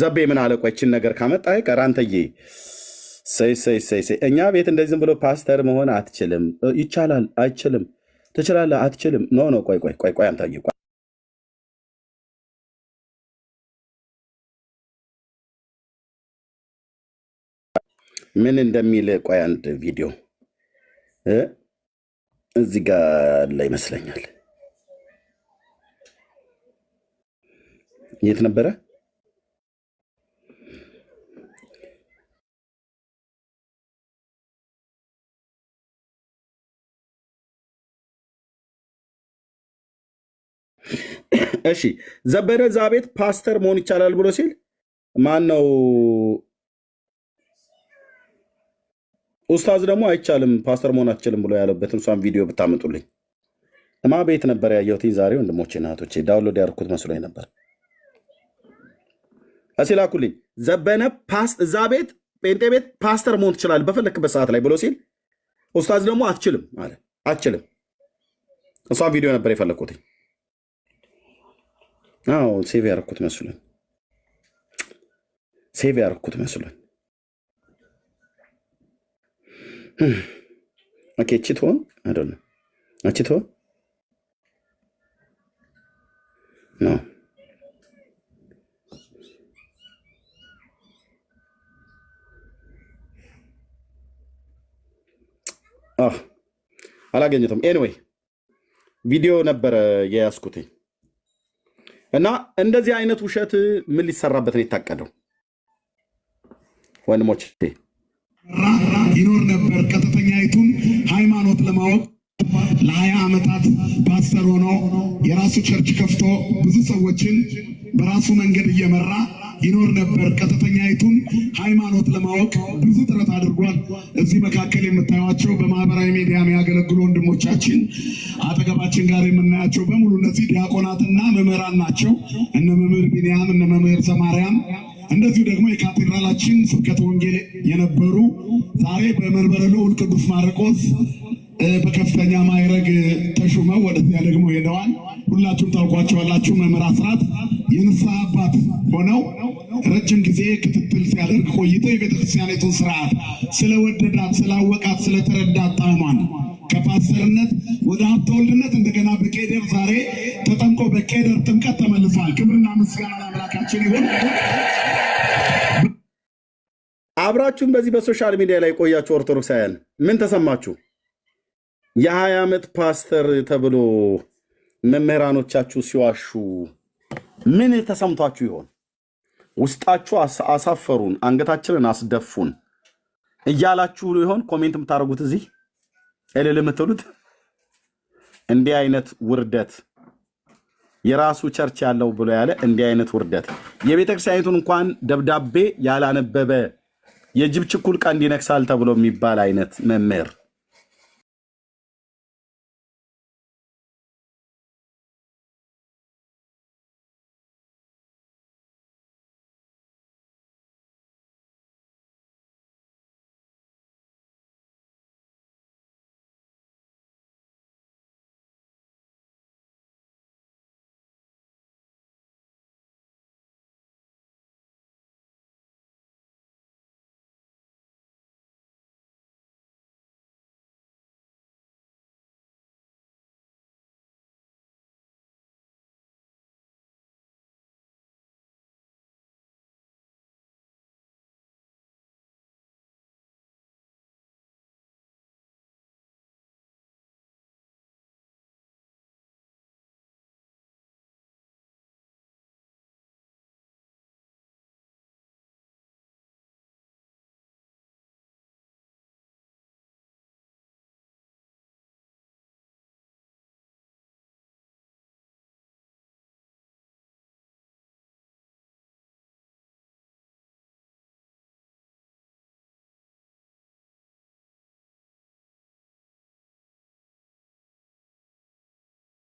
Speaker 2: ዘቤ ምን አለ? ቆይ ይህችን ነገር ካመጣ አይቀር አንተዬ እኛ ቤት እንደዚህ ዝም ብሎ ፓስተር መሆን አትችልም። ይቻላል። አይችልም። ትችላለህ። አትችልም። ኖ ቆይ አንተዬ ምን እንደሚል ቆይ አንድ ቪዲዮ እዚህ ጋር ላይ ይመስለኛል። የት ነበረ? እሺ ዘበነ እዛ ቤት ፓስተር መሆን ይቻላል ብሎ ሲል ማን ነው? ኡስታዝ ደግሞ አይቻልም ፓስተር መሆን አትችልም ብሎ ያለበትን እሷን ቪዲዮ ብታመጡልኝ። እማ ቤት ነበር ያየሁት ዛሬ። ወንድሞቼ እናቶቼ ዳውንሎድ ያደርኩት መስሎኝ ነበር። አሲላኩልኝ ዘበነ እዛ ቤት ጴንጤ ቤት ፓስተር መሆን ትችላለህ በፈለክበት ሰዓት ላይ ብሎ ሲል ኡስታዝ ደግሞ አትችልም አለ። አትችልም። እሷን ቪዲዮ ነበር የፈለኩት። አዎ ሴቭ ያደርኩት መስሎኝ። ኦኬ ቺቶን አይደል? ቺቶን ነው። አላገኘሁትም። ኤኒዌይ ቪዲዮ ነበረ የያዝኩት እና እንደዚህ አይነት ውሸት ምን ሊሰራበት ነው የታቀደው? ወንድሞቼ
Speaker 1: ይኖር ነበር ቀጥተኛይቱን ሃይማኖት ለማወቅ ለ20 ዓመታት ፓስተር ሆኖ የራሱ ቸርች ከፍቶ ብዙ ሰዎችን በራሱ መንገድ እየመራ ይኖር ነበር። ቀጥተኛይቱን ሃይማኖት ለማወቅ ብዙ ጥረት አድርጓል። እዚህ መካከል የምታዩቸው በማህበራዊ ሚዲያ የሚያገለግሉ ወንድሞቻችን አጠገባችን ጋር የምናያቸው በሙሉ እነዚህ ዲያቆናትና መምህራን ናቸው። እነ መምህር ቢንያም፣ እነ መምህር ዘማርያም እንደዚሁ ደግሞ የካቴድራላችን ስብከተ ወንጌል የነበሩ ዛሬ በመንበረ ልዑል ቅዱስ ማርቆስ በከፍተኛ ማዕረግ ተሹመው ወደዚያ ደግሞ ሄደዋል። ሁላችሁም ታውቋቸዋላችሁ። መምህር አስራት የንስሐ አባት ሆነው ረጅም ጊዜ ክትትል ሲያደርግ ቆይተው የቤተክርስቲያኒቱን ስርዓት ስለወደዳት፣ ስላወቃት፣ ስለተረዳት ጣዕሟን ከፓስተርነት ወደ ሀብተ ወልድነት እንደገና በቄደር ዛሬ ተጠምቆ በቄደር ጥምቀት ተመልሷል። ክብርና ምስጋና ለአምላካችን ይሁን።
Speaker 2: አብራችሁም በዚህ በሶሻል ሚዲያ ላይ ቆያችሁ ኦርቶዶክሳውያን ምን ተሰማችሁ? የ20 ዓመት ፓስተር ተብሎ መምህራኖቻችሁ ሲዋሹ ምን ተሰምቷችሁ ይሆን? ውስጣችሁ አሳፈሩን፣ አንገታችንን አስደፉን እያላችሁ ይሆን ኮሜንት የምታደርጉት? እዚህ እልል የምትሉት እንዲህ አይነት ውርደት የራሱ ቸርች ያለው ብሎ ያለ እንዲህ አይነት ውርደት የቤተክርስቲያኒቱን እንኳን ደብዳቤ ያላነበበ የጅብ ችኩል ቀንድ ይነክሳል ተብሎ የሚባል አይነት መምህር